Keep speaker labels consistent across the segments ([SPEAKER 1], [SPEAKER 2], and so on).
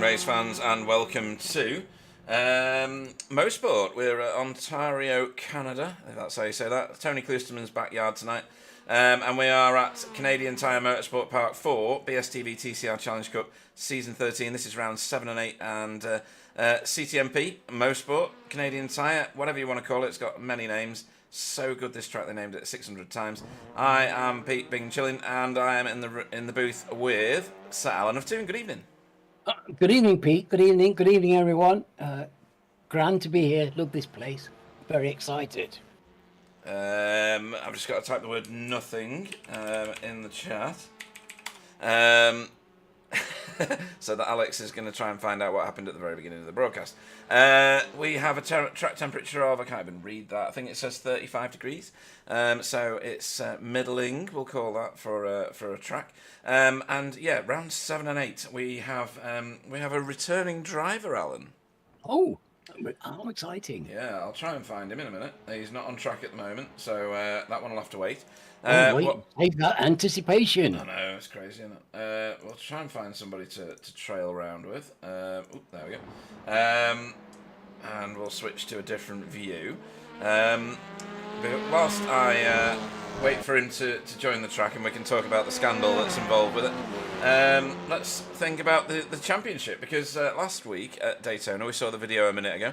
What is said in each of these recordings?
[SPEAKER 1] race fans, and welcome to Mosport. We're at Ontario, Canada, if that's how you say that. Tony Klusterman's backyard tonight. And we are at Canadian Tire Motorsport Park 4, BSTV TCR Challenge Cup, Season 13. This is round 7 and 8, and CTMP, Mosport, Canadian Tire, whatever you want to call it. It's got many names. So good, this track, they named it 600 times. I am Pete Bing Chillin, and I am in the booth with Sir Alan of Toon. Good evening.
[SPEAKER 2] Good evening, Pete. Good evening, everyone. Grand to be here. Love this place. Very excited.
[SPEAKER 1] I've just got to type the word nothing in the chat. So that Alex is going to try and find out what happened at the very beginning of the broadcast. We have a track temperature of, I can't even read that, I think it says 35 degrees. So it's middling, we'll call that for a track. And yeah, round 7 and 8, we have a returning driver, Alan.
[SPEAKER 2] Oh, how exciting.
[SPEAKER 1] Yeah, I'll try and find him in a minute. He's not on track at the moment, so that one will have to wait.
[SPEAKER 2] Save that anticipation.
[SPEAKER 1] I know, it's crazy, isn't it? We'll try and find somebody to trail around with. There we go. And we'll switch to a different view. Whilst I wait for him to join the track and we can talk about the scandal that's involved with it, let's think about the championship, because last week at Daytona, we saw the video a minute ago,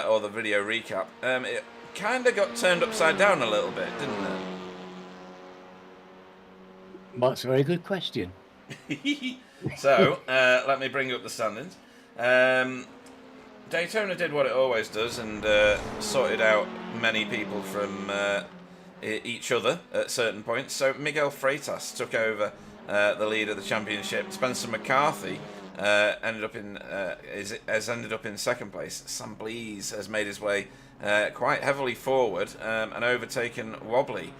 [SPEAKER 1] or the video recap. It kind of got turned upside down a little bit, didn't it?
[SPEAKER 2] That's a very good question.
[SPEAKER 1] So, let me bring up the standings. Daytona did what it always does and sorted out many people from each other at certain points. So Miguel Freitas took over the lead of the championship. Spencer McCarthy has ended up in second place. Sam Blease has made his way quite heavily forward and overtaken Wobbly,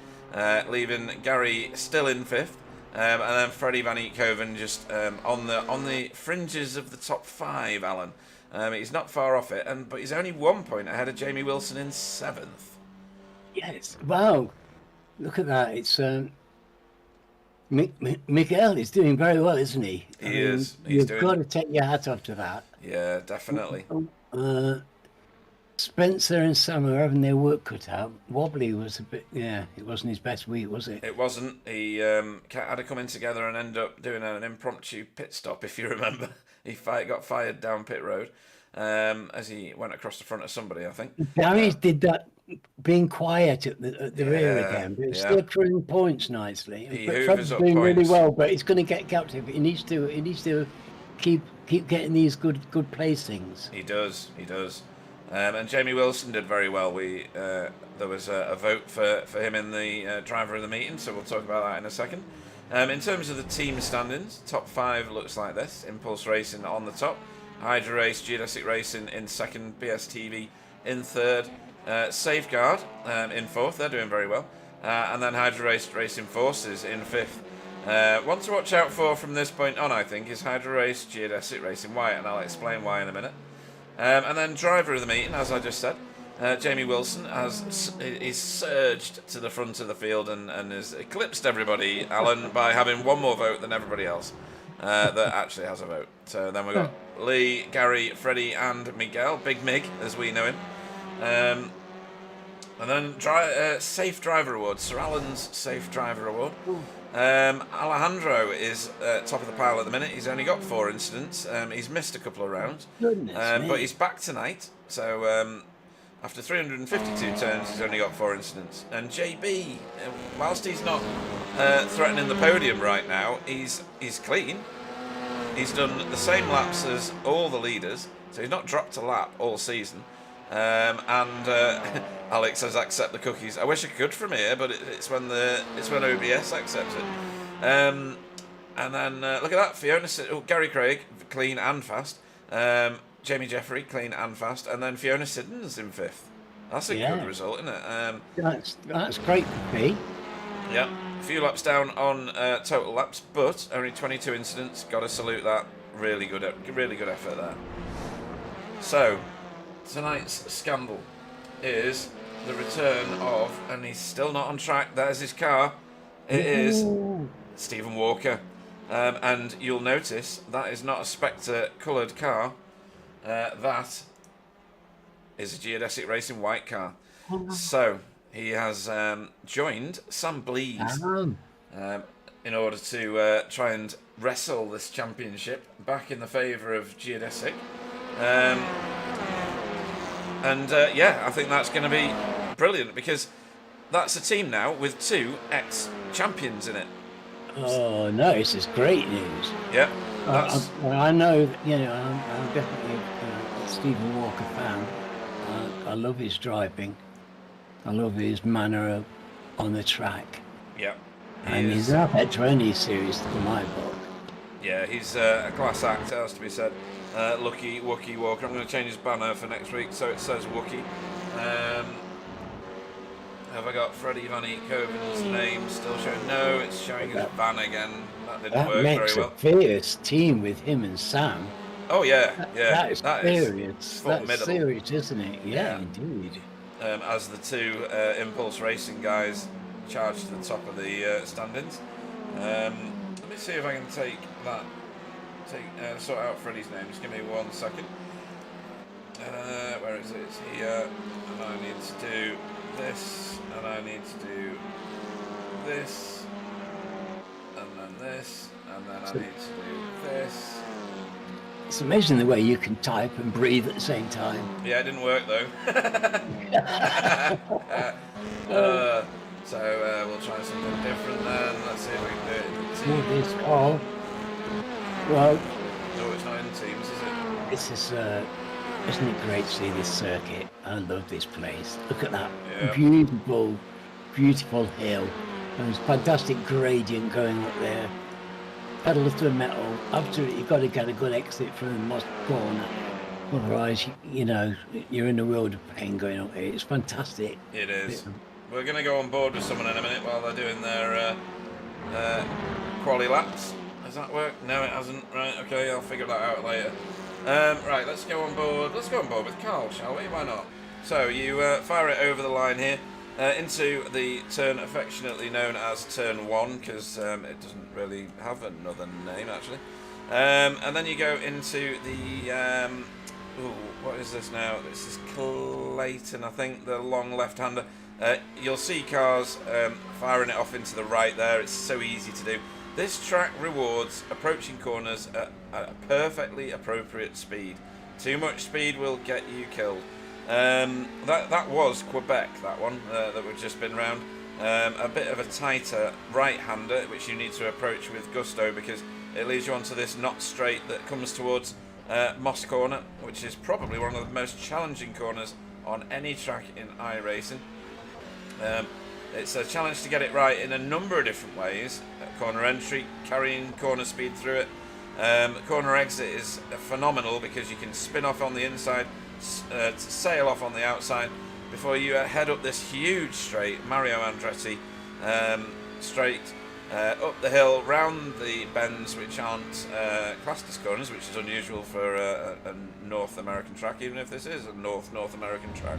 [SPEAKER 1] leaving Gary still in fifth. And then Freddie Van Eekhoven just on the fringes of the top 5, Alan. He's not far off it, but he's only 1 point ahead of Jamie Wilson in 7th.
[SPEAKER 2] Yes. Wow. Look at that. It's Miguel is doing very well, isn't he?
[SPEAKER 1] He is.
[SPEAKER 2] You've got to take your hat off to that.
[SPEAKER 1] Yeah, definitely.
[SPEAKER 2] Spencer and Sam are having their work cut out. Wobbly was a bit, it wasn't his best week, was it?
[SPEAKER 1] It wasn't. He had to come in together and end up doing an impromptu pit stop, if you remember. He got fired down pit road as he went across the front of somebody, I think.
[SPEAKER 2] Darius did that, being quiet at the rear again, but he's still accruing points nicely. But Fred's doing really well, but he's going to get captive. He needs to keep getting these good placings.
[SPEAKER 1] He does. And Jamie Wilson did very well. There was a vote for him in the driver of the meeting, so we'll talk about that in a second. In terms of the team standings, top 5 looks like this. Impulse Racing on the top, Hydra Race, Geodesic Racing in second, BSTV in third, Safeguard in fourth. They're doing very well. And then Hydra Race Racing Forces in fifth. One to watch out for from this point on, I think, is Hydra Race, Geodesic Racing White, and I'll explain why in a minute. And then driver of the meeting, as I just said, Jamie Wilson is surged to the front of the field and has eclipsed everybody, Alan, by having one more vote than everybody else that actually has a vote. So then we've got Lee, Gary, Freddie and Miguel, Big Mig as we know him. And then Safe Driver Award, Sir Alan's Safe Driver Award. Alejandro is top of the pile at the minute. He's only got 4 incidents. He's missed a couple of rounds. But he's back tonight. So after 352 turns, he's only got 4 incidents. And JB, whilst he's not threatening the podium right now, he's clean. He's done the same laps as all the leaders. So he's not dropped a lap all season. Alex says accept the cookies. I wish I could from here, but it's when OBS accepts it. And then look at that, Gary Craig, clean and fast. Jamie Jeffrey, clean and fast, and then Fiona Siddons in 5th. That's a good result, isn't it?
[SPEAKER 2] That's great to be.
[SPEAKER 1] Yeah, a few laps down on total laps, but only 22 incidents. Got to salute that. Really good effort there. So tonight's scandal is the return of, and he's still not on track. There's his car. It is Stephen Walker. And you'll notice that is not a Spectre coloured car. That is a Geodesic Racing white car. So he has joined Sam Blees in order to try and wrestle this championship back in the favour of Geodesic. Yeah, I think that's going to be brilliant, because that's a team now with 2 ex-champions in it.
[SPEAKER 2] Oh no, this is great news.
[SPEAKER 1] Yeah,
[SPEAKER 2] I know, I'm definitely a Stephen Walker fan. I love his driving. I love his manner on the track.
[SPEAKER 1] Yeah,
[SPEAKER 2] he's not at any series in my book.
[SPEAKER 1] Yeah, he's a class act, has to be said. Lucky Wookie Walker. I'm going to change his banner for next week so it says Wookie. Have I got Freddie Van Eekhoven's name still showing? No, it's showing his van again. That didn't work very well.
[SPEAKER 2] That makes a fierce team with him and Sam.
[SPEAKER 1] Oh, yeah.
[SPEAKER 2] That is serious. That's serious, isn't it? Yeah, indeed.
[SPEAKER 1] As the 2 Impulse Racing guys charge to the top of the standings. Let me see if I can take that. Sort out Freddie's name. Just give me 1 second. Where is it? It's here. And I need to do this. And I need to do this. And then this. And then I need to do this.
[SPEAKER 2] It's amazing the way you can type and breathe at the same time.
[SPEAKER 1] Yeah, it didn't work though. So we'll try something different then. Let's see if we can do it in the team.
[SPEAKER 2] Well,
[SPEAKER 1] no, it's not in teams, is it?
[SPEAKER 2] This is, isn't it great to see this circuit? I love this place. Look at that beautiful, beautiful hill. And there's fantastic gradient going up there. Pedal to the metal. Absolutely, you've got to get a good exit from the Moss corner. Otherwise, you're in a world of pain going up here. It's fantastic.
[SPEAKER 1] It is. We're going to go on board with someone in a minute while they're doing their quali laps. Has that worked? No, it hasn't. Right, okay, I'll figure that out later. Right, let's go on board. Let's go on board with Carl, shall we? Why not? So you fire it over the line here into the turn affectionately known as Turn 1, because it doesn't really have another name, actually. And then you go into the... what is this now? This is Clayton, I think, the long left-hander. You'll see cars firing it off into the right there. It's so easy to do. This track rewards approaching corners at a perfectly appropriate speed. Too much speed will get you killed. That was Quebec, that one that we've just been round. A bit of a tighter right-hander, which you need to approach with gusto, because it leads you onto this not straight that comes towards Moss Corner, which is probably one of the most challenging corners on any track in iRacing. It's a challenge to get it right in a number of different ways. Corner entry, carrying corner speed through it. Corner exit is phenomenal, because you can spin off on the inside, sail off on the outside before you head up this huge straight, Mario Andretti straight, up the hill, round the bends which aren't classed as corners, which is unusual for a North American track, even if this is a North American track.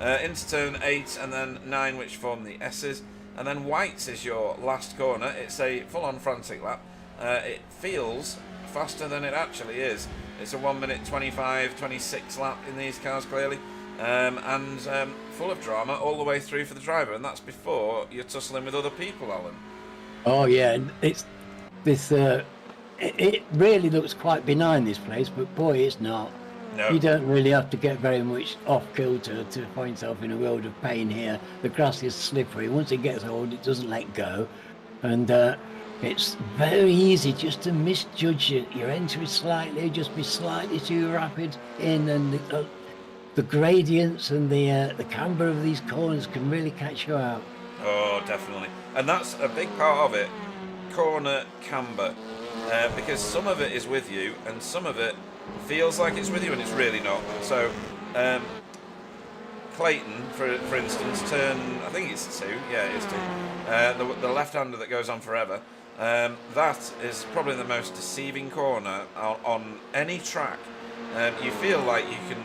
[SPEAKER 1] Into turn 8 and then 9, which form the S's, and then whites is your last corner. It's a full-on frantic lap. It feels faster than it actually is. It's a 1 minute 25-26 lap in these cars, clearly, and full of drama all the way through for the driver, and that's before you're tussling with other people, Alan.
[SPEAKER 2] Oh yeah, it's this. It really looks quite benign, this place, but boy, it's not.
[SPEAKER 1] No.
[SPEAKER 2] You don't really have to get very much off kilter to find yourself in a world of pain here. The grass is slippery. Once it gets hold, it doesn't let go, and it's very easy just to misjudge it. Your entry slightly, just be slightly too rapid in, and the gradients and the camber of these corners can really catch you out.
[SPEAKER 1] Oh, definitely. And that's a big part of it, corner camber, because some of it is with you and some of it feels like it's with you and it's really not. So Clayton, for instance, turn, I think it's 2, yeah, it is 2, the left-hander that goes on forever, that is probably the most deceiving corner on any track. You feel like you can,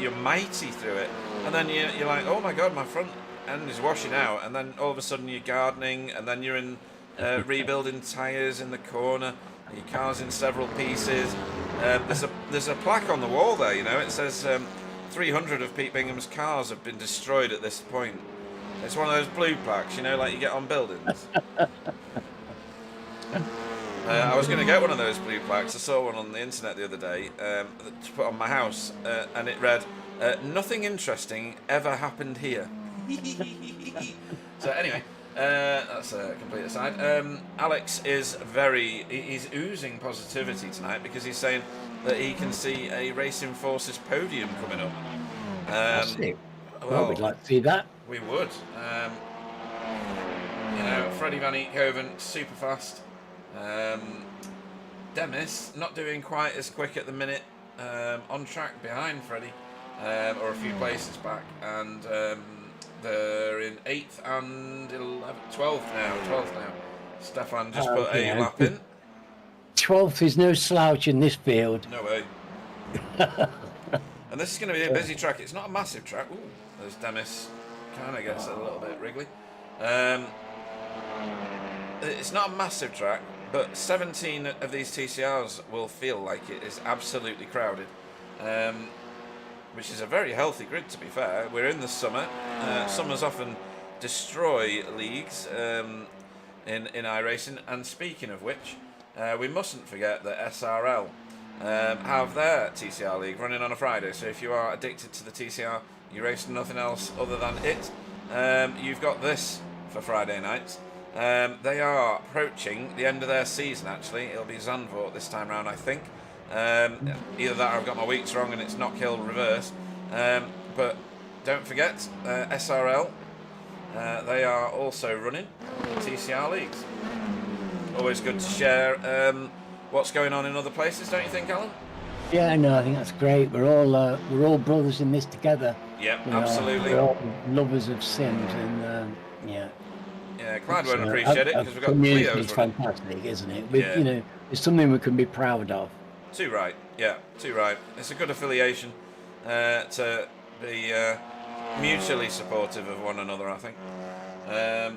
[SPEAKER 1] you're mighty through it, and then you're like, oh my god, my front end is washing out, and then all of a sudden you're gardening, and then you're in rebuilding tyres in the corner. Your car's in several pieces. There's a plaque on the wall there, you know. It says 300 of Pete Bingham's cars have been destroyed at this point. It's one of those blue plaques, you know, like you get on buildings. I was going to get one of those blue plaques. I saw one on the internet the other day to put on my house, and it read, "Nothing interesting ever happened here." So anyway, that's a complete aside. Alex is he's oozing positivity tonight because he's saying that he can see a Racing Forces podium coming up.
[SPEAKER 2] Well, we'd like to see that.
[SPEAKER 1] We would. You know, Freddie Van Eekhoven, super fast. Demis not doing quite as quick at the minute, on track behind Freddie, or a few places back, and they're in 8th and 12th now. Stefan just put a lap in.
[SPEAKER 2] 12th is no slouch in this field.
[SPEAKER 1] No way. And this is going to be a busy track. It's not a massive track. Ooh, there's Demis, kind of gets a little bit wriggly. It's not a massive track, but 17 of these TCRs will feel like it is absolutely crowded, which is a very healthy grid, to be fair. We're in the summer. Summers often destroy leagues in iRacing, and speaking of which, we mustn't forget that SRL have their TCR league running on a Friday, so if you are addicted to the TCR, you're racing nothing else other than it, you've got this for Friday nights. They are approaching the end of their season, actually. It'll be Zandvoort this time round, I think. Either that or I've got my weeks wrong and it's Knockhill reverse. But don't forget, SRL, they are also running TCR leagues. Always good to share what's going on in other places, don't you think, Alan?
[SPEAKER 2] Yeah, no, I think that's great. We're all brothers in this together.
[SPEAKER 1] Yeah, absolutely.
[SPEAKER 2] We're all lovers of Sims, and yeah.
[SPEAKER 1] Yeah, Clyde won't appreciate it because we've got Cleo's.
[SPEAKER 2] It's fantastic, isn't it? You know, it's something we can be proud of.
[SPEAKER 1] Too right, yeah, too right. It's a good affiliation to be mutually supportive of one another, I think.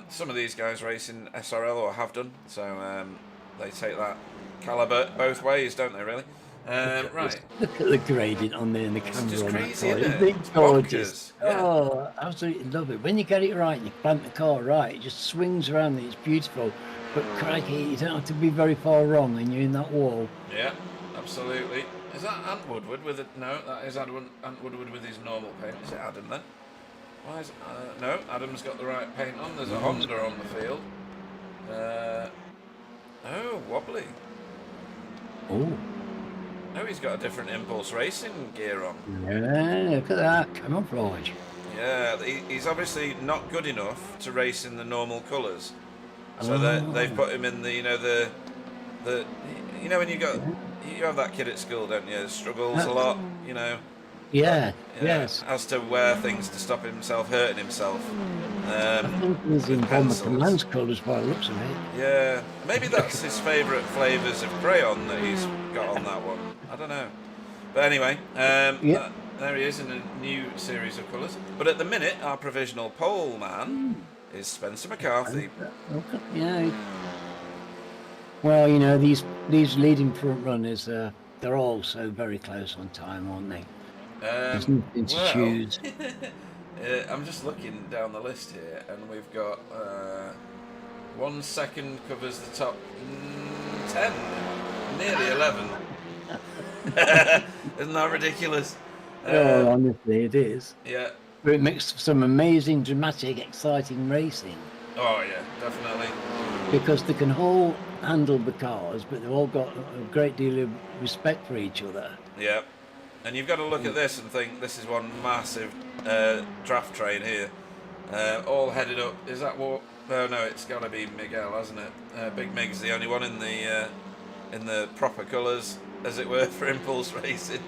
[SPEAKER 1] Some of these guys race in SRL or have done, so they take that calibre both ways, don't they, really? Right.
[SPEAKER 2] Look at the gradient on there in the camera.
[SPEAKER 1] It's just crazy,
[SPEAKER 2] isn't
[SPEAKER 1] it?
[SPEAKER 2] It's gorgeous.
[SPEAKER 1] Yeah.
[SPEAKER 2] Oh, absolutely love it. When you get it right, you plant the car right, it just swings around. It's beautiful. But crikey, you don't have to be very far wrong and you're in that wall.
[SPEAKER 1] Yeah, absolutely. Is that Ant Woodward with it? No, that is Ant Woodward with his normal paint. Is it Adam then? Why is no, Adam's got the right paint on. There's a Honda on the field. Oh, wobbly.
[SPEAKER 2] Oh.
[SPEAKER 1] No, he's got a different Impulse Racing gear on.
[SPEAKER 2] Yeah, look at that. Come on, George.
[SPEAKER 1] Yeah, he's obviously not good enough to race in the normal colours. So they've put him in the, you know, the you know when you have that kid at school, don't you? Struggles a lot, you know.
[SPEAKER 2] Yeah, yes.
[SPEAKER 1] Has to wear things to stop himself hurting himself.
[SPEAKER 2] I think he's in Bomber Command's colours by the looks of it.
[SPEAKER 1] Yeah, maybe that's his favourite flavours of crayon that he's got on that one. I don't know. But anyway, there he is in a new series of colours. But at the minute, our provisional pole man is Spencer McCarthy.
[SPEAKER 2] Yeah. Well, you know, these leading front runners, they're all so very close on time, aren't they? There's nothing to choose.
[SPEAKER 1] I'm just looking down the list here, and we've got 1 second covers the top 10, nearly 11. Isn't that ridiculous?
[SPEAKER 2] Oh, honestly, it is.
[SPEAKER 1] Yeah.
[SPEAKER 2] But it makes some amazing, dramatic, exciting racing.
[SPEAKER 1] Oh yeah, definitely.
[SPEAKER 2] Because they can all handle the cars, but they've all got a great deal of respect for each other.
[SPEAKER 1] Yeah. And you've got to look at this and think this is one massive draft train here, all headed up. Is that what? Oh no, it's got to be Miguel, hasn't it? Big Mig's the only one in the proper colours, as it were, for Impulse Racing.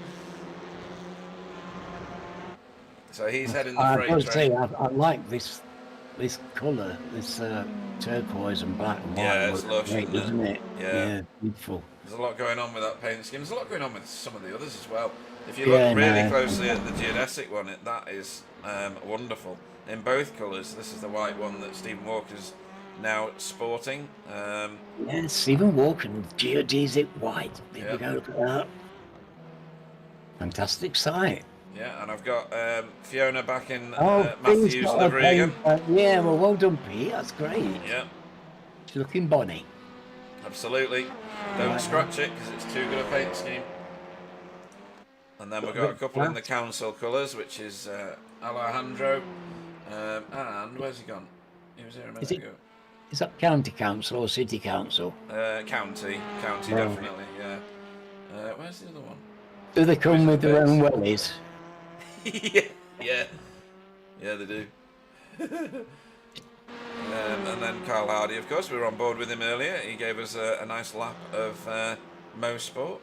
[SPEAKER 1] So he's heading the freight train.
[SPEAKER 2] I must say, I like this colour, this turquoise and black and white.
[SPEAKER 1] Yeah, it's lush,
[SPEAKER 2] isn't it?
[SPEAKER 1] Yeah,
[SPEAKER 2] beautiful.
[SPEAKER 1] There's a lot going on with that paint scheme. There's a lot going on with some of the others as well. If you look really closely at the geodesic one, that is wonderful in both colours. This is the white one that Stephen Walker's now sporting.
[SPEAKER 2] Yes, Stephen Walker and geodesic white. There we go, look at that. Fantastic sight.
[SPEAKER 1] Yeah, and I've got Fiona back in Matthew's livery again.
[SPEAKER 2] Yeah, well done, Pete. That's great.
[SPEAKER 1] Yeah.
[SPEAKER 2] She's looking bonny.
[SPEAKER 1] Absolutely. Don't scratch it because it's too good a paint scheme. And then we've got a couple in the council colours, which is Alejandro. And where's he gone? He was here a minute ago.
[SPEAKER 2] Is that county council or city council?
[SPEAKER 1] County, definitely, yeah. Where's the other one?
[SPEAKER 2] Do they come with their own wellies?
[SPEAKER 1] yeah, they do. And then Carl Hardy, of course, we were on board with him earlier. He gave us a nice lap of Mosport.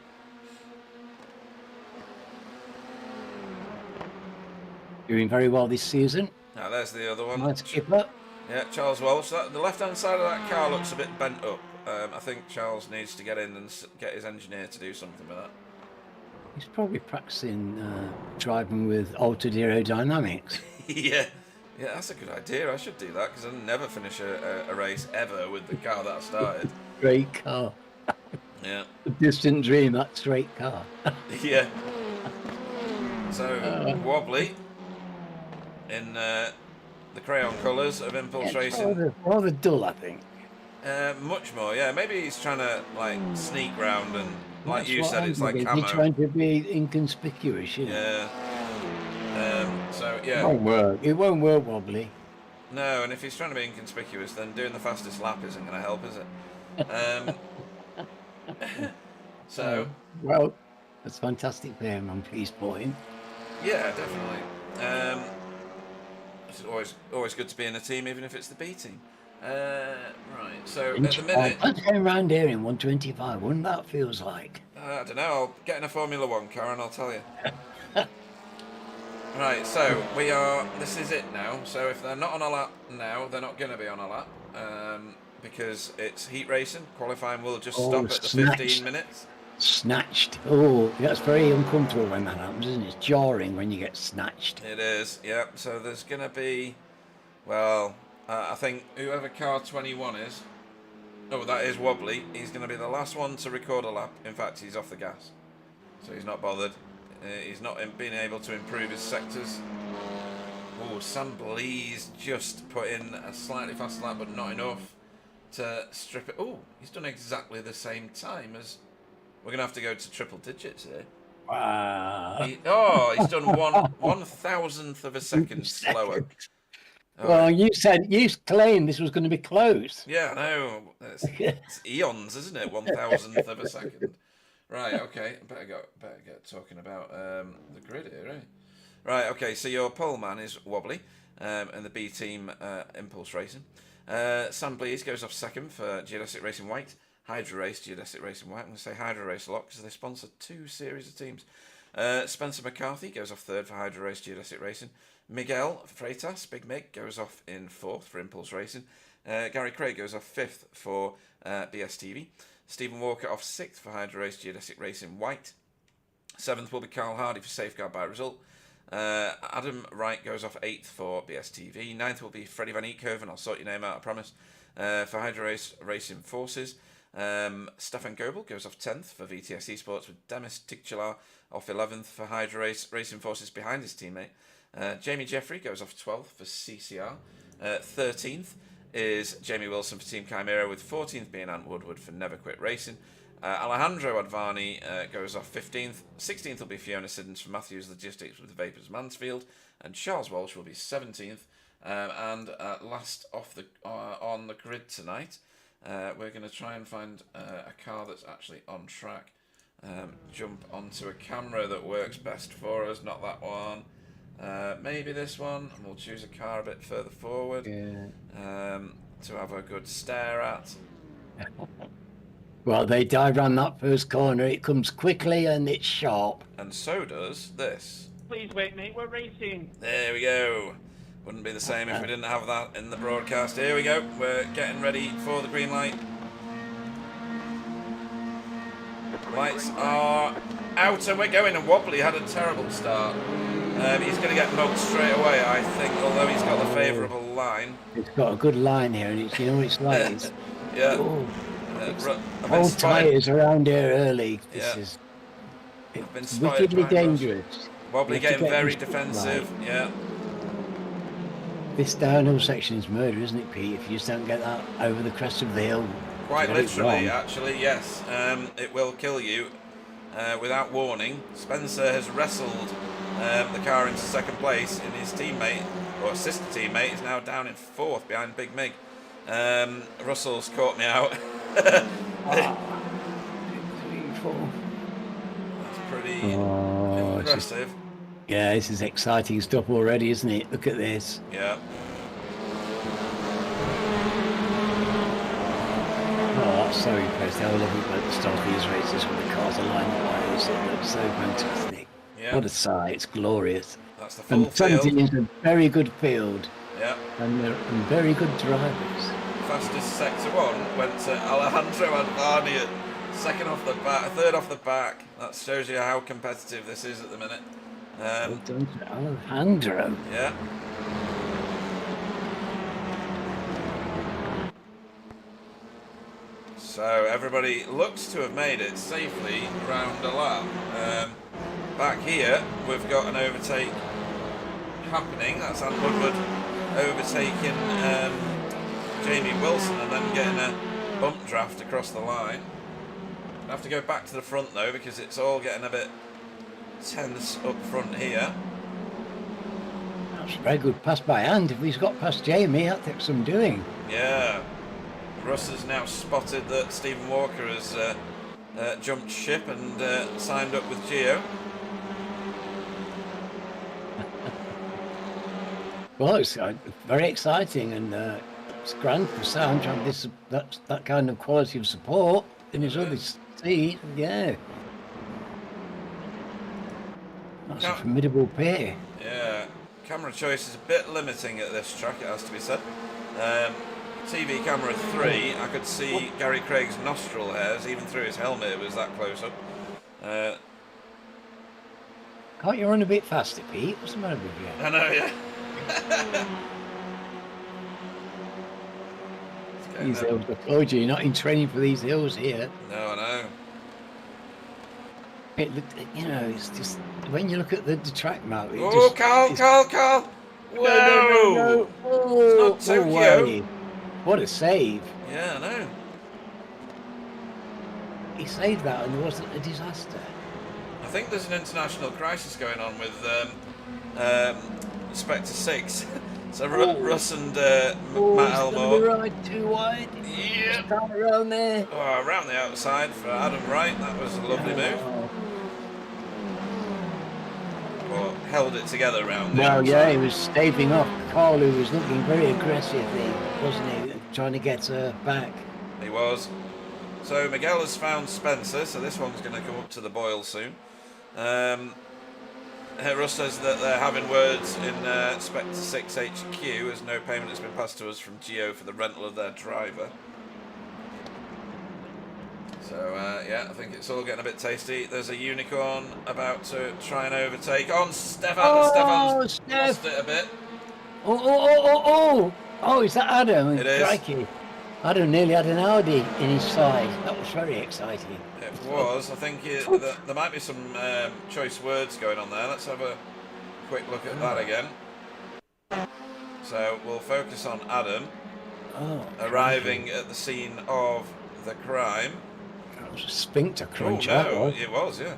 [SPEAKER 2] Doing very well this season.
[SPEAKER 1] Now there's the other one.
[SPEAKER 2] Nice skipper.
[SPEAKER 1] Yeah, Charles Walsh. The left-hand side of that car looks a bit bent up. I think Charles needs to get in and get his engineer to do something with that.
[SPEAKER 2] He's probably practicing driving with altered aerodynamics.
[SPEAKER 1] Yeah, that's a good idea. I should do that because I'll never finish a race ever with the car that I started.
[SPEAKER 2] Great car.
[SPEAKER 1] Yeah.
[SPEAKER 2] A distant dream, that straight car.
[SPEAKER 1] Yeah. So, wobbly in the crayon colours of Impulse Racing.
[SPEAKER 2] Rather dull, I think.
[SPEAKER 1] Much more, yeah. Maybe he's trying to like sneak round and, like you said, it's like camo.
[SPEAKER 2] He's trying to be inconspicuous, you know?
[SPEAKER 1] Yeah. So yeah.
[SPEAKER 2] It won't work, wobbly.
[SPEAKER 1] No, and if he's trying to be inconspicuous, then doing the fastest lap isn't going to help, is it? So.
[SPEAKER 2] Well, that's fantastic for him. I'm pleased for him.
[SPEAKER 1] Yeah, definitely. It's always good to be in a team, even if it's the B team. Right, so at the minute...
[SPEAKER 2] Let's go around here in 125, wouldn't that feels like?
[SPEAKER 1] I don't know, I'll get in a Formula 1 car and I'll tell you. Right, so this is it now. So if they're not on a lap now, they're not going to be on a lap. Because it's heat racing. Qualifying will just stop at the 15 minutes.
[SPEAKER 2] Snatched. Oh, that's very uncomfortable when that happens, isn't it? It's jarring when you get snatched.
[SPEAKER 1] It is, yeah. So there's going to be, well... I think whoever car 21 is, that is wobbly, he's going to be the last one to record a lap. In fact, he's off the gas. So he's not bothered. He's not been able to improve his sectors. Oh, Sam Blee's just put in a slightly faster lap, but not enough to strip it. Oh, he's done exactly the same time as... We're going to have to go to triple digits here.
[SPEAKER 2] Wow.
[SPEAKER 1] He's done 1/1000th of a second slower.
[SPEAKER 2] Well, you claimed this was going to be close.
[SPEAKER 1] Yeah, I know. It's eons, isn't it? 1/1000th of a second. Right. Okay. Better get talking about the grid here, right? Right. Okay. So your pole man is wobbly, and the B team Impulse Racing. Sam Blees goes off second for Geodesic Racing White. Hydra Race Geodesic Racing White. I'm going to say Hydra Race a lot because they sponsor 2 series of teams. Spencer McCarthy goes off third for Hydra Race Geodesic Racing. Miguel Freitas, Big Mig, goes off in 4th for Impulse Racing. Gary Craig goes off 5th for BSTV. Stephen Walker off 6th for Hydra Race Geodesic Racing White. 7th will be Carl Hardy for Safeguard by Result. Adam Wright goes off 8th for BSTV. 9th will be Freddie Van Eekhoven, I'll sort your name out, I promise, for Hydra Race Racing Forces. Stefan Goebel goes off 10th for VTS Esports, with Demis Tigchalar off 11th for Hydra Race Racing Forces behind his teammate. Jamie Jeffrey goes off 12th for CCR. 13th is Jamie Wilson for Team Chimera, with 14th being Ant Woodward for Never Quit Racing. Alejandro Advani goes off 15th. 16th will be Fiona Siddons for Matthews Logistics with Vapors Mansfield. And Charles Walsh will be 17th. And last off on the grid tonight, we're going to try and find a car that's actually on track. Jump onto a camera that works best for us, not that one. Maybe this one, and we'll choose a car a bit further forward to have a good stare at.
[SPEAKER 2] Well, they dive around that first corner. It comes quickly and it's sharp.
[SPEAKER 1] And so does this.
[SPEAKER 3] Please wait, mate. We're racing.
[SPEAKER 1] There we go. Wouldn't be the same if we didn't have that in the broadcast. Here we go. We're getting ready for the green light. Lights are out and we're going, and Wobbly had a terrible start. He's going to get mugged straight away, I think, although he's got the favourable line.
[SPEAKER 2] It's got a good line here, and it's, you know what it's like. It's,
[SPEAKER 1] yeah.
[SPEAKER 2] Old tyres around here early. This is
[SPEAKER 1] it's
[SPEAKER 2] wickedly dangerous.
[SPEAKER 1] Wobbly getting very defensive. Right. Yeah.
[SPEAKER 2] This downhill section is murder, isn't it, Pete? If you just don't get that over the crest of the hill.
[SPEAKER 1] Quite literally, actually, yes. It will kill you without warning. Spencer has wrestled the car into second place, and his teammate, or sister teammate, is now down in fourth behind Big Mig. Russell's caught me out. That's pretty impressive.
[SPEAKER 2] Yeah, this is exciting stuff already, isn't it? Look at this.
[SPEAKER 1] Yeah.
[SPEAKER 2] Oh, that's so impressive. I love it at the start of these races when the cars are lined up. It looks so fantastic. Yeah. What a sight. It's glorious.
[SPEAKER 1] That's the full field.
[SPEAKER 2] 17 is a very good field.
[SPEAKER 1] Yeah.
[SPEAKER 2] And they're very good drivers.
[SPEAKER 1] Fastest sector one went to Alejandro Alvani, second off the back, third off the back. That shows you how competitive this is at the minute.
[SPEAKER 2] Well done to Alejandro.
[SPEAKER 1] Yeah. So everybody looks to have made it safely round a lap. Back here, we've got an overtake happening. That's Anne Woodward overtaking Jamie Wilson and then getting a bump draft across the line. I have to go back to the front though because it's all getting a bit tense up front here.
[SPEAKER 2] That's a very good pass by hand. If he's got past Jamie, that takes some doing.
[SPEAKER 1] Yeah. Russ has now spotted that Stephen Walker has jumped ship and signed up with Gio.
[SPEAKER 2] Well, it's very exciting and it's grand for Sam to have that kind of quality of support in his other seat. Yeah. That's a formidable pair.
[SPEAKER 1] Yeah. Camera choice is a bit limiting at this track, it has to be said. TV camera 3, I could see Gary Craig's nostril hairs, even through his helmet, it was that close up.
[SPEAKER 2] Can't you run a bit faster, Pete? What's the matter with you?
[SPEAKER 1] I know, yeah.
[SPEAKER 2] These hills, I told you, you're not in training for these hills here.
[SPEAKER 1] No, I know.
[SPEAKER 2] It, you know, it's just, when you look at the track map...
[SPEAKER 1] Oh, Carl! Whoa!
[SPEAKER 2] No. Oh,
[SPEAKER 1] it's not Tokyo.
[SPEAKER 2] Away. What a save.
[SPEAKER 1] Yeah, I know.
[SPEAKER 2] He saved that and it wasn't a disaster.
[SPEAKER 1] I think there's an international crisis going on with Spectre 6. So Russ and Matt Elmore.
[SPEAKER 2] Right, too wide.
[SPEAKER 1] Yeah.
[SPEAKER 2] Start around there.
[SPEAKER 1] Oh, around the outside for Adam Wright. That was a lovely move. Or held it together around the outside.
[SPEAKER 2] Yeah, he was staving off Carl, who was looking very aggressive, wasn't he? Trying to get her back.
[SPEAKER 1] He was. So Miguel has found Spencer, so this one's going to come up to the boil soon. Russ says that they're having words in Spectre 6 HQ as no payment has been passed to us from Gio for the rental of their driver. So, yeah, I think it's all getting a bit tasty. There's a unicorn about to try and overtake on Stefan.
[SPEAKER 2] Oh,
[SPEAKER 1] Stefan's lost it a bit.
[SPEAKER 2] Oh, is that Adam?
[SPEAKER 1] It is.
[SPEAKER 2] Crikey. Adam nearly had an Audi in his side. That was very exciting.
[SPEAKER 1] It was. I think there might be some choice words going on there. Let's have a quick look at that again. So we'll focus on Adam arriving at the scene of the crime.
[SPEAKER 2] That was a sphincter crunch.
[SPEAKER 1] Oh, no, it was, yeah.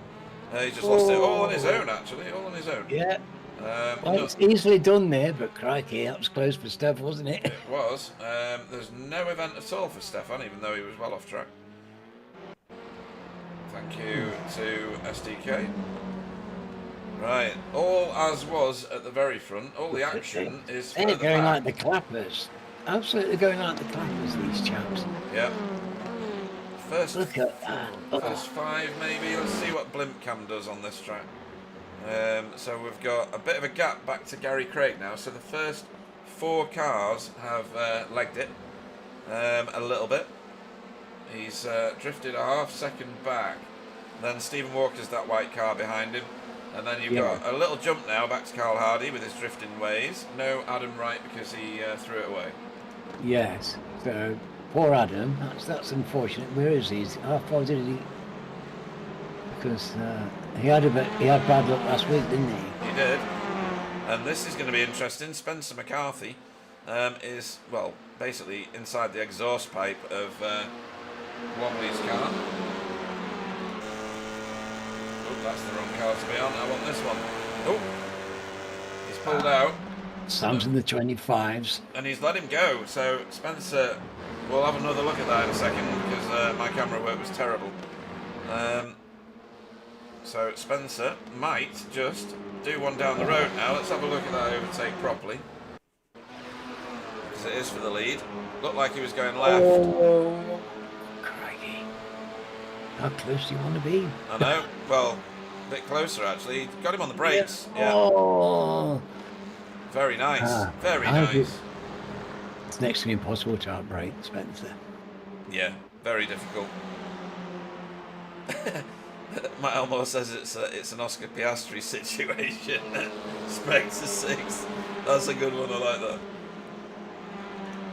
[SPEAKER 1] He just lost it all on his own, actually. All on his own.
[SPEAKER 2] Yeah. Well, it's easily done there, but crikey, that was close for Steph, wasn't it?
[SPEAKER 1] It was. There's no event at all for Stefan, even though he was well off track. Thank you to SDK. Right, all as was at the very front. All the action is further back.
[SPEAKER 2] They're going like the clappers. Absolutely going like the clappers, these chaps.
[SPEAKER 1] Yeah. First,
[SPEAKER 2] look at that.
[SPEAKER 1] First 5 maybe. Let's see what Blimp Cam does on this track. So we've got a bit of a gap back to Gary Craig now. So the first 4 cars have legged it a little bit. He's drifted a half second back. Then Stephen Walker's that white car behind him. And then you've got a little jump now back to Carl Hardy with his drifting ways. No Adam Wright because he threw it away.
[SPEAKER 2] Yes. So poor Adam. That's unfortunate. Where is he? How far did he? Because he had bad luck last week, didn't he?
[SPEAKER 1] He did. And this is going to be interesting. Spencer McCarthy is, well, basically inside the exhaust pipe of Wobbly's car. Oh, that's the wrong car to be on. I want this one. Oh, he's pulled out.
[SPEAKER 2] Sam's in the 25s.
[SPEAKER 1] And he's let him go. So Spencer, we'll have another look at that in a second because my camera work was terrible. So Spencer might just do one down the road now. Let's have a look at that overtake properly. Because it is for the lead. Looked like he was going left.
[SPEAKER 2] Oh, crikey. How close do you want to be?
[SPEAKER 1] I know. Well, a bit closer actually. Got him on the brakes. Yeah.
[SPEAKER 2] Oh.
[SPEAKER 1] Very nice. Very nice.
[SPEAKER 2] It's next to impossible to outbrake Spencer.
[SPEAKER 1] Yeah, very difficult. Matt Elmore says it's an Oscar Piastri situation. Spectre 6. That's a good one. I like that.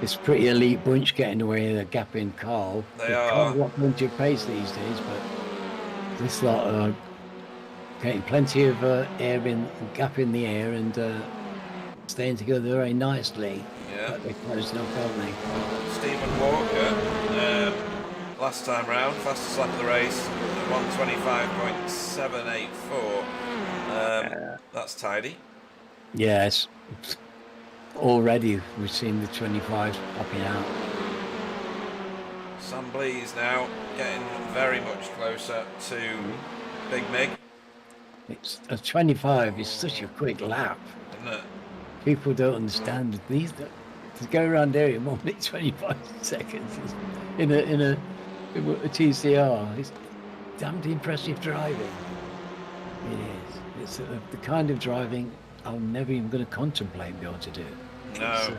[SPEAKER 2] It's a pretty elite bunch getting away with a gap in Carl.
[SPEAKER 1] They are.
[SPEAKER 2] Can't walk into pace these days, but this lot are getting plenty of gap in the air and staying together very nicely.
[SPEAKER 1] Yeah.
[SPEAKER 2] But they're close enough, aren't they?
[SPEAKER 1] Stephen Walker, last time round, fastest lap of the race, 125.784. That's tidy.
[SPEAKER 2] Yes. Already we've seen the 25s popping out.
[SPEAKER 1] Sam Blees now getting very much closer to Big Mig.
[SPEAKER 2] It's a 25 is such a quick lap.
[SPEAKER 1] Isn't it?
[SPEAKER 2] People don't understand these. To go around there in 1 minute 25 seconds in a TCR. It's damned impressive driving. It is. It's the kind of driving I'm never even going to contemplate being able to do.
[SPEAKER 1] No.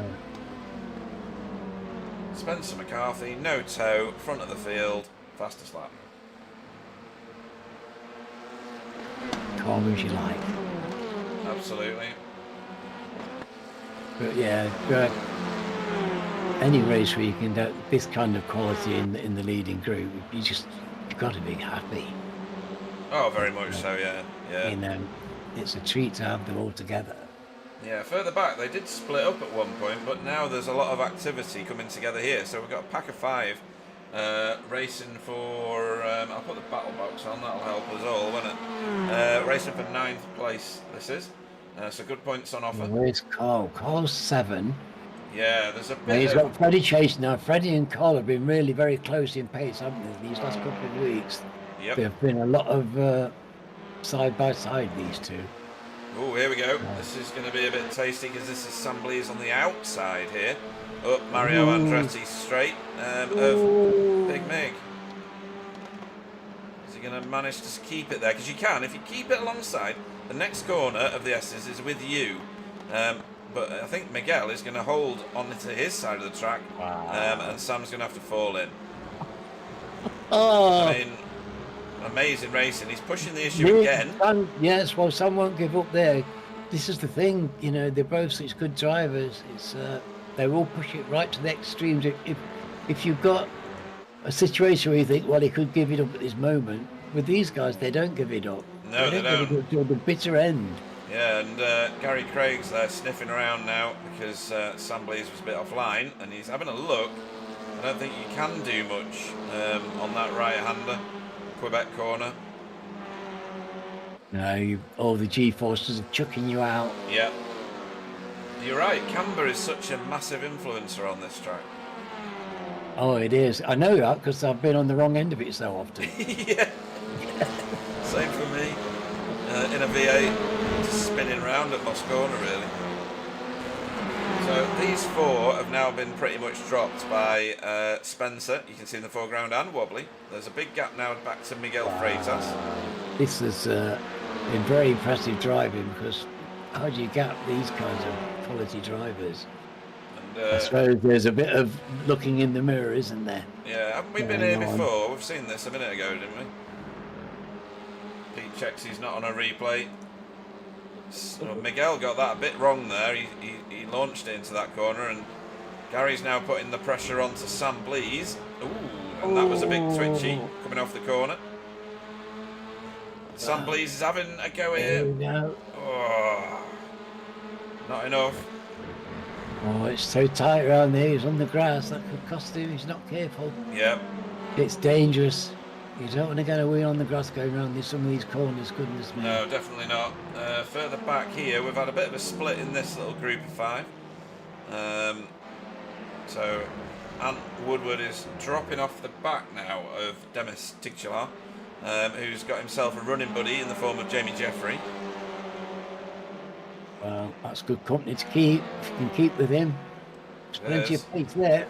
[SPEAKER 1] Spencer McCarthy, no toe, front of the field, fastest lap.
[SPEAKER 2] Calm as you like.
[SPEAKER 1] Absolutely.
[SPEAKER 2] But yeah, any race where you can do this kind of quality in the leading group, you've got to be happy.
[SPEAKER 1] Oh, very much so, yeah. Yeah.
[SPEAKER 2] You know, it's a treat to have them all together.
[SPEAKER 1] Yeah, further back they did split up at one point, but now there's a lot of activity coming together here. So we've got a pack of 5 racing for, I'll put the battle box on, that'll help us all, won't it? Racing for 9th place, this is. So good points on offer.
[SPEAKER 2] Where's Carl? Carl's 7.
[SPEAKER 1] Yeah, there's a bit.
[SPEAKER 2] Now he's got Freddie chasing now. Freddie and Carl have been really very close in pace, haven't they, these last couple of weeks?
[SPEAKER 1] Yep.
[SPEAKER 2] There have been a lot of side by side, these two.
[SPEAKER 1] Oh, here we go. This is going to be a bit tasty because this is Sam Blees on the outside here. Up Mario Andretti straight of Big Mig. Is he going to manage to keep it there? Because you can, if you keep it alongside, the next corner of the S's is with you. But I think Miguel is going to hold onto his side of the track. And Sam's going to have to fall in.
[SPEAKER 2] Oh.
[SPEAKER 1] I mean, amazing racing. He's pushing the issue again.
[SPEAKER 2] Yes, well, Sam won't give up there. This is the thing, you know, they're both such good drivers. It's they all push it right to the extremes. If you've got a situation where you think, well, he could give it up at this moment, with these guys, they don't give it up.
[SPEAKER 1] No, they don't.
[SPEAKER 2] Give it up till the bitter end.
[SPEAKER 1] Yeah, and Gary Craig's there sniffing around now because Sam Blees was a bit offline, and he's having a look. I don't think you can do much on that right-hander, Quebec corner.
[SPEAKER 2] No, all the G-forces are chucking you out.
[SPEAKER 1] Yeah. You're right, Camber is such a massive influencer on this track.
[SPEAKER 2] Oh, it is. I know that because I've been on the wrong end of it so often.
[SPEAKER 1] Yeah. Same for me. In a V8, just spinning round at Moss Corner, really. So these 4 have now been pretty much dropped by Spencer. You can see in the foreground and Wobbly. There's a big gap now back to Miguel Freitas.
[SPEAKER 2] This has been very impressive driving because how do you gap these kinds of quality drivers? And, I suppose there's a bit of looking in the mirror, isn't there?
[SPEAKER 1] Yeah, haven't we been here before? We've seen this a minute ago, didn't we? Pete checks he's not on a replay. So Miguel got that a bit wrong there. He launched it into that corner, and Gary's now putting the pressure onto Sam Blease. Ooh, and that was a bit twitchy coming off the corner. Sam Blease is having a go here.
[SPEAKER 2] No.
[SPEAKER 1] Oh, not enough.
[SPEAKER 2] Oh, it's so tight around there. He's on the grass. That could cost him. He's not careful.
[SPEAKER 1] Yep.
[SPEAKER 2] It's dangerous. You don't want to get away on the grass going around some of these corners, goodness me.
[SPEAKER 1] No, definitely not. Further back here, we've had a bit of a split in this little group of 5. So, Ant Woodward is dropping off the back now of Demis Tigchalar, who's got himself a running buddy in the form of Jamie Jeffrey.
[SPEAKER 2] Well, that's good company to keep. If you can keep with him. There's plenty of pace there.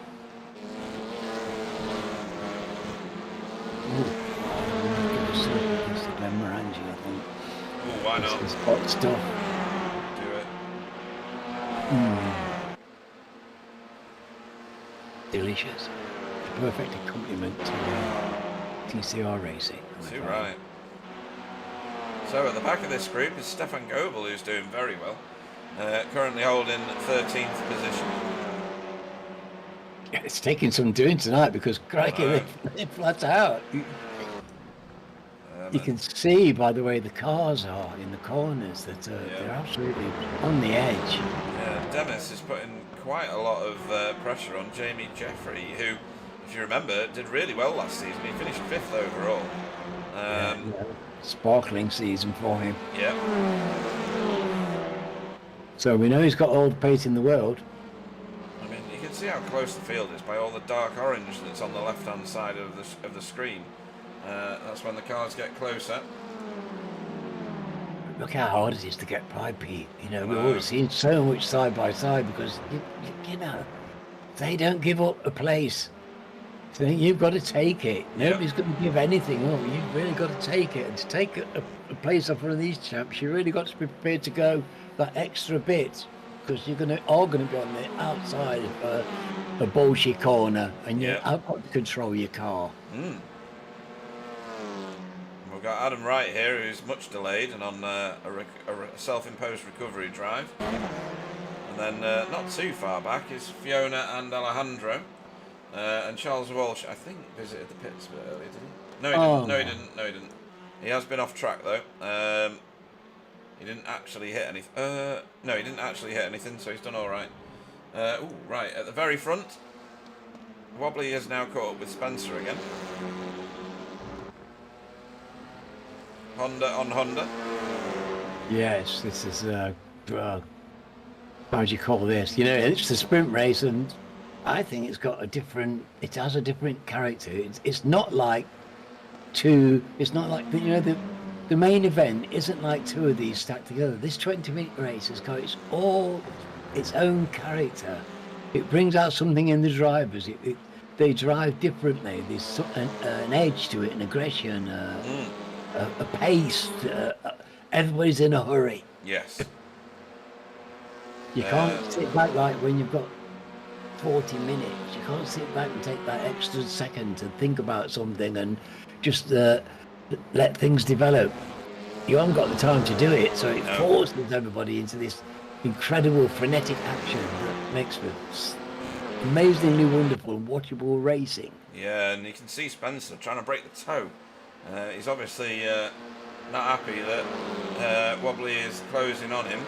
[SPEAKER 1] Oh, why not?
[SPEAKER 2] It's hot stuff.
[SPEAKER 1] Do it.
[SPEAKER 2] Delicious. A perfect accompaniment to TCR racing.
[SPEAKER 1] Too right. So at the back of this group is Stefan Goebel, who's doing very well. Currently holding 13th position.
[SPEAKER 2] Yeah, it's taking some doing tonight because crikey, they're flat out. You can see by the way the cars are in the corners that they're absolutely on the edge.
[SPEAKER 1] Yeah, Demis is putting quite a lot of pressure on Jamie Jeffrey, who, if you remember, did really well last season. He finished 5th overall.
[SPEAKER 2] Sparkling season for him.
[SPEAKER 1] Yeah.
[SPEAKER 2] So we know he's got all the pace in the world.
[SPEAKER 1] I mean, you can see how close the field is by all the dark orange that's on the left-hand side of the screen. That's when the cars get closer.
[SPEAKER 2] Look how hard it is to get by, Pete. You know, we've always seen so much side by side because, you know, they don't give up a place. So you've got to take it. Nobody's going to give anything up. You've really got to take it. And to take a place off one of these champs, you really got to be prepared to go that extra bit because you're all going to be on the outside of a bullshit corner and you've got to control your car.
[SPEAKER 1] We've got Adam Wright here, who's much delayed and on a self-imposed recovery drive. And then not too far back is Fiona and Alejandro. And Charles Walsh, I think, visited the pits a bit earlier, did he? No, he didn't. No, he didn't. No, he didn't. He has been off track though. He didn't actually hit anything. No, he didn't actually hit anything, so he's done all right. Ooh, right at the very front, Wobbly is now caught up with Spencer again. Honda on Honda.
[SPEAKER 2] Yes, this is how do you call this? You know, it's a sprint race, and I think it's got it has a different character. It's not like it's not like, you know, the main event isn't like 2 of these stacked together. This 20-minute race has got its own character. It brings out something in the drivers. They drive differently. There's an edge to it, an aggression, a pace. Everybody's in a hurry.
[SPEAKER 1] Yes.
[SPEAKER 2] You can't sit back like when you've got 40 minutes. You can't sit back and take that extra second to think about something and just let things develop. You haven't got the time to do it, so it forces everybody into this incredible frenetic action that makes for amazingly wonderful and watchable racing.
[SPEAKER 1] Yeah, and you can see Spencer trying to break the toe. He's obviously not happy that Wobbly is closing on him.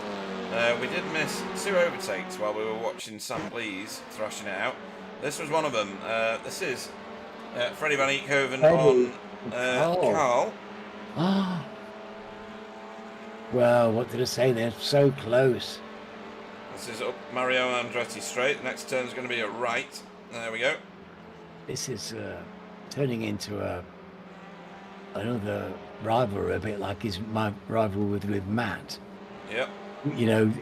[SPEAKER 1] We did miss 2 overtakes while we were watching Sam Blease thrashing it out. This was one of them. This is Freddie Van Eekhoven on Carl.
[SPEAKER 2] Ah. Well, what did I say? They're so close.
[SPEAKER 1] This is up Mario Andretti straight. Next turn is going to be a right. There we go.
[SPEAKER 2] This is turning into another rivalry, a bit like my rivalry with Matt.
[SPEAKER 1] Yep.
[SPEAKER 2] You know,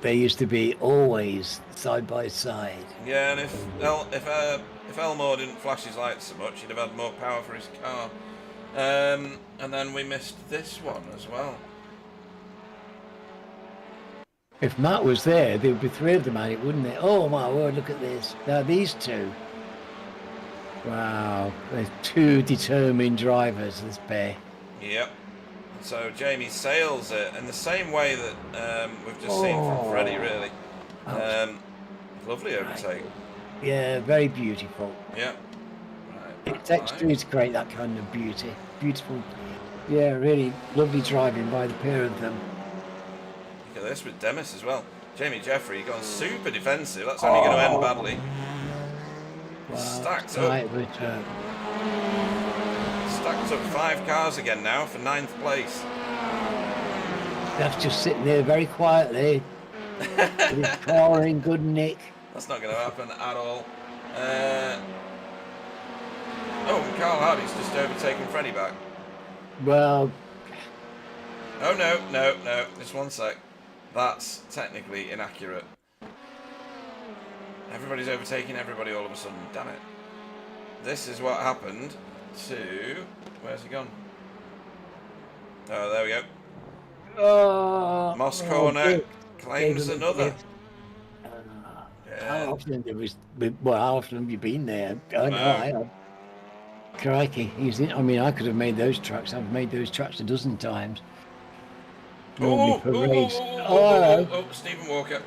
[SPEAKER 2] they used to be always side by side.
[SPEAKER 1] Yeah, and if Elmore didn't flash his lights so much, he'd have had more power for his car. And then we missed this one as well.
[SPEAKER 2] If Matt was there, there'd be 3 of them at it, wouldn't there? Oh my word, look at this. Now these 2. Wow, they're 2 determined drivers, this pair.
[SPEAKER 1] Yep. So Jamie sails it in the same way that we've just seen from Freddie, really. Lovely overtake.
[SPEAKER 2] Yeah, very beautiful.
[SPEAKER 1] Yeah. Right,
[SPEAKER 2] It's extrudes to create that kind of beauty. Beautiful. Yeah, really lovely driving by the pair of them.
[SPEAKER 1] Look at this with Demis as well. Jamie Jeffrey gone super defensive. That's only going to end badly.
[SPEAKER 2] Wow,
[SPEAKER 1] Stacked up. Stacked up 5 cars again now for 9th place.
[SPEAKER 2] That's just sitting there very quietly. With his car in good nick.
[SPEAKER 1] That's not going to happen at all. Oh, Carl Hardy's just overtaken Freddie back.
[SPEAKER 2] Well.
[SPEAKER 1] Oh, no. Just one sec. That's technically inaccurate. Everybody's overtaking everybody all of a sudden. Damn it. This is what happened to... Where's he gone? Oh, there we go. Moss Corner claims another.
[SPEAKER 2] How often how often have you been there? I know. Crikey, I mean, I could have made those trucks. I've made those trucks a dozen times.
[SPEAKER 1] Stephen Walker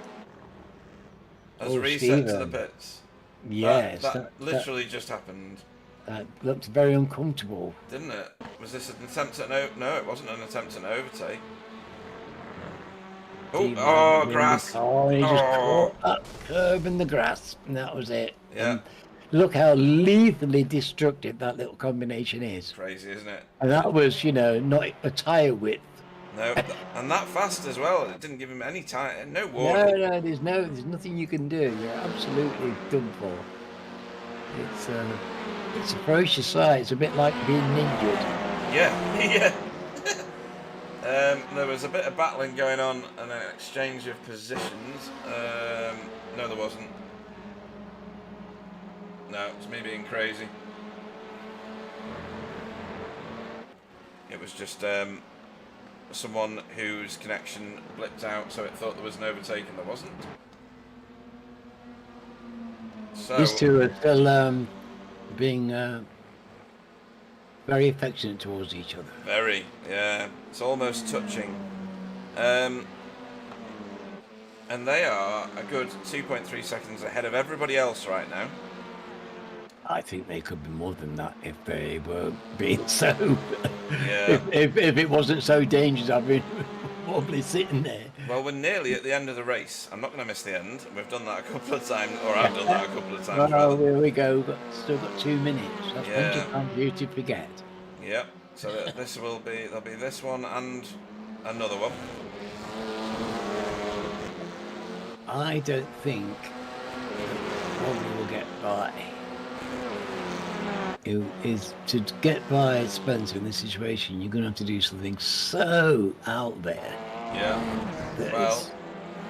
[SPEAKER 1] has reset to the pits.
[SPEAKER 2] Yes,
[SPEAKER 1] that literally just happened.
[SPEAKER 2] That looked very uncomfortable,
[SPEAKER 1] didn't it? Was this an attempt at no? It wasn't an attempt at an overtake. Grass!
[SPEAKER 2] Oh, he just caught that curb in the grass, and that was it.
[SPEAKER 1] Yeah.
[SPEAKER 2] And look how lethally destructive that little combination is.
[SPEAKER 1] Crazy, isn't it?
[SPEAKER 2] And that was, not a tyre width.
[SPEAKER 1] No, and that fast as well. It didn't give him any time, no warning.
[SPEAKER 2] No, there's nothing you can do. You're absolutely done for. It's a ferocious sight. It's a bit like being injured.
[SPEAKER 1] Yeah. There was a bit of battling going on and an exchange of positions. No, there wasn't. No, it's me being crazy. It was just someone whose connection blipped out, so it thought there was an overtake and there wasn't. So
[SPEAKER 2] these two are still being very affectionate towards each other.
[SPEAKER 1] Very, yeah. It's almost touching. And they are a good 2.3 seconds ahead of everybody else right now.
[SPEAKER 2] I think they could be more than that if they were being so.
[SPEAKER 1] Yeah.
[SPEAKER 2] if it wasn't so dangerous, I'd be probably sitting there.
[SPEAKER 1] Well, we're nearly at the end of the race. I'm not going to miss the end. We've done that a couple of times, or I've done that a couple of times.
[SPEAKER 2] Well, here we go. Still got 2 minutes. That's plenty of time for you to forget.
[SPEAKER 1] Yep. So there'll be this one and another one.
[SPEAKER 2] I don't think probably will get by. Is to get by Spencer in this situation, you're going to have to do something so out there.
[SPEAKER 1] Yeah. Well,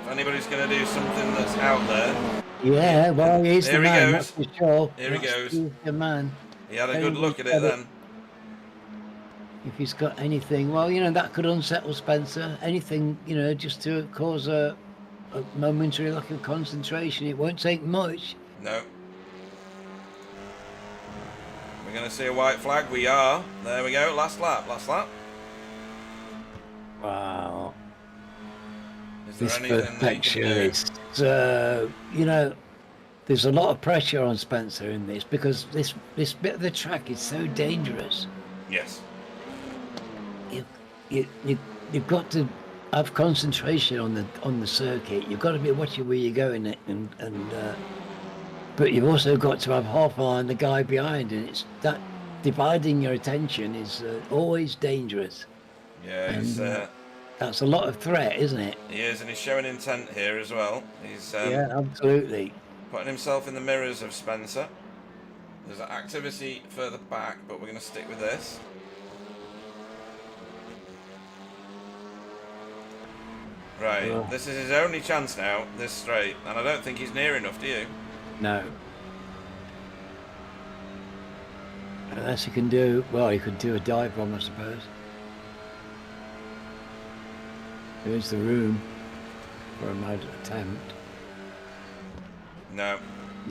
[SPEAKER 1] if anybody's going to do something that's out there.
[SPEAKER 2] Yeah, well, he's the man,
[SPEAKER 1] that's
[SPEAKER 2] for sure.
[SPEAKER 1] Here he goes.
[SPEAKER 2] He's the man.
[SPEAKER 1] He had a good look at it then.
[SPEAKER 2] If he's got anything, well, that could unsettle Spencer. Anything, just to cause a momentary lack of concentration. It won't take much.
[SPEAKER 1] No. We're going to see a white flag. We are. There we go. Last lap.
[SPEAKER 2] Wow.
[SPEAKER 1] Is there anything that you can
[SPEAKER 2] do? There's a lot of pressure on Spencer in this because this bit of the track is so dangerous.
[SPEAKER 1] Yes.
[SPEAKER 2] You've got to have concentration on the circuit. You've got to be watching where you're going, but you've also got to have half eye on the guy behind, and it's that dividing your attention is always dangerous.
[SPEAKER 1] Yeah,
[SPEAKER 2] that's a lot of threat, isn't it?
[SPEAKER 1] He is, and he's showing intent here as well. He's
[SPEAKER 2] yeah, absolutely
[SPEAKER 1] putting himself in the mirrors of Spencer. There's an activity further back, but we're going to stick with this. Right, This is his only chance now, this straight, and I don't think he's near enough, do you?
[SPEAKER 2] No. Unless he can do, well, he could do a dive bomb, I suppose. There's the room for a mad attempt.
[SPEAKER 1] No,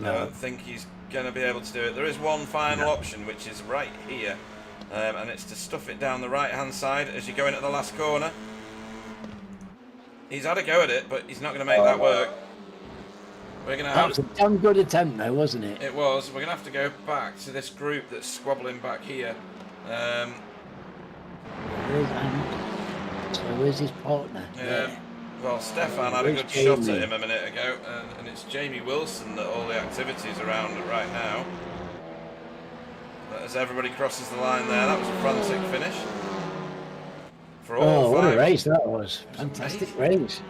[SPEAKER 1] I don't think he's going to be able to do it. There is one final option, which is right here. and it's to stuff it down the right-hand side as you go into the last corner. He's had a go at it, but he's not going to make that work. We're going to have...
[SPEAKER 2] That was a damn good attempt, though, wasn't it?
[SPEAKER 1] It was. We're going to have to go back to this group that's squabbling back here.
[SPEAKER 2] So where's his partner?
[SPEAKER 1] Well, Stefan had a good shot at him a minute ago, and it's Jamie Wilson that all the activity's around right now. But as everybody crosses the line there, that was a frantic finish. For all
[SPEAKER 2] what a race that was. Fantastic race.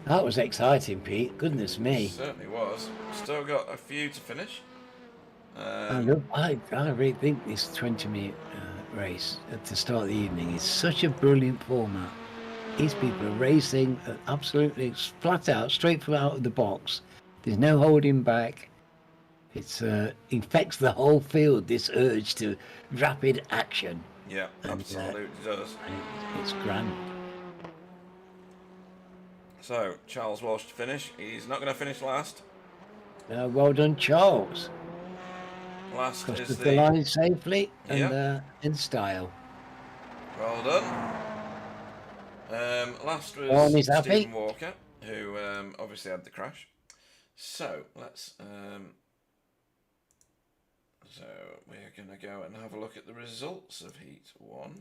[SPEAKER 2] That was exciting, Pete. Goodness me.
[SPEAKER 1] It certainly was. Still got a few to finish.
[SPEAKER 2] I really think this 20-minute race at the start of the evening is such a brilliant format. These people are racing absolutely flat out, straight from out of the box. There's no holding back. It's infects the whole field, this urge to rapid action.
[SPEAKER 1] Yeah, absolutely does.
[SPEAKER 2] It's grand.
[SPEAKER 1] So, Charles Walsh to finish. He's not going to finish last.
[SPEAKER 2] Well done, Charles.
[SPEAKER 1] Last
[SPEAKER 2] Crossed
[SPEAKER 1] is
[SPEAKER 2] the line safely and in style.
[SPEAKER 1] Well done. Last was Stephen Walker, who obviously had the crash. So, let's... So we're going to go and have a look at the results of Heat 1.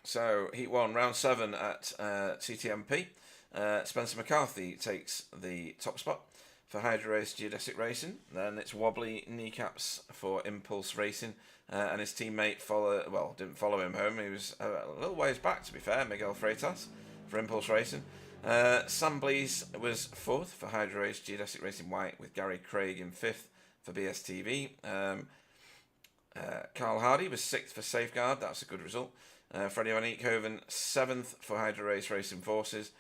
[SPEAKER 1] So Heat 1, round 7 at CTMP. Spencer McCarthy takes the top spot for Hydro Race Geodesic Racing. Then it's Wobbly Kneecaps for Impulse Racing. And his teammate didn't follow him home. He was a little ways back, to be fair, Miguel Freitas for Impulse Racing. Sam Blees was 4th for Hydro Race Geodesic Racing White, with Gary Craig in 5th for BSTV. Carl Hardy was 6th for Safeguard. That's a good result. Freddie Van Eekhoven 7th for Hydro Race Racing Forces.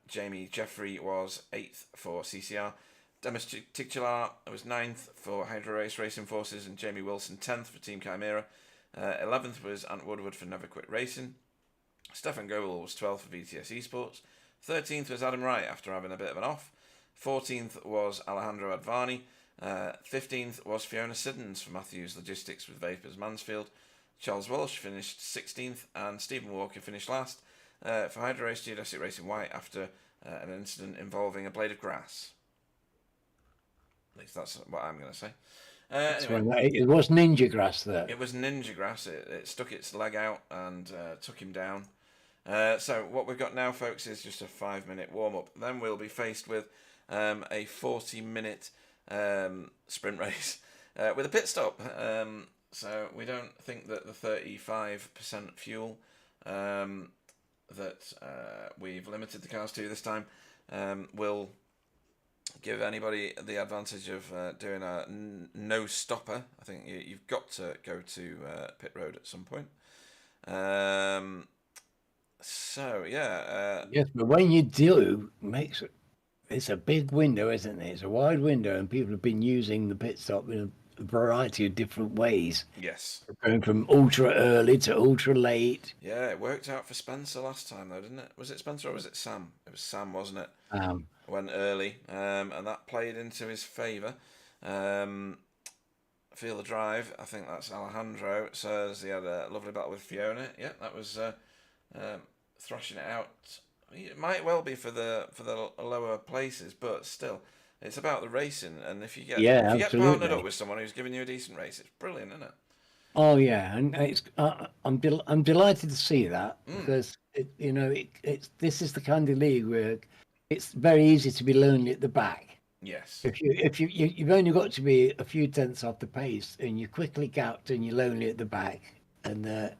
[SPEAKER 1] Jamie Jeffrey was 8th for CCR. Demis Tigchilar was 9th for Hydro Race Racing Forces, and Jamie Wilson 10th for Team Chimera. 11th was Ant Woodward for Never Quit Racing. Stefan Goebel was 12th for VTS Esports. 13th was Adam Wright after having a bit of an off. 14th was Alejandro Advani. 15th was Fiona Siddons for Matthews Logistics with Vapors Mansfield. Charles Walsh finished 16th, and Stephen Walker finished last for Hydro Race Geodesic Racing White after an incident involving a blade of grass. At least that's what I'm going to say. Anyway,
[SPEAKER 2] it was ninja grass there.
[SPEAKER 1] It was ninja grass. It stuck its leg out and took him down. So what we've got now, folks, is just a 5-minute warm-up. Then we'll be faced with a 40-minute sprint race with a pit stop. So we don't think that the 35% fuel that we've limited the cars to this time will give anybody the advantage of doing a no stopper. I think you've got to go to pit road at some point.
[SPEAKER 2] Yes, but when you do, it's a big window, isn't it? It's a wide window, and people have been using the pit stop in a variety of different ways.
[SPEAKER 1] Yes.
[SPEAKER 2] Going from ultra early to ultra late.
[SPEAKER 1] Yeah, it worked out for Spencer last time, though, didn't it? Was it Spencer or was it Sam? It was Sam, wasn't it? Went early, and that played into his favour. Feel the Drive, I think that's Alejandro, says he had a lovely battle with Fiona. Yeah, that was thrashing it out. It might well be for the lower places, but still, it's about the racing. And if you get partnered up with someone who's giving you a decent race, it's brilliant, isn't it?
[SPEAKER 2] Oh yeah, and it's I'm delighted to see that because this is the kind of league where it's very easy to be lonely at the back.
[SPEAKER 1] Yes.
[SPEAKER 2] If you've only got to be a few tenths off the pace, and you're quickly gapped, and you're lonely at the back, and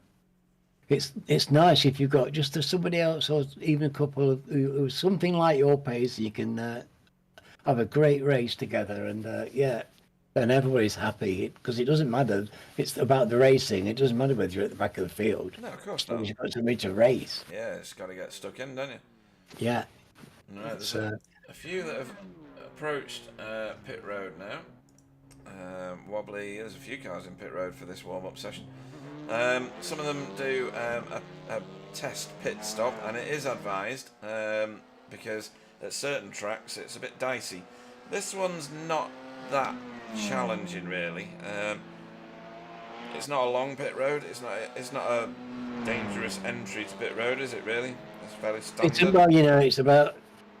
[SPEAKER 2] it's nice if you've got just somebody else or even a couple of who's something like your pace. You can have a great race together, and and everybody's happy because it doesn't matter. It's about the racing. It doesn't matter whether you're at the back of the field.
[SPEAKER 1] No, of course not.
[SPEAKER 2] You've got somebody to race.
[SPEAKER 1] Yeah, it's got to get stuck in, don't you?
[SPEAKER 2] Yeah.
[SPEAKER 1] No, there's a few that have approached pit road now. Wobbly, there's a few cars in pit road for this warm-up session. Some of them do a test pit stop, and it is advised because at certain tracks it's a bit dicey. This one's not that challenging, really. It's not a long pit road. It's not a dangerous entry to pit road, is it? Really, it's fairly standard.
[SPEAKER 2] It's about, you know, it's about,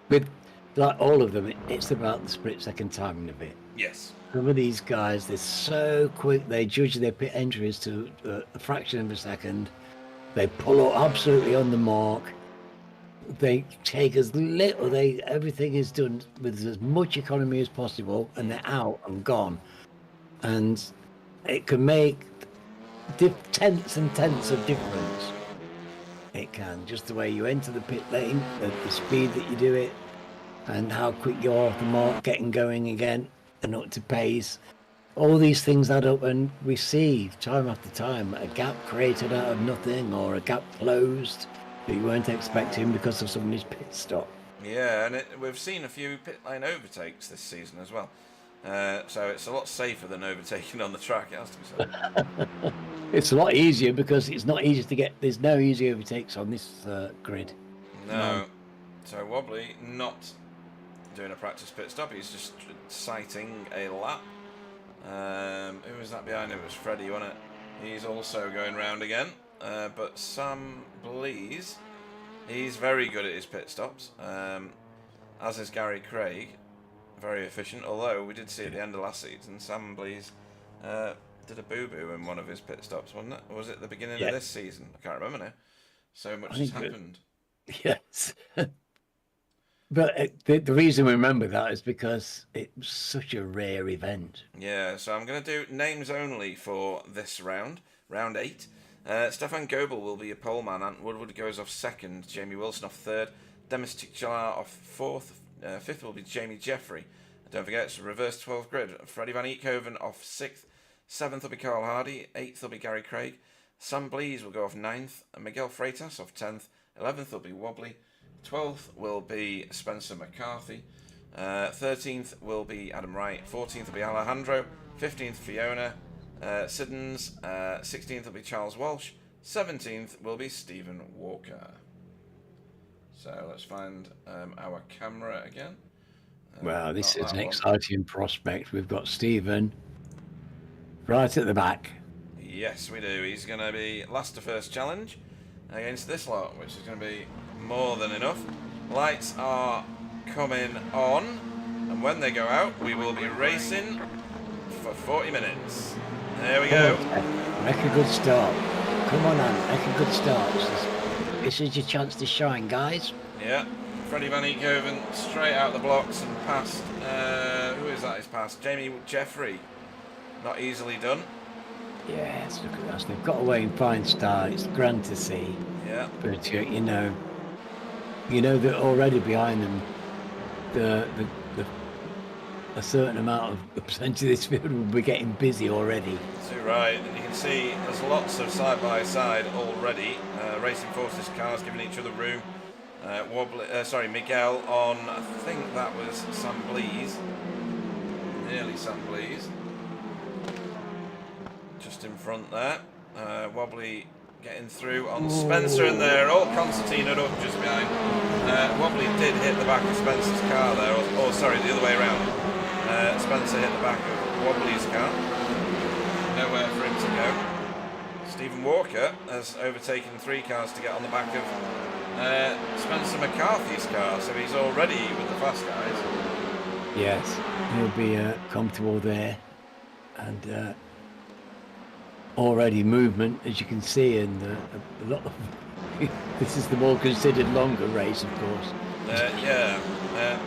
[SPEAKER 2] with like all of them, it's about the split-second timing of it.
[SPEAKER 1] Yes.
[SPEAKER 2] Some of these guys, they're so quick. They judge their pit entries to a fraction of a second. They pull up absolutely on the mark. They take as little. Everything is done with as much economy as possible, and they're out and gone. And it can make tenths and tenths of difference. It can, just the way you enter the pit lane, the speed that you do it, and how quick you are off the mark, getting going again, and up to pace. All these things add up, and we see time after time a gap created out of nothing, or a gap closed that you weren't expecting because of somebody's pit stop.
[SPEAKER 1] Yeah, and we've seen a few pit lane overtakes this season as well. So it's a lot safer than overtaking on the track, it has to be said.
[SPEAKER 2] It's a lot easier because it's not easy to get. There's no easy overtakes on this grid.
[SPEAKER 1] No. So Wobbly not doing a practice pit stop. He's just sighting a lap. Who was that behind him? It was Freddie, wasn't it? He's also going round again. But Sam Blease, he's very good at his pit stops. As is Gary Craig. Very efficient, although we did see at the end of last season, Sam Blease did a boo-boo in one of his pit stops, wasn't it? Or was it the beginning of this season? I can't remember now. So much has happened.
[SPEAKER 2] Yes. But the reason we remember that is because it was such a rare event.
[SPEAKER 1] Yeah, so I'm going to do names only for this round, round 8. Stefan Goebel will be a pole man. Ant Woodward goes off 2nd. Jamie Wilson off 3rd. Demis Tichlar off 4th. 5th will be Jamie Jeffrey. Don't forget, it's a reverse 12 grid. Freddie Van Eekhoven off 6th. 7th will be Carl Hardy. 8th will be Gary Craig. Sam Blease will go off 9th. And Miguel Freitas off 10th. 11th will be Wobbly. 12th will be Spencer McCarthy. 13th will be Adam Wright. 14th will be Alejandro. 15th Fiona Siddons. 16th will be Charles Walsh. 17th will be Stephen Walker. So let's find our camera again.
[SPEAKER 2] Well, this is an exciting prospect. We've got Stephen right at the back.
[SPEAKER 1] Yes, we do. He's going to be last to first challenge against this lot, which is going to be more than enough. Lights are coming on, and when they go out, we will be racing for 40 minutes. There we go.
[SPEAKER 2] Make a good start. Come on, Anne. Make a good start. This is your chance to shine, guys.
[SPEAKER 1] Yeah. Freddie Van Eekhoven straight out the blocks and past. Who is that? He's past Jamie Jeffrey. Not easily done.
[SPEAKER 2] Yes, look at us. They've got away in fine style. It's grand to see.
[SPEAKER 1] Yeah.
[SPEAKER 2] But you know that already behind them, a certain amount of the percentage of this field will be getting busy already.
[SPEAKER 1] Too right, and you can see there's lots of side by side already. Racing Forces cars giving each other room. Miguel on, I think that was Sam Blease. Nearly Sam Blease. Just in front there. Wobbly getting through on Spencer, and they're all concertinaed up just behind. Wobbly did hit the back of Spencer's car there, or sorry, the other way around. Spencer hit the back of Wobbly's car. Nowhere for him to go. Stephen Walker has overtaken 3 cars to get on the back of Spencer McCarthy's car, so he's already with the fast guys.
[SPEAKER 2] Yes, he'll be comfortable there, and already movement, as you can see, and a lot of this is the more considered longer race, of course.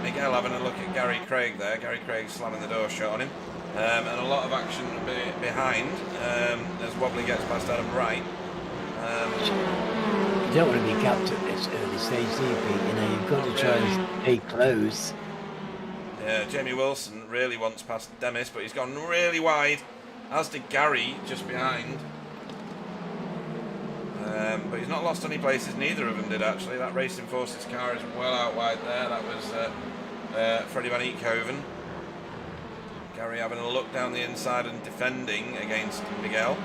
[SPEAKER 1] Miguel having a look at Gary Craig there. Gary Craig slamming the door shut on him, and a lot of action behind as Wobbly gets past Adam Wright.
[SPEAKER 2] You don't want to be capped at this early stage, do you, Pete? You know, you've got to try and stay close.
[SPEAKER 1] Yeah, Jamie Wilson really wants past Demis, but he's gone really wide, as did Gary just behind. But he's not lost any places, neither of them did actually. That Racing Forces car is well out wide there. That was Freddie Van Eekhoven. Gary having a look down the inside and defending against Miguel.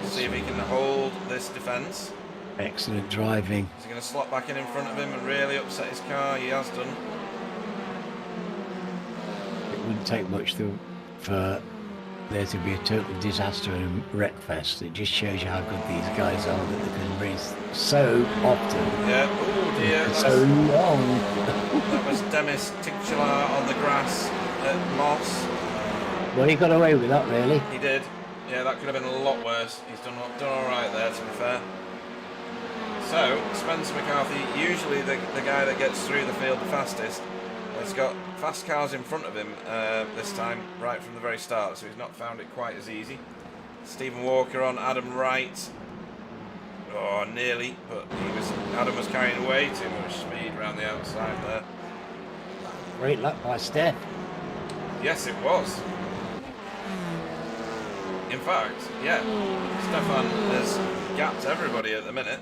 [SPEAKER 1] See if he can hold this defence.
[SPEAKER 2] Excellent driving.
[SPEAKER 1] Is he going to slot back in front of him and really upset his car? He has done.
[SPEAKER 2] wouldn't take much for there to be a total disaster and wreck fest. It just shows you how good these guys are, that they can race so often.
[SPEAKER 1] Yeah. Oh dear.
[SPEAKER 2] So long.
[SPEAKER 1] That was Demis Titular on the grass at Moss.
[SPEAKER 2] Well, he got away with that, really.
[SPEAKER 1] He did. Yeah, that could have been a lot worse. He's done all right there, to be fair. So, Spencer McCarthy, usually the guy that gets through the field the fastest, has got fast cars in front of him this time, right from the very start, so he's not found it quite as easy. Stephen Walker on Adam Wright. Oh, nearly, but Adam was carrying way too much speed around the outside there.
[SPEAKER 2] Great luck by Steph.
[SPEAKER 1] Yes, it was. In fact, yeah, Stefan has gapped everybody at the minute.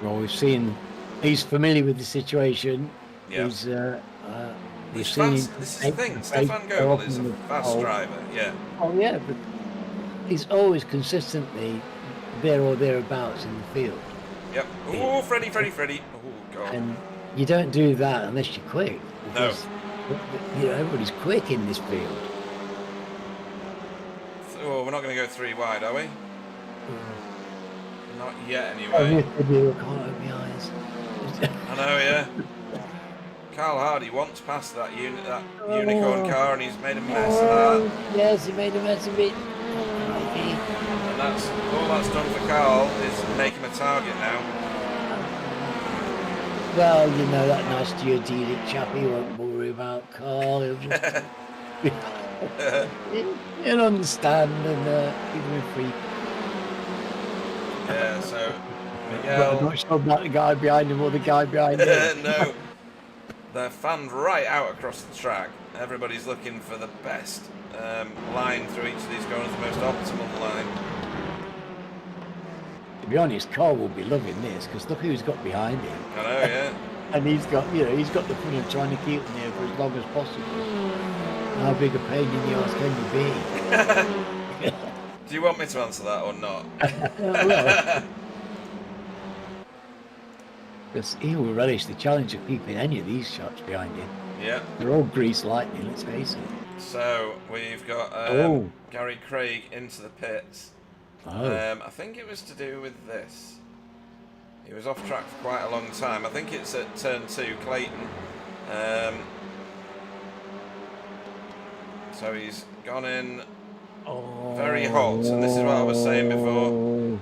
[SPEAKER 2] Well, we've seen he's familiar with the situation.
[SPEAKER 1] Yeah.
[SPEAKER 2] This
[SPEAKER 1] is the thing. Stefan Goebel is a fast driver. Yeah.
[SPEAKER 2] Oh yeah, but he's always consistently there or thereabouts in the field.
[SPEAKER 1] Yep. Oh, Freddie. Oh God.
[SPEAKER 2] And you don't do that unless you're quick.
[SPEAKER 1] No.
[SPEAKER 2] Everybody's quick in this field.
[SPEAKER 1] Oh, we're not going to go 3 wide, are we? Not yet,
[SPEAKER 2] Oh,
[SPEAKER 1] anyway.
[SPEAKER 2] yes, I do. I can't open my eyes.
[SPEAKER 1] I know, yeah. Carl Hardy once passed that unicorn car, and he's made a mess of that.
[SPEAKER 2] Yes, he made a mess of it.
[SPEAKER 1] And that's all that's done for Carl is make him a target now.
[SPEAKER 2] Well, that nice geodesic chappie won't worry about Carl. He'll just he'll understand and give him a free.
[SPEAKER 1] Yeah, so
[SPEAKER 2] But I'm not sure about the guy behind him or the guy behind him.
[SPEAKER 1] No. They're fanned right out across the track. Everybody's looking for the best line through each of these corners, the most optimal line.
[SPEAKER 2] To be honest, Carl will be loving this because look who's got behind him.
[SPEAKER 1] I know, yeah.
[SPEAKER 2] And he's got the fun of trying to keep them there for as long as possible. How big a pain in the arse can you be?
[SPEAKER 1] Do you want me to answer that or not?
[SPEAKER 2] Because he will relish the challenge of keeping any of these shots behind him.
[SPEAKER 1] Yeah.
[SPEAKER 2] They're all grease lightning, let's face it.
[SPEAKER 1] So we've got Gary Craig into the pits.
[SPEAKER 2] Oh.
[SPEAKER 1] I think it was to do with this. He was off track for quite a long time. I think it's at turn 2, Clayton. So he's gone in very hot, and this is what I was saying before.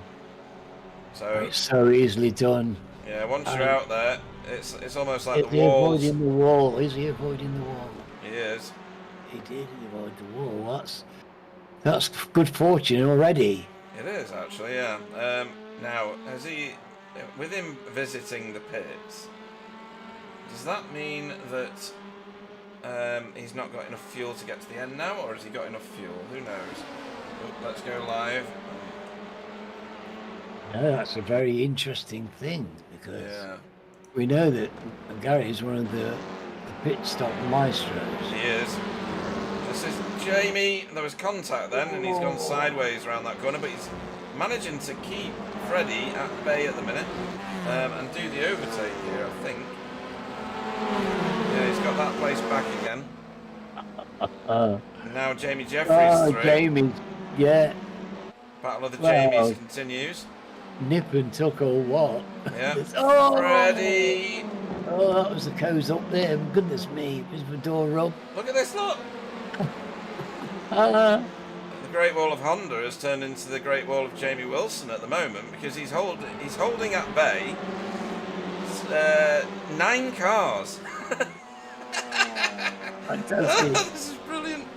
[SPEAKER 1] So
[SPEAKER 2] it's so easily done.
[SPEAKER 1] Yeah, once you're out there, it's almost like the
[SPEAKER 2] walls. Avoiding the wall. Is he avoiding the wall?
[SPEAKER 1] He is.
[SPEAKER 2] He did avoid the wall. That's good fortune already.
[SPEAKER 1] It is actually, yeah. Now, with him visiting the pits, does that mean that he's not got enough fuel to get to the end now, or has he got enough fuel? Who knows? Oh, let's go live.
[SPEAKER 2] No, that's a very interesting thing because we know that Gary is one of the pit stop maestros.
[SPEAKER 1] He is. This is Jamie. There was contact then, and he's gone sideways around that corner, but he's managing to keep Freddie at bay at the minute and do the overtake here, I think. Yeah, he's got that place back again. Now Jamie Jeffries through.
[SPEAKER 2] Jamie, yeah.
[SPEAKER 1] Battle of the Jamies continues.
[SPEAKER 2] Nip and tuck or what?
[SPEAKER 1] Yeah.
[SPEAKER 2] Freddie! Oh, that was the coast up there. Goodness me, is the door up?
[SPEAKER 1] Look at this, look! The Great Wall of Honda has turned into the Great Wall of Jamie Wilson at the moment because he's holding at bay 9 cars.
[SPEAKER 2] Fantastic.
[SPEAKER 1] This is brilliant.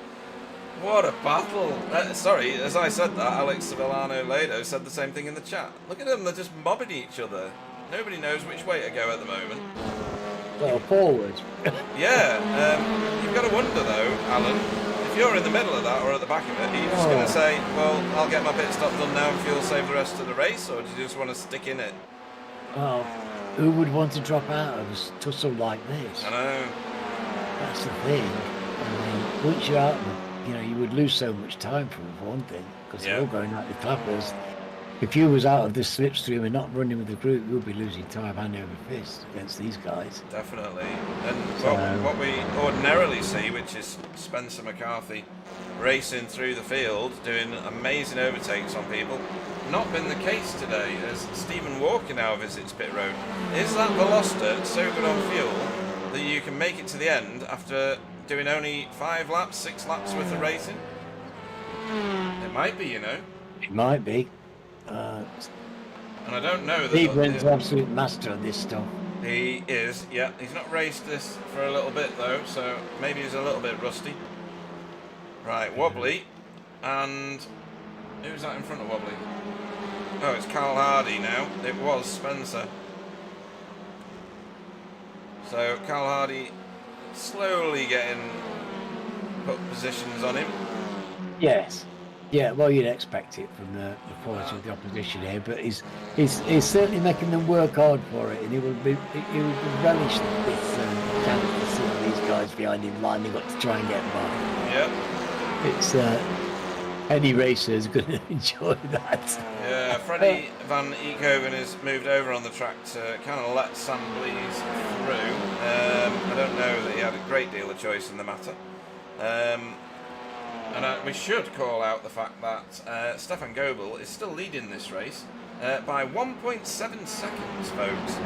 [SPEAKER 1] What a battle. Sorry, as I said that, Alex Villano Lado said the same thing in the chat. Look at them, they're just mobbing each other. Nobody knows which way to go at the moment.
[SPEAKER 2] Well, forward.
[SPEAKER 1] Yeah, you've got to wonder though, Alan, if you're in the middle of that or at the back of it, are you just going to say, well, I'll get my pit stop done now and fuel save the rest of the race, or do you just want to stick in it?
[SPEAKER 2] Well, who would want to drop out of a tussle like this?
[SPEAKER 1] I know.
[SPEAKER 2] That's the thing. I mean, once you're out, you would lose so much time for one thing, because they're all going out the clappers. if you was out of the slipstream and not running with the group, you'll be losing time hand over fist against these guys.
[SPEAKER 1] Definitely. And what we ordinarily see, which is Spencer McCarthy racing through the field, doing amazing overtakes on people, not been the case today, as Stephen Walker now visits pit road. Is that Veloster so good on fuel that you can make it to the end after doing only 5 laps, 6 laps worth of racing? It might be, you know.
[SPEAKER 2] It might be.
[SPEAKER 1] And I don't know that...
[SPEAKER 2] Stephen's an absolute master of this stuff.
[SPEAKER 1] He is, yeah. He's not raced this for a little bit, though, so maybe he's a little bit rusty. Right, Wobbly. And who's that in front of Wobbly? Oh, it's Carl Hardy now. It was Spencer. So Carl Hardy slowly getting put positions on him.
[SPEAKER 2] Yes. Yeah, well, you'd expect it from the quality of the opposition here, but he's certainly making them work hard for it, and he will relish this chance to see all these guys behind him lining up to try and get by.
[SPEAKER 1] Yep.
[SPEAKER 2] It's any racer is going to enjoy that.
[SPEAKER 1] Yeah, Freddie Van Eekhoven has moved over on the track to kind of let Sam Blees through. I don't know that he had a great deal of choice in the matter. And we should call out the fact that Stefan Goebel is still leading this race by 1.7 seconds, folks.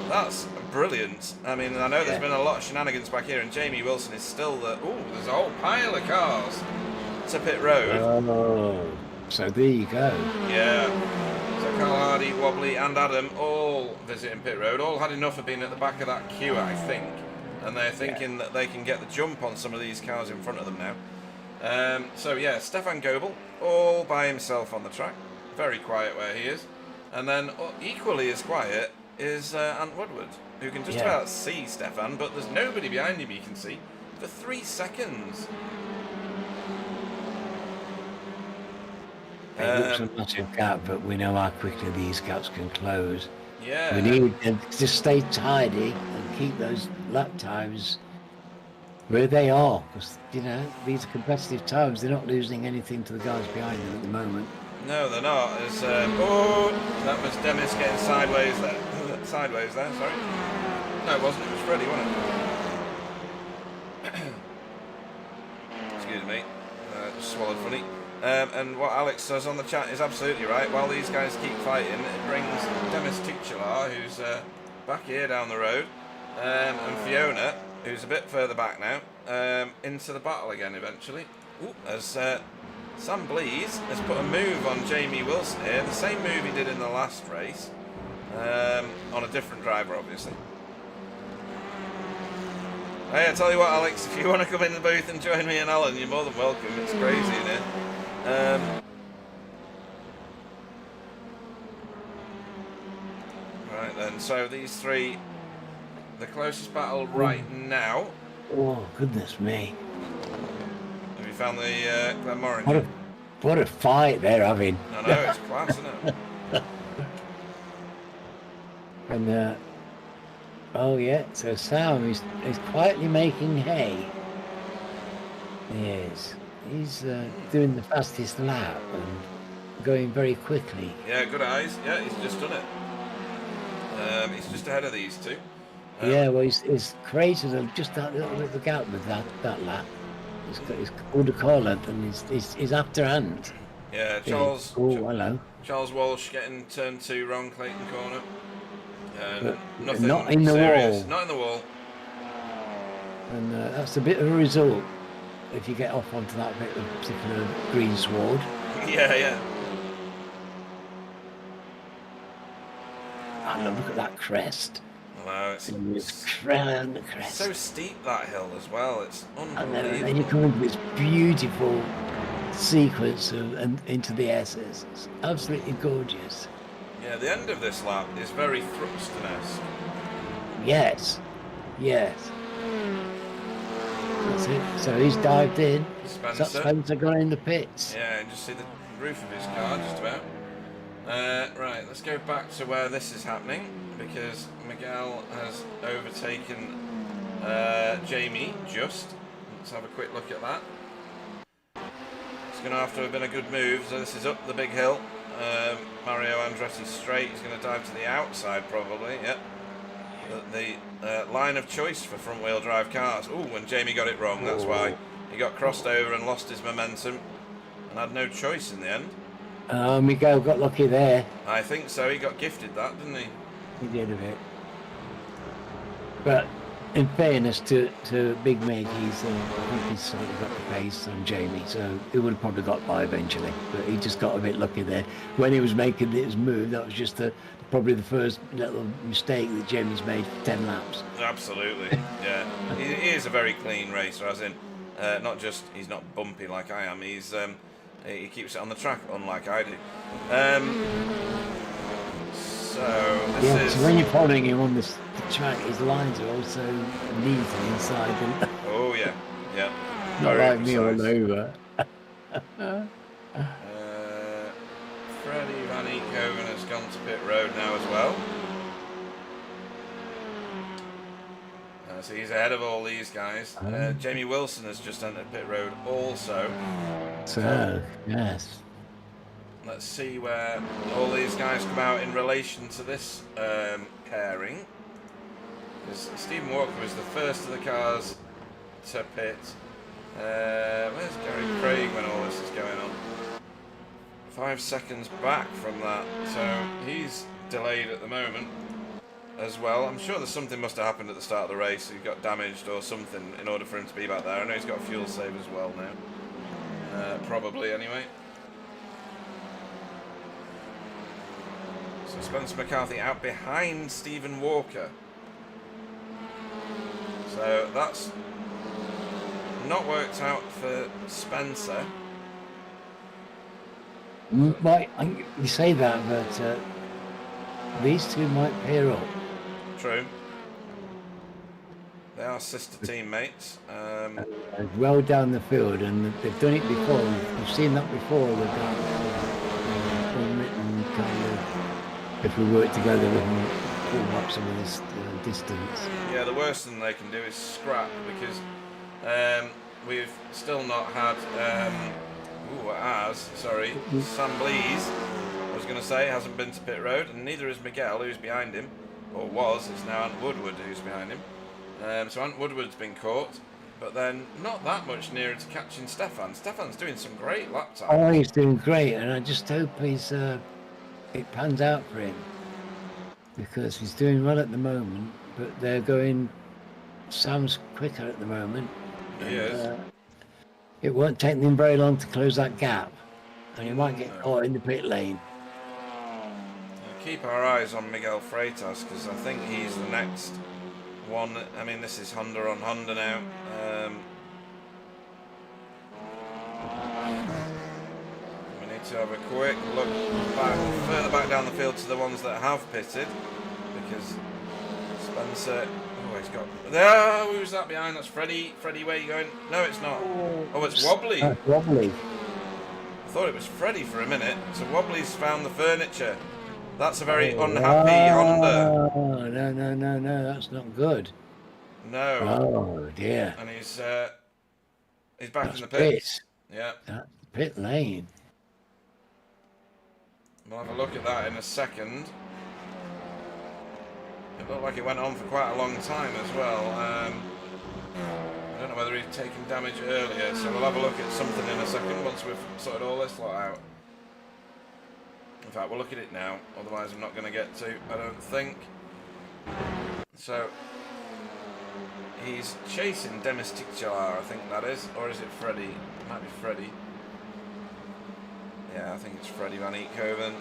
[SPEAKER 1] That's brilliant. I mean, I know there's been a lot of shenanigans back here, and Jamie Wilson is still the... Ooh, there's a whole pile of cars to pit road.
[SPEAKER 2] Oh, so there you go.
[SPEAKER 1] Yeah. So Carl Hardy, Wobbly and Adam all visiting pit road, all had enough of being at the back of that queue, I think. And they're thinking that they can get the jump on some of these cars in front of them now. So yeah, Stefan Goebel, all by himself on the track. Very quiet where he is. And then equally as quiet is Ant Woodward, who can just about see Stefan, but there's nobody behind him he can see for 3 seconds.
[SPEAKER 2] It looks a massive gap, but we know how quickly these gaps can close.
[SPEAKER 1] Yeah.
[SPEAKER 2] We need them to stay tidy and keep those lap times where they are, because you know these are competitive times. They're not losing anything to the guys behind them at the moment.
[SPEAKER 1] No, they're not. As that was Demis getting sideways there. Sideways there, sorry. No, it wasn't. It was Freddie, wasn't it? Excuse me. Just swallowed funny. And what Alex says on the chat is absolutely right. While these guys keep fighting, it brings Demis Tuchelar, who's back here down the road, and Fiona, who's a bit further back now, into the battle again eventually. Ooh, as Sam Blees has put a move on Jamie Wilson here, the same move he did in the last race, on a different driver, obviously. Hey, I tell you what, Alex, if you want to come in the booth and join me and Alan, you're more than welcome. It's crazy in here. Right then, so these three, the closest battle right now.
[SPEAKER 2] Oh, goodness me.
[SPEAKER 1] Have you found the Glenmorangie?
[SPEAKER 2] What a fight they're having.
[SPEAKER 1] I know, it's class, isn't it?
[SPEAKER 2] And, oh yeah, so Sam is quietly making hay. Yes. He's doing the fastest lap and going very quickly.
[SPEAKER 1] Yeah, good eyes. Yeah, he's just done it. He's just ahead of these two.
[SPEAKER 2] Yeah, well, he's created just that little bit of gap with that lap. He's called a car length and he's after Ant.
[SPEAKER 1] Yeah, Charles.
[SPEAKER 2] Hello.
[SPEAKER 1] Charles Walsh getting turned to wrong Clayton corner. Nothing
[SPEAKER 2] not in the
[SPEAKER 1] serious.
[SPEAKER 2] wall.
[SPEAKER 1] Not in the wall.
[SPEAKER 2] And that's a bit of a result if you get off onto that bit of particular green sward.
[SPEAKER 1] Yeah.
[SPEAKER 2] And look at that crest.
[SPEAKER 1] Wow, it's
[SPEAKER 2] crest.
[SPEAKER 1] so steep, that hill as well. It's unbelievable.
[SPEAKER 2] And then you come into this beautiful sequence and into the S's. It's absolutely gorgeous.
[SPEAKER 1] Yeah, the end of this lap is very Thruxton-esque.
[SPEAKER 2] Yes. That's it. So he's dived in. Spencer got in the pits.
[SPEAKER 1] Yeah, and just see the roof of his car just about. Right, let's go back to where this is happening, because Miguel has overtaken Jamie just. Let's have a quick look at that. Let's going to have been a good move. So this is up the big hill. Mario Andretti straight. He's going to dive to the outside probably. Yep. The line of choice for front-wheel drive cars. Ooh, and Jamie got it wrong. That's why he got crossed over and lost his momentum and had no choice in the end.
[SPEAKER 2] Miguel got lucky there.
[SPEAKER 1] I think so. He got gifted that, didn't he?
[SPEAKER 2] He did a bit. But in fairness to Big Meg, I think he's sort of got the pace on Jamie, so he would have probably got by eventually. But he just got a bit lucky there. When he was making his move, that was just probably the first little mistake that Jamie's made for 10 laps.
[SPEAKER 1] Absolutely, yeah. He is a very clean racer, as in, not just he's not bumpy like I am. He keeps it on the track, unlike I do. So this is.
[SPEAKER 2] So when you're following him on the track, his lines are also neat inside.
[SPEAKER 1] Oh yeah, yeah.
[SPEAKER 2] Not like me all over.
[SPEAKER 1] Freddie Van Eekhoven has gone to pit road now as well. So he's ahead of all these guys. Jamie Wilson has just entered pit road also.
[SPEAKER 2] So, yes.
[SPEAKER 1] Let's see where all these guys come out in relation to this pairing. Because Stephen Walker was the first of the cars to pit. Where's Gary Craig when all this is going on? 5 seconds back from that, so he's delayed at the moment as well. I'm sure there's something must have happened at the start of the race. He got damaged or something in order for him to be back there. I know he's got a fuel save as well now. Probably anyway. So Spencer McCarthy out behind Stephen Walker. So that's not worked out for Spencer.
[SPEAKER 2] Right, you say that, but these two might pair up.
[SPEAKER 1] True. They are sister teammates.
[SPEAKER 2] Well down the field, and they've done it before. We've seen that before. They've done unwritten kind of. If we work together, we can pull up some of this distance.
[SPEAKER 1] Yeah, the worst thing they can do is scrap, because we've still not had. Sam Blees, I was going to say, hasn't been to pit road, and neither is Miguel, who's behind him, or was. It's now Ant Woodward who's behind him. So Ant Woodward's been caught, but then not that much nearer to catching Stefan. Stefan's doing some great lap times.
[SPEAKER 2] Oh, he's doing great, and I just hope it pans out for him, because he's doing well at the moment, but they're going. Sam's quicker at the moment.
[SPEAKER 1] He is.
[SPEAKER 2] It won't take them very long to close that gap, and you might get caught in the pit lane.
[SPEAKER 1] We'll keep our eyes on Miguel Freitas, because I think he's the next one. I mean, this is Honda on Honda now. We need to have a quick look further back down the field to the ones that have pitted, because Spencer. Oh, he's got. Oh, who's that behind? That's Freddie. Freddie, where are you going? No, it's not. Oh, it's Wobbly.
[SPEAKER 2] Wobbly.
[SPEAKER 1] I thought it was Freddie for a minute. So Wobbly's found the furniture. That's a very unhappy Honda.
[SPEAKER 2] Oh, no, that's not good.
[SPEAKER 1] No.
[SPEAKER 2] Oh, dear.
[SPEAKER 1] And he's back in the pits. Yeah.
[SPEAKER 2] That's pit lane.
[SPEAKER 1] We'll have a look at that in a second. It looked like it went on for quite a long time as well. I don't know whether he'd taken damage earlier, so we'll have a look at something in a second once we've sorted all this lot out. In fact, we'll look at it now, otherwise I'm not going to get to, I don't think. So, he's chasing Demis Titular, I think that is, or is it Freddie? It might be Freddie. Yeah, I think it's Freddie Van Eekhoven.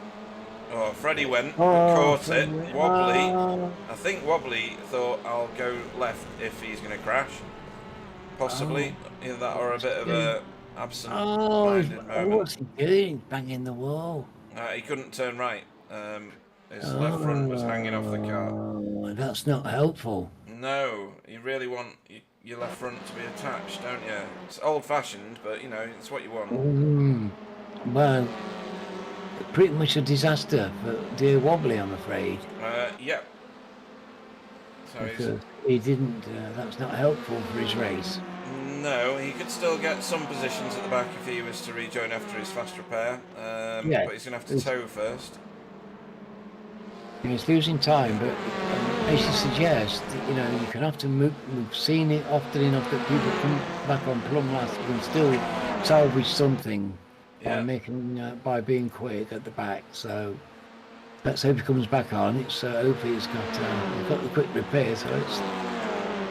[SPEAKER 1] Oh, Freddie went, caught it. Wobbly. I think Wobbly thought I'll go left if he's going to crash. Possibly. Either that or a bit of a absent-minded moment.
[SPEAKER 2] What's he doing? Banging the wall.
[SPEAKER 1] He couldn't turn right. His left front was hanging off the car.
[SPEAKER 2] That's not helpful.
[SPEAKER 1] No, you really want your left front to be attached, don't you? It's old-fashioned, but, you know, it's what you want.
[SPEAKER 2] Well, pretty much a disaster for dear Wobbly, I'm afraid.
[SPEAKER 1] Yep. So
[SPEAKER 2] because he didn't. That's not helpful for his race.
[SPEAKER 1] No, he could still get some positions at the back if he was to rejoin after his fast repair. But he's going to have to tow first.
[SPEAKER 2] He's losing time, but as you suggest, you know, you can have to move. We've seen it often enough that people come back on plumb last and still salvage something by being quick at the back. So let's hope he comes back on. It's hopefully he's got the quick repair, so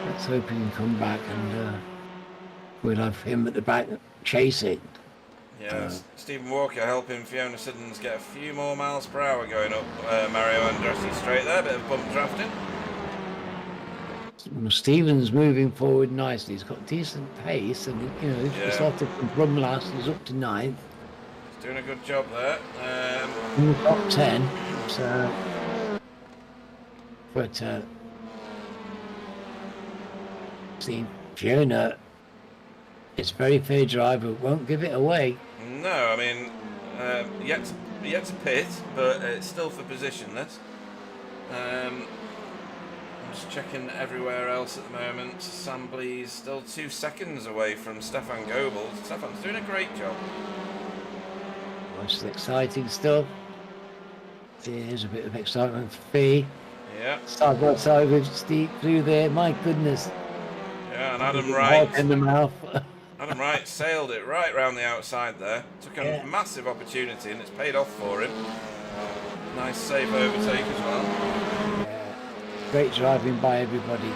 [SPEAKER 2] let's hope he can come back and we'll have him at the back chasing.
[SPEAKER 1] Yeah, Stephen Walker helping Fiona Siddons get a few more miles per hour going up Mario Andretti straight there, bit of bump drafting.
[SPEAKER 2] Stephen's moving forward nicely. He's got decent pace, and you know, he started from last. He's up to 9th.
[SPEAKER 1] He's doing a good job there.
[SPEAKER 2] In the top 10. So, but see, Fiona, it's very fair driver. Won't give it away.
[SPEAKER 1] No, I mean, yet to pit, but it's still for position. This. I'm just checking everywhere else at the moment. Sam Blee's still 2 seconds away from Stefan Goebbels. Stefan's doing a great job.
[SPEAKER 2] That's exciting stuff. There's a bit of excitement for Fee.
[SPEAKER 1] Yeah.
[SPEAKER 2] Side by side with Steve through there. My goodness.
[SPEAKER 1] Yeah, and Adam Wright.
[SPEAKER 2] In the mouth.
[SPEAKER 1] Adam Wright sailed it right round the outside there. Took a massive opportunity and it's paid off for him. Nice safe overtake as well.
[SPEAKER 2] Yeah. Great driving by everybody.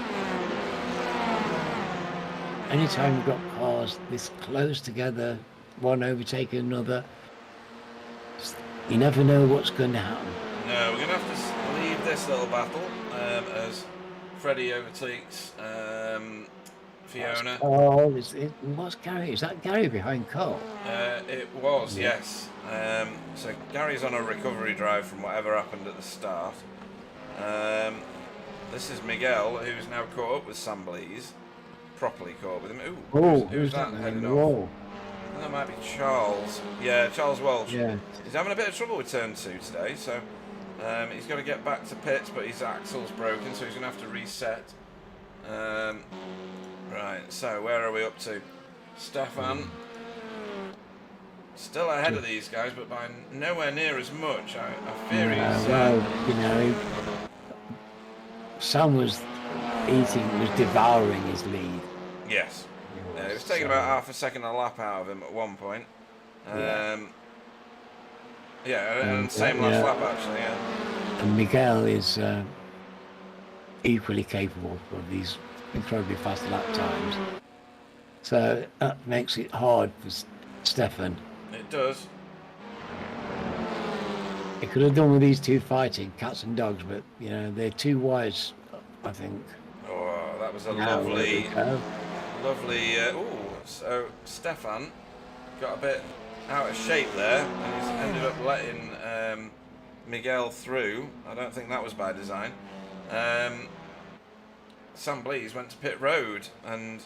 [SPEAKER 2] Anytime you've got cars this close together, one overtaking another, you never know what's going to happen.
[SPEAKER 1] No, we're going to have to leave this little battle as Freddie overtakes Fiona.
[SPEAKER 2] What's Gary? Is that Gary behind Cole?
[SPEAKER 1] It was, yes. So Gary's on a recovery drive from whatever happened at the start. This is Miguel, who's now caught up with Sam Blees. Properly caught with him. Who's that heading off? I think that might be Charles. Yeah, Charles Welch.
[SPEAKER 2] Yeah.
[SPEAKER 1] He's having a bit of trouble with turn 2 today, so he's got to get back to pits, but his axle's broken, so he's going to have to reset. Right, so where are we up to? Stefan. Still ahead of these guys, but by nowhere near as much. I fear he's...
[SPEAKER 2] you know, Sam was devouring his lead.
[SPEAKER 1] Yes. It was taking about half a second a lap out of him at one point. And same last lap actually, yeah.
[SPEAKER 2] And Miguel is equally capable of these incredibly fast lap times. So that makes it hard for Stefan.
[SPEAKER 1] It does.
[SPEAKER 2] It could have done with these two fighting, cats and dogs, but you know, they're too wise, I think.
[SPEAKER 1] Oh, that was a lovely. So Stefan got a bit out of shape there, and he's ended up letting Miguel through. I don't think that was by design. Sam Blees went to pit road and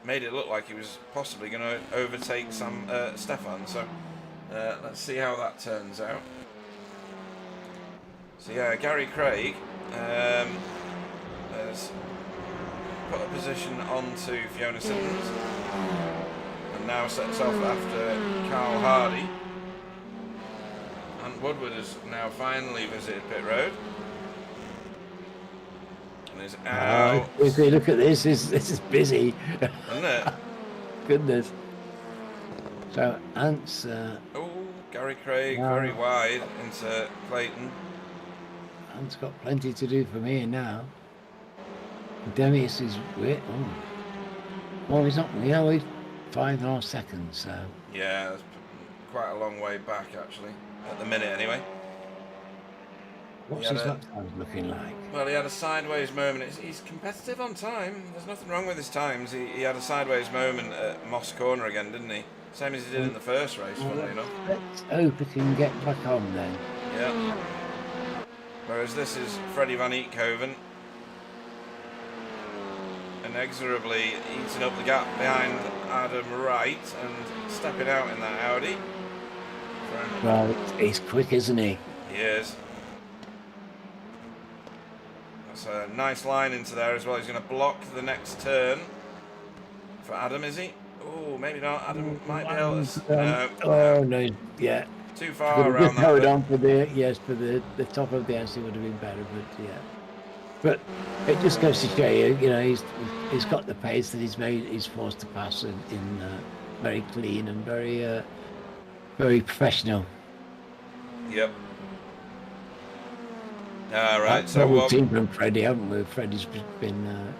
[SPEAKER 1] made it look like he was possibly going to overtake Stefan. So let's see how that turns out. So yeah, Gary Craig has put a position onto Fiona Siddons and now sets off after Carl Hardy. And Woodward has now finally visited pit road and is out.
[SPEAKER 2] Look at this. This is busy,
[SPEAKER 1] isn't it?
[SPEAKER 2] Goodness. So Ant's
[SPEAKER 1] Gary Craig very wide into Clayton.
[SPEAKER 2] Ant's got plenty to do from here now. Demis is he's not. Yeah, he's 5.5 seconds. So
[SPEAKER 1] yeah, that's quite a long way back actually. At the minute, anyway.
[SPEAKER 2] What's his lap times looking like?
[SPEAKER 1] Well, he had a sideways moment. He's competitive on time. There's nothing wrong with his times. He had a sideways moment at Moss Corner again, didn't he? Same as he did in the first race, funnily enough.
[SPEAKER 2] Let's hope he can get back on then.
[SPEAKER 1] Yeah. Whereas this is Freddie Van Eekhoven inexorably eating up the gap behind Adam Wright and stepping out in that Audi.
[SPEAKER 2] Well, he's quick, isn't he?
[SPEAKER 1] He is. That's a nice line into there as well. He's going to block the next turn. for Adam, is he? Oh, maybe not. Adam might be able to.
[SPEAKER 2] No, yeah.
[SPEAKER 1] Too far around that.
[SPEAKER 2] Held on for the top of the S, it would have been better, but yeah. But it just goes to show you, he's got the pace that he's forced to pass in very clean and very very professional.
[SPEAKER 1] Yep. All right. So
[SPEAKER 2] we've seen from Freddie, haven't we? Freddie's been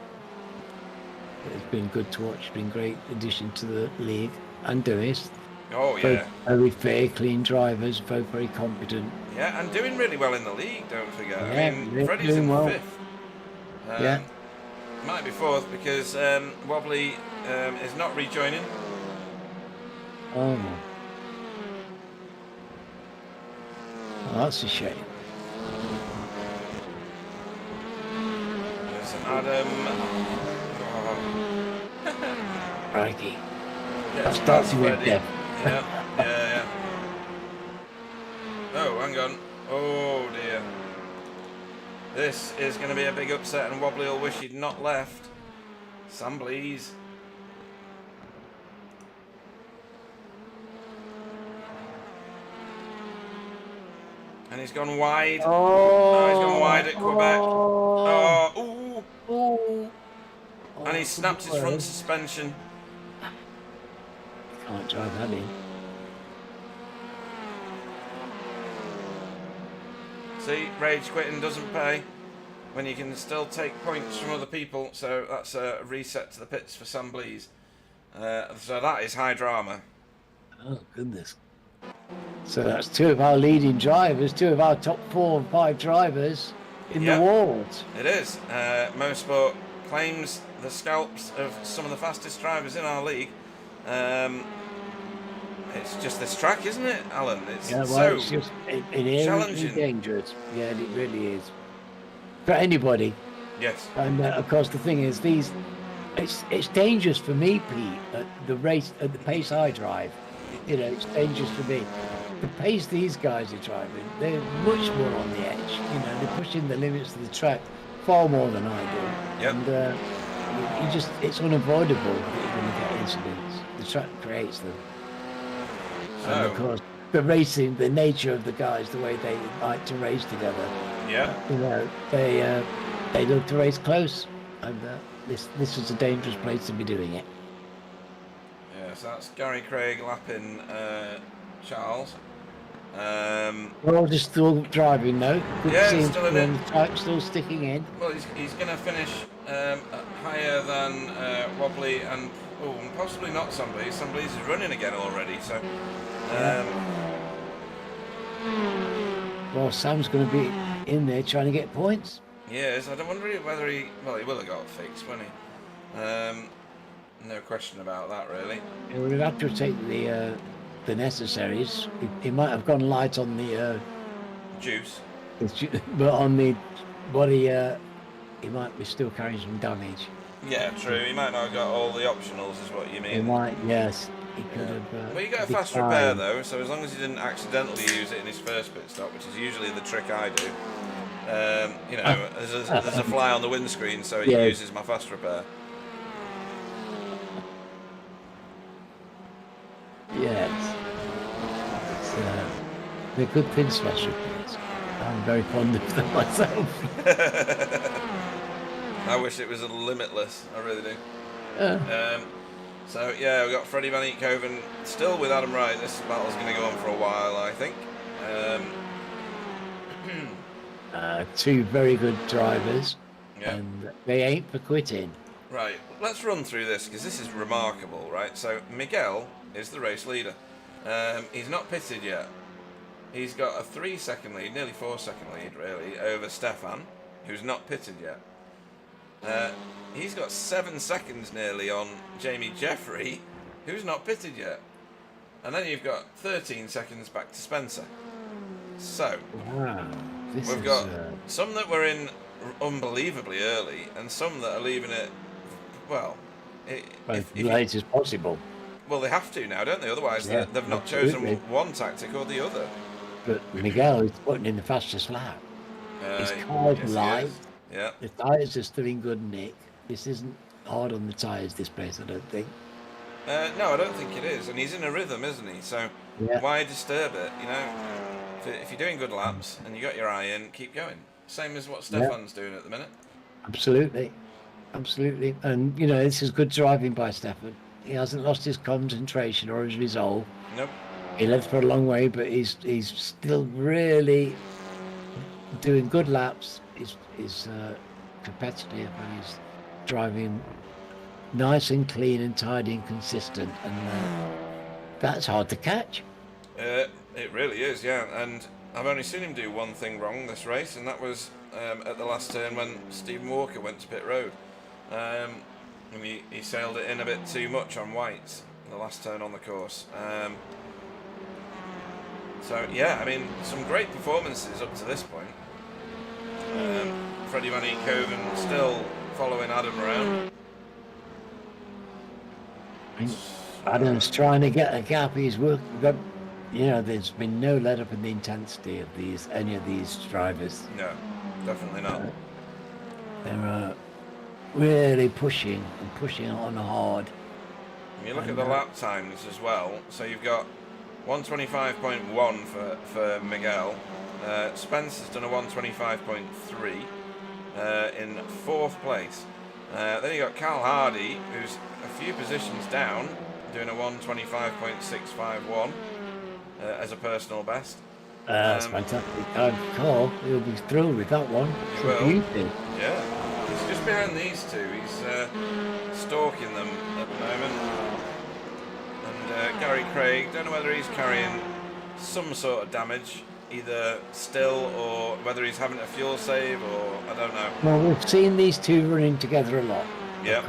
[SPEAKER 2] it's been good to watch. Been a great addition to the league, and Dewis.
[SPEAKER 1] Oh yeah.
[SPEAKER 2] Both very fair, clean drivers, both very competent.
[SPEAKER 1] Yeah, and doing really well in the league. Don't forget.
[SPEAKER 2] Yeah,
[SPEAKER 1] I mean, Freddie's in
[SPEAKER 2] well.
[SPEAKER 1] 5th.
[SPEAKER 2] Yeah.
[SPEAKER 1] Might be 4th because Wobbly is not rejoining.
[SPEAKER 2] Oh, that's a shame.
[SPEAKER 1] There's Adam.
[SPEAKER 2] Crikey.
[SPEAKER 1] Yes,
[SPEAKER 2] That's Freddie.
[SPEAKER 1] Yeah. Oh, hang on. Oh dear. This is going to be a big upset, and Wobbly will wish he'd not left. Sam, please. And he's gone wide. Oh, he's gone wide at Quebec. Oh, and he snapped his front suspension.
[SPEAKER 2] Can't drive that in.
[SPEAKER 1] See, rage quitting doesn't pay when you can still take points from other people. So that's a reset to the pits for Sam Blees. So that is high drama.
[SPEAKER 2] Oh, goodness. So that's 2 of our leading drivers, 2 of our top 4 and 5 drivers in the walls.
[SPEAKER 1] It is. Mosport claims the scalps of some of the fastest drivers in our league. It's just this track, isn't it, Alan? It's
[SPEAKER 2] it's just
[SPEAKER 1] challenging,
[SPEAKER 2] dangerous. Yeah, it really is for anybody.
[SPEAKER 1] Yes.
[SPEAKER 2] And of course, the thing is, it's dangerous for me, Pete. At the pace I drive, it's dangerous for me. The pace these guys are driving, they're much more on the edge. They're pushing the limits of the track far more than I do.
[SPEAKER 1] Yep.
[SPEAKER 2] And it's unavoidable that you're going to get incidents. The track creates them. And of course, the nature of the guys, the way they like to race together.
[SPEAKER 1] Yeah.
[SPEAKER 2] They love to race close, and this is a dangerous place to be doing it.
[SPEAKER 1] Yeah, so that's Gary Craig lapping Charles.
[SPEAKER 2] We're all just still driving though.
[SPEAKER 1] Still in it.
[SPEAKER 2] The track, still sticking in.
[SPEAKER 1] Well, he's going to finish higher than Wobbly and possibly not somebody. Somebody's running again already, so.
[SPEAKER 2] Well, Sam's going to be in there trying to get points.
[SPEAKER 1] Yes, I don't wonder whether he will have got fixed, won't he? No question about that, really.
[SPEAKER 2] He would have to take the necessaries. He might have gone light on the
[SPEAKER 1] juice,
[SPEAKER 2] but on the body, he might be still carrying some damage.
[SPEAKER 1] Yeah, true. He might not have got all the optionals, is what you mean.
[SPEAKER 2] He might, yes. He could have.
[SPEAKER 1] Well, you get a fast repair though, so as long as he didn't accidentally use it in his first pit stop, which is usually the trick I do. There's a fly on the windscreen, so it uses my fast repair.
[SPEAKER 2] Yes. They're good pin slash repairs. I'm very fond of them myself.
[SPEAKER 1] I wish it was a limitless. I really do. So yeah, we've got Freddie Van Eekhoven still with Adam Wright. This battle's going to go on for a while, I think.
[SPEAKER 2] 2 very good drivers, and they ain't for quitting.
[SPEAKER 1] Right, let's run through this because this is remarkable, right? So Miguel is the race leader. He's not pitted yet. He's got a 3-second lead, nearly 4-second lead, really, over Stefan, who's not pitted yet. He's got 7 seconds nearly on Jamie Jeffrey, who's not pitted yet. And then you've got 13 seconds back to Spencer. So, we've got some that were in unbelievably early, and some that are leaving it, well,
[SPEAKER 2] as late as possible.
[SPEAKER 1] Well, they have to now, don't they? Otherwise, they've not chosen one tactic or the other.
[SPEAKER 2] But Miguel is putting in the fastest lap. His car's light.
[SPEAKER 1] Yeah.
[SPEAKER 2] The tyres are still in good nick. This isn't hard on the tyres this place, I don't think.
[SPEAKER 1] No, I don't think it is. And he's in a rhythm, isn't he? So why disturb it? You know, if you're doing good laps and you got your eye in, keep going. Same as what Stefan's doing at the minute.
[SPEAKER 2] Absolutely. Absolutely. And, you know, this is good driving by Stefan. He hasn't lost his concentration or his resolve.
[SPEAKER 1] Nope.
[SPEAKER 2] He led for a long way, but he's still really doing good laps. He's competitive, and he's driving nice and clean and tidy and consistent, and that's hard to catch.
[SPEAKER 1] It really is, yeah. And I've only seen him do one thing wrong this race, and that was at the last turn when Stephen Walker went to pit road. And he sailed it in a bit too much on whites, the last turn on the course. So, yeah, I mean, some great performances up to this point. Freddie Van Eekhoven still following Adam around.
[SPEAKER 2] Adam's trying to get a gap. He's working. You know, there's been no let up in the intensity of any of these drivers.
[SPEAKER 1] No, definitely not.
[SPEAKER 2] They're really pushing on hard.
[SPEAKER 1] And you look at the lap times as well. So you've got 125.1 for Miguel. Spence has done a 125.3 in 4th place. Then you got Cal Hardy, who's a few positions down, doing a 125.651 as a personal best.
[SPEAKER 2] That's fantastic. Carl, he'll be thrilled with that one.
[SPEAKER 1] He will. Yeah. He's just behind these two. He's stalking them at the moment. And Gary Craig, don't know whether he's carrying some sort of damage, either still or whether he's having a fuel save, or I don't know.
[SPEAKER 2] Well, we've seen these two running together a lot.
[SPEAKER 1] Yeah.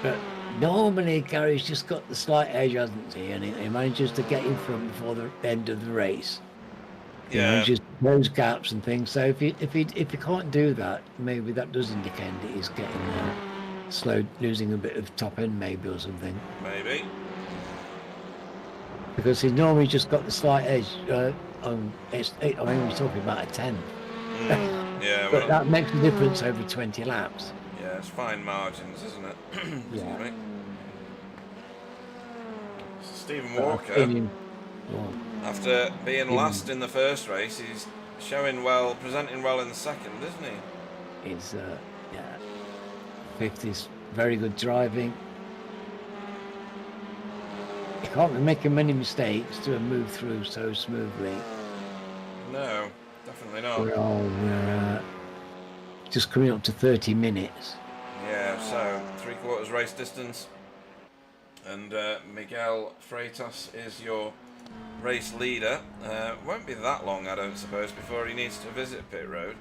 [SPEAKER 2] But normally Gary's just got the slight edge, hasn't he? And he manages to get in front before the end of the race.
[SPEAKER 1] Yeah.
[SPEAKER 2] Just those gaps and things. So if he can't do that, maybe that does indicate that he's getting slow, losing a bit of top end, maybe, or something.
[SPEAKER 1] Maybe.
[SPEAKER 2] Because he's normally just got the slight edge. I mean, we're talking about a 10.
[SPEAKER 1] Yeah.
[SPEAKER 2] But that makes a difference over 20 laps.
[SPEAKER 1] Yeah, it's fine margins, isn't it?
[SPEAKER 2] Yeah.
[SPEAKER 1] Stephen Walker, after being last in the first race, he's showing well, presenting well in the second, isn't he?
[SPEAKER 2] He's, 50's very good driving. He can't be making many mistakes to have moved through so smoothly.
[SPEAKER 1] No, definitely not.
[SPEAKER 2] We're just coming up to 30 minutes.
[SPEAKER 1] Yeah, so 3/4 race distance. And Miguel Freitas is your race leader. Won't be that long, I don't suppose, before he needs to visit pit road.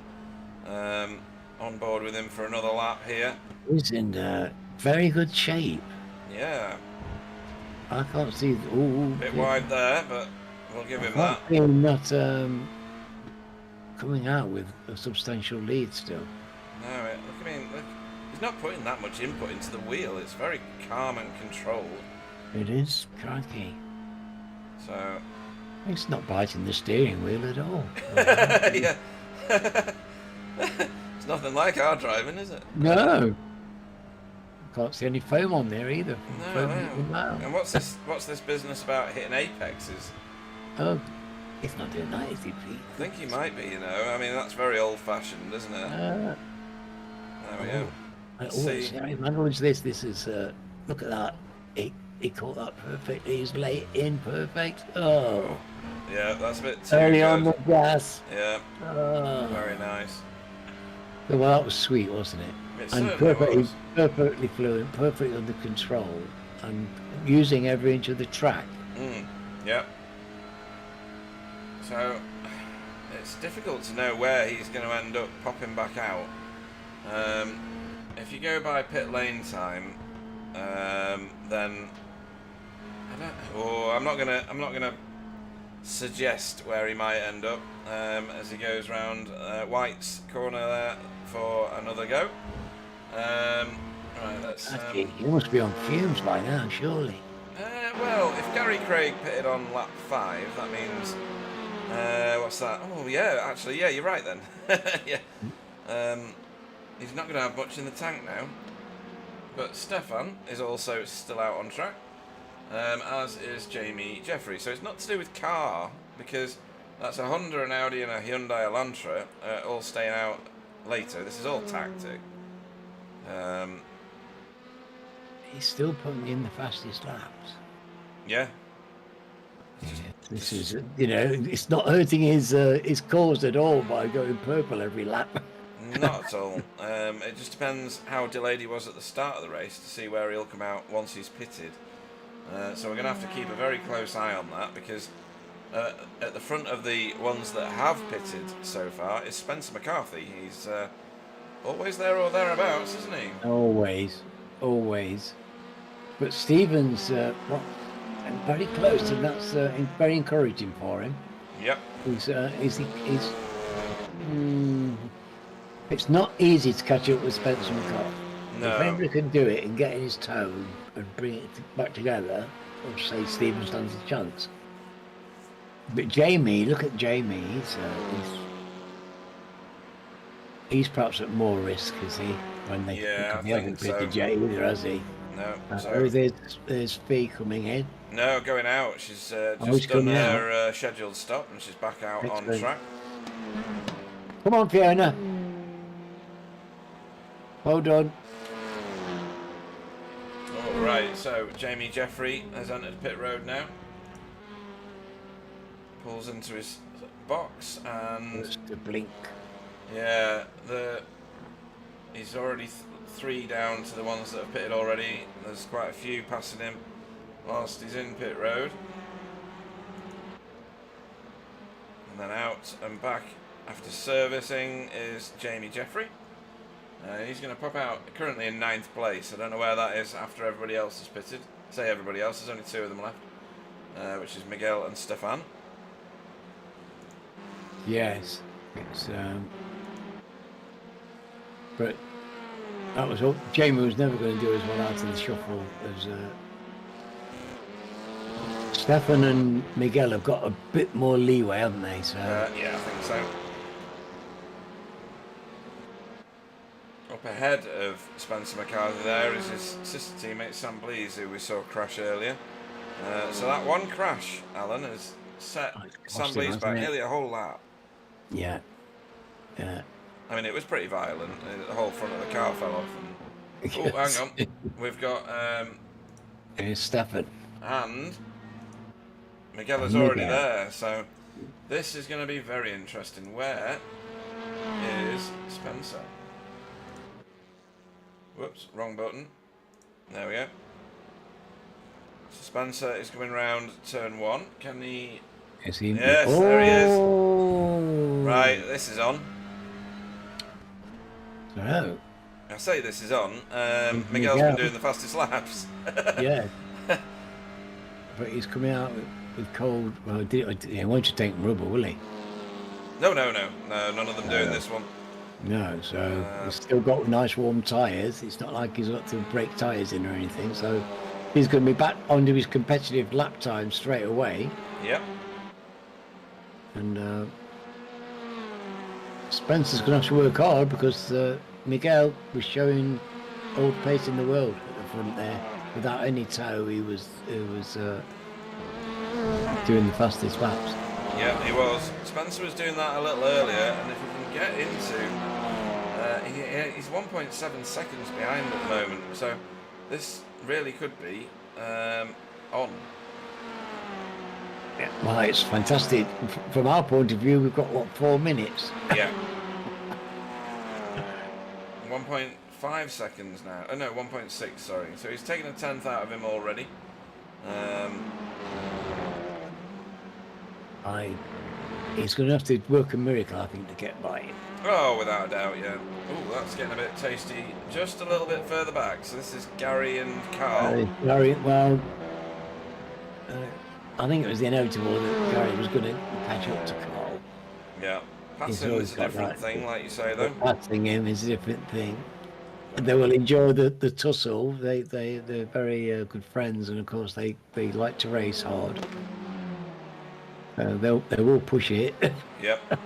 [SPEAKER 1] On board with him for another lap here.
[SPEAKER 2] He's in very good shape.
[SPEAKER 1] Yeah.
[SPEAKER 2] I can't see.
[SPEAKER 1] Bit wide there, but we'll give him that.
[SPEAKER 2] Him not coming out with a substantial lead still.
[SPEAKER 1] No, look, he's not putting that much input into the wheel. It's very calm and controlled.
[SPEAKER 2] It is, crikey.
[SPEAKER 1] So
[SPEAKER 2] it's not biting the steering wheel at all.
[SPEAKER 1] Yeah. It's nothing like our driving, is it?
[SPEAKER 2] No. Can't see any foam on there either.
[SPEAKER 1] No. And what's this business about hitting apexes?
[SPEAKER 2] Oh, it's not doing that, is it, Pete?
[SPEAKER 1] I think he might be, you know. I mean, that's very old-fashioned, isn't it? There we go.
[SPEAKER 2] See. I managed this. This is, look at that. He caught that perfectly. He's late in perfect. Oh.
[SPEAKER 1] Yeah, that's a bit too
[SPEAKER 2] early
[SPEAKER 1] good.
[SPEAKER 2] on the gas.
[SPEAKER 1] Yeah.
[SPEAKER 2] Oh.
[SPEAKER 1] Very nice.
[SPEAKER 2] Well, that was sweet, wasn't it? And perfectly fluent, perfectly under control, and using every inch of the track.
[SPEAKER 1] Yeah. So it's difficult to know where he's going to end up popping back out. If you go by pit lane time, then I don't. Oh, I'm not gonna suggest where he might end up as he goes round White's corner there for another go. Right, let's.
[SPEAKER 2] He must be on fumes by now, surely.
[SPEAKER 1] Well, if Gary Craig pitted on lap 5, that means what's that? Oh yeah, actually, yeah, you're right then. Yeah. He's not going to have much in the tank now. But Stefan is also still out on track, as is Jamie Jeffrey. So it's not to do with car, because that's a Honda, an Audi, and a Hyundai Elantra all staying out later. This is all tactic.
[SPEAKER 2] He's still putting in the fastest laps.
[SPEAKER 1] Yeah.
[SPEAKER 2] This is, it's not hurting his cause at all by going purple every lap.
[SPEAKER 1] Not at all. It just depends how delayed he was at the start of the race to see where he'll come out once he's pitted. So we're going to have to keep a very close eye on that, because at the front of the ones that have pitted so far is Spencer McCarthy. He's always there or thereabouts, isn't he?
[SPEAKER 2] Always. But Stephen's very close, and that's very encouraging for him.
[SPEAKER 1] Yep.
[SPEAKER 2] It's not easy to catch up with Spencer McCarthy.
[SPEAKER 1] No.
[SPEAKER 2] If anybody can do it and get in his toe and bring it back together, I'll say Stephen stands a chance. But Jamie, look at Jamie. He's perhaps at more risk, is he? When they haven't pitted Jay either, has he?
[SPEAKER 1] No.
[SPEAKER 2] There's Fee coming in.
[SPEAKER 1] No, going out. She's just done her scheduled stop, and she's back out on track.
[SPEAKER 2] Come on, Fiona. Hold on.
[SPEAKER 1] All right, so Jamie Jeffrey has entered pit road now. Pulls into his box and
[SPEAKER 2] Just a blink.
[SPEAKER 1] Yeah, he's already 3 down to the ones that have pitted already. There's quite a few passing him whilst he's in pit road. And then out and back after servicing is Jamie Jeffrey. He's going to pop out currently in 9th place. I don't know where that is after everybody else has pitted. Say everybody else, there's only 2 of them left, which is Miguel and Stefan.
[SPEAKER 2] Yes, it's but that was all. Jamie was never going to do as well out of the shuffle as Stefan and Miguel have got a bit more leeway, haven't they? So
[SPEAKER 1] yeah, I think so. Up ahead of Spencer McCarthy there is his sister teammate Sam Blease, who we saw crash earlier. So that one crash, Alan, has set Sam Blease back nearly a whole lap.
[SPEAKER 2] Yeah.
[SPEAKER 1] I mean, it was pretty violent. The whole front of the car fell off. And... Oh, hang on. We've got...
[SPEAKER 2] Here's Stefan.
[SPEAKER 1] And Miguel is already there. So this is going to be very interesting. Where is Spencer? Whoops, wrong button. There we go. So Spencer is coming round turn 1. Can he...
[SPEAKER 2] Is he?
[SPEAKER 1] Yes, there he is. Right, this is on.
[SPEAKER 2] So,
[SPEAKER 1] I say this is on. Miguel's been doing the fastest laps.
[SPEAKER 2] Yeah. But he's coming out with cold. Well, he won't you take rubber, will he?
[SPEAKER 1] No, none of them doing this one.
[SPEAKER 2] No, so he's still got nice warm tyres. It's not like he's got to break tyres in or anything. So he's going to be back onto his competitive lap time straight away.
[SPEAKER 1] Yep.
[SPEAKER 2] And Spencer's going to have to work hard because Miguel was showing all the pace in the world at the front there. Without any toe, he was doing the fastest laps.
[SPEAKER 1] Yeah, he was. Spencer was doing that a little earlier, and if we can get into... he's 1.7 seconds behind at the moment, so this really could be on.
[SPEAKER 2] Yeah. Well, it's fantastic. From our point of view, we've got, 4 minutes?
[SPEAKER 1] Yeah. 1.5 seconds now. Oh, no, 1.6, sorry. So he's taken a 10th out of him already.
[SPEAKER 2] He's going to have to work a miracle, I think, to get by him.
[SPEAKER 1] Oh, without a doubt, yeah. Oh, that's getting a bit tasty. Just a little bit further back. So this is Gary and Carl.
[SPEAKER 2] Gary, well, I think it was inevitable that Gary was going to catch up to Carl.
[SPEAKER 1] Yeah. Passing is a different thing, like you say, though.
[SPEAKER 2] Passing him is a different thing. They will enjoy the tussle. They're very good friends, and of course they like to race hard. They will push it.
[SPEAKER 1] Yep.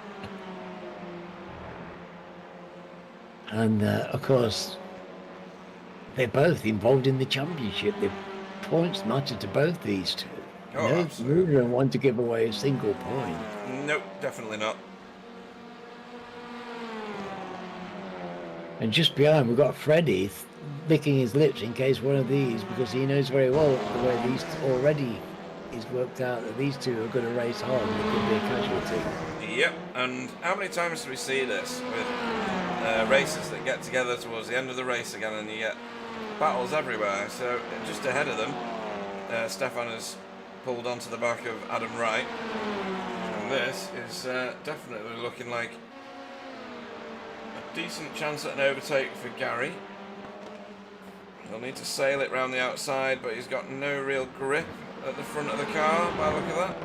[SPEAKER 2] And of course, they're both involved in the championship. The points matter to both these two.
[SPEAKER 1] Oh, absolutely.
[SPEAKER 2] Neither don't want to give away a single point.
[SPEAKER 1] Nope, definitely not.
[SPEAKER 2] And just behind, we've got Freddie licking his lips in case one of these, because he knows very well the way these already is worked out that these two are going to race hard and it could be a casualty.
[SPEAKER 1] Yep, and how many times do we see this with racers that get together towards the end of the race again and you get battles everywhere? So just ahead of them, Stefan has pulled onto the back of Adam Wright, and this is definitely looking like a decent chance at an overtake for Gary. He'll need to sail it round the outside, but he's got no real grip at the front of the car by the look of that.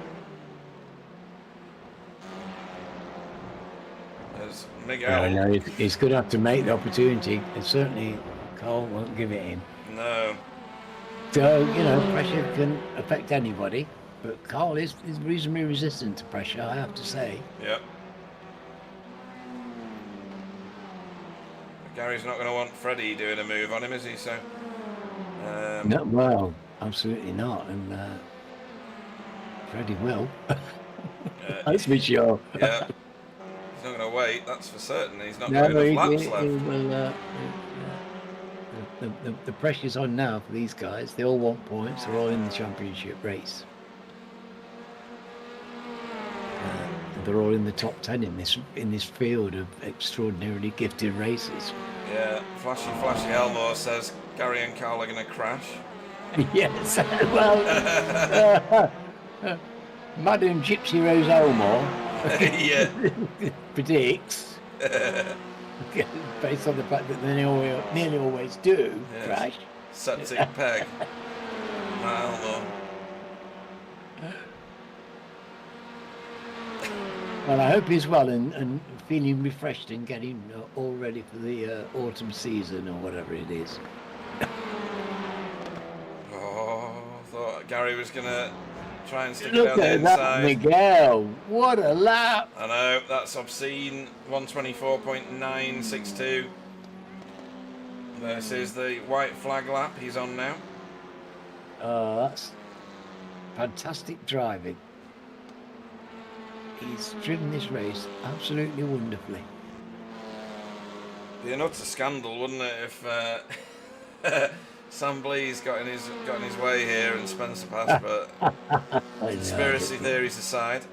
[SPEAKER 1] There's Miguel.
[SPEAKER 2] No, he's going to have to make the opportunity, and certainly Carl won't give it him.
[SPEAKER 1] No.
[SPEAKER 2] So, pressure can affect anybody, but Carl is reasonably resistant to pressure, I have to say.
[SPEAKER 1] Yep. Gary's not going to want Freddie doing a move on him, is he? So.
[SPEAKER 2] No, well, absolutely not, and Freddie will. That's for sure.
[SPEAKER 1] Yeah. He's not going to wait, that's for certain. He's not got enough laps left.
[SPEAKER 2] Will, the pressure's on now for these guys. They all want points. They're all in the championship race. They're all in the top 10 in this field of extraordinarily gifted racers.
[SPEAKER 1] Yeah, Flashy Elmore says Gary and Carl are going to crash.
[SPEAKER 2] Yes, well, Madam Gypsy Rose Elmore
[SPEAKER 1] yeah.
[SPEAKER 2] predicts, based on the fact that they nearly always do crash.
[SPEAKER 1] Septic Peg. Elmore.
[SPEAKER 2] Well, I hope he's well and feeling refreshed and getting all ready for the autumn season or whatever it is.
[SPEAKER 1] Oh, I thought Gary was going to try and stick it
[SPEAKER 2] Look
[SPEAKER 1] down the
[SPEAKER 2] at
[SPEAKER 1] inside.
[SPEAKER 2] that, Miguel. What a lap.
[SPEAKER 1] I know, that's obscene. 124.962. This is the white flag lap he's on now.
[SPEAKER 2] That's fantastic driving. He's driven this race absolutely wonderfully.
[SPEAKER 1] Be an utter scandal, wouldn't it, if Sam Blee's got in his way here and Spencer passed, but conspiracy theories aside.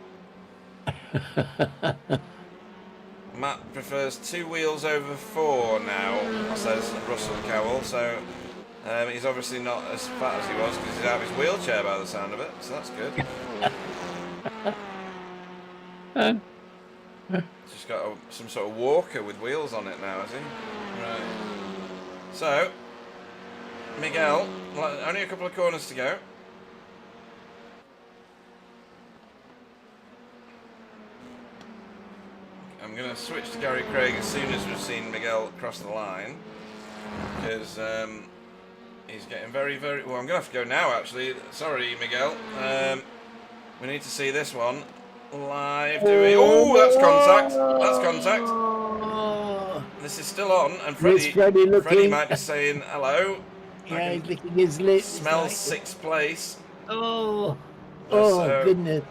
[SPEAKER 1] Matt prefers 2 wheels over 4 now, says Russell Cowell, so he's obviously not as fat as he was because he's out of his wheelchair by the sound of it, so that's good. Just got some sort of walker with wheels on it now, has he? Right. So, Miguel, only a couple of corners to go. I'm going to switch to Gary Craig as soon as we've seen Miguel cross the line, because he's getting very, very... Well, I'm going to have to go now, actually. Sorry, Miguel. We need to see this one. Live doing. Oh, that's contact. That's contact. This is still on, and Freddie might be saying hello.
[SPEAKER 2] Yeah, he's licking his lips.
[SPEAKER 1] Smells 6th place.
[SPEAKER 2] Oh,
[SPEAKER 1] so,
[SPEAKER 2] goodness.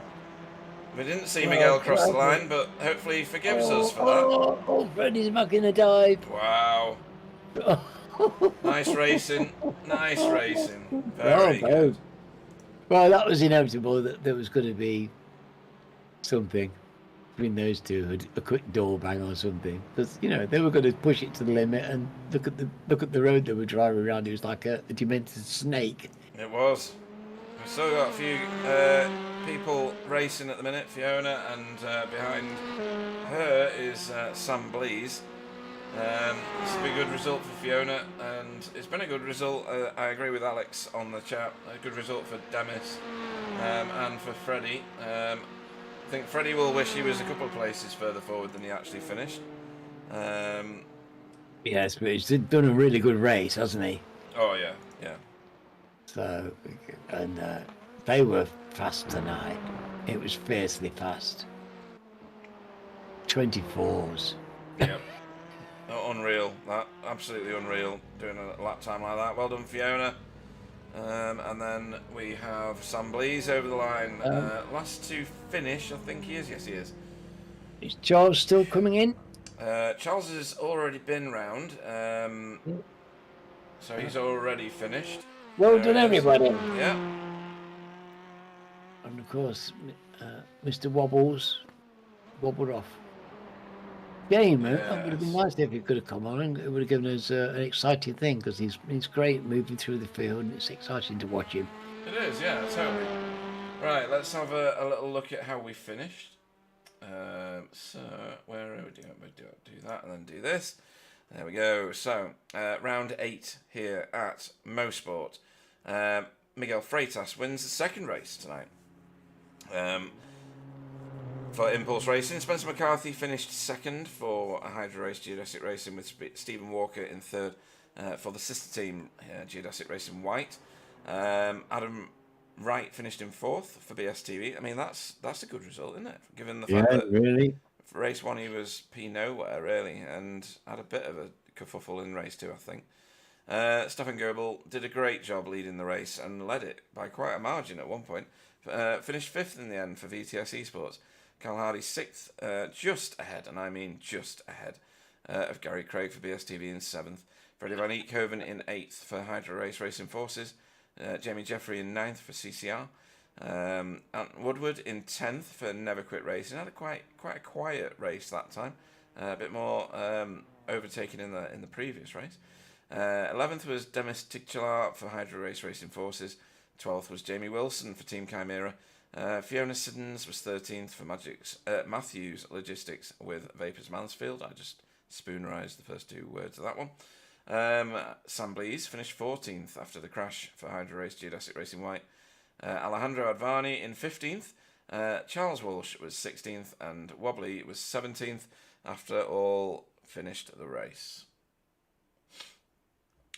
[SPEAKER 1] We didn't see Miguel cross the line, but hopefully he forgives us for that.
[SPEAKER 2] Oh, Freddie's making a dive.
[SPEAKER 1] Wow. Nice racing. Nice racing. Very good.
[SPEAKER 2] Well, that was inevitable that there was going to be something between those two, a quick door bang or something, because they were going to push it to the limit. And look at the road they were driving around. It was like a demented snake.
[SPEAKER 1] It was. We've still got a few people racing at the minute. Fiona, and behind her is Sam Blees. It's a good result for Fiona, and it's been a good result. I agree with Alex on the chat. A good result for Demis and for Freddie. I think Freddie will wish he was a couple of places further forward than he actually finished.
[SPEAKER 2] Yes, but he's done a really good race, hasn't he?
[SPEAKER 1] Oh, yeah, yeah.
[SPEAKER 2] So, and they were fast tonight. It was fiercely fast. 24s.
[SPEAKER 1] Yep. Unreal. That absolutely unreal. Doing a lap time like that. Well done, Fiona. And then we have Sam Blees over the line. Last to finish, I think he is. Yes, he is.
[SPEAKER 2] Is Charles still coming in?
[SPEAKER 1] Charles has already been round. So he's already finished.
[SPEAKER 2] Well done, everybody.
[SPEAKER 1] Yeah.
[SPEAKER 2] And of course, Mr. Wobbles wobbled off. Game, yes. It would have been nice if he could have come on, and it would have given us an exciting thing, because he's great moving through the field, and it's exciting to watch him.
[SPEAKER 1] It is, yeah, totally. Right, let's have a little look at how we finished. So, where are we doing? We do that and then do this. There we go. So, round 8 here at Mosport. Miguel Freitas wins the second race tonight. For Impulse Racing, Spencer McCarthy finished second for a Hydro Race Geodesic Racing, with Stephen Walker in third for the sister team Geodesic Racing White. Adam Wright finished in fourth for BSTV. I mean, that's a good result, isn't it? Given the fact that
[SPEAKER 2] really,
[SPEAKER 1] for race 1 he was P nowhere really, and had a bit of a kerfuffle in race 2, I think. Stefan Goebel did a great job leading the race and led it by quite a margin at one point. Finished 5th in the end for VTS Esports. Cal Hardy 6th, just ahead, and I mean just ahead, of Gary Craig for BSTV in 7th. Freddie Van Eekhoven in 8th for Hydro Race Racing Forces. Jamie Jeffrey in 9th for CCR. Ant Woodward in 10th for Never Quit Racing. Had a quite a quiet race that time. A bit more overtaken in the previous race. 11th was Demis Ticcilar for Hydro Race Racing Forces. 12th was Jamie Wilson for Team Chimera. Fiona Siddons was 13th for Matthews Logistics with Vapors Mansfield. I just spoonerised the first 2 words of that one. Sam Blees finished 14th after the crash for Hydro Race Geodesic Racing White. Alejandro Advani in 15th. Charles Walsh was 16th, and Wobbly was 17th after all finished the race.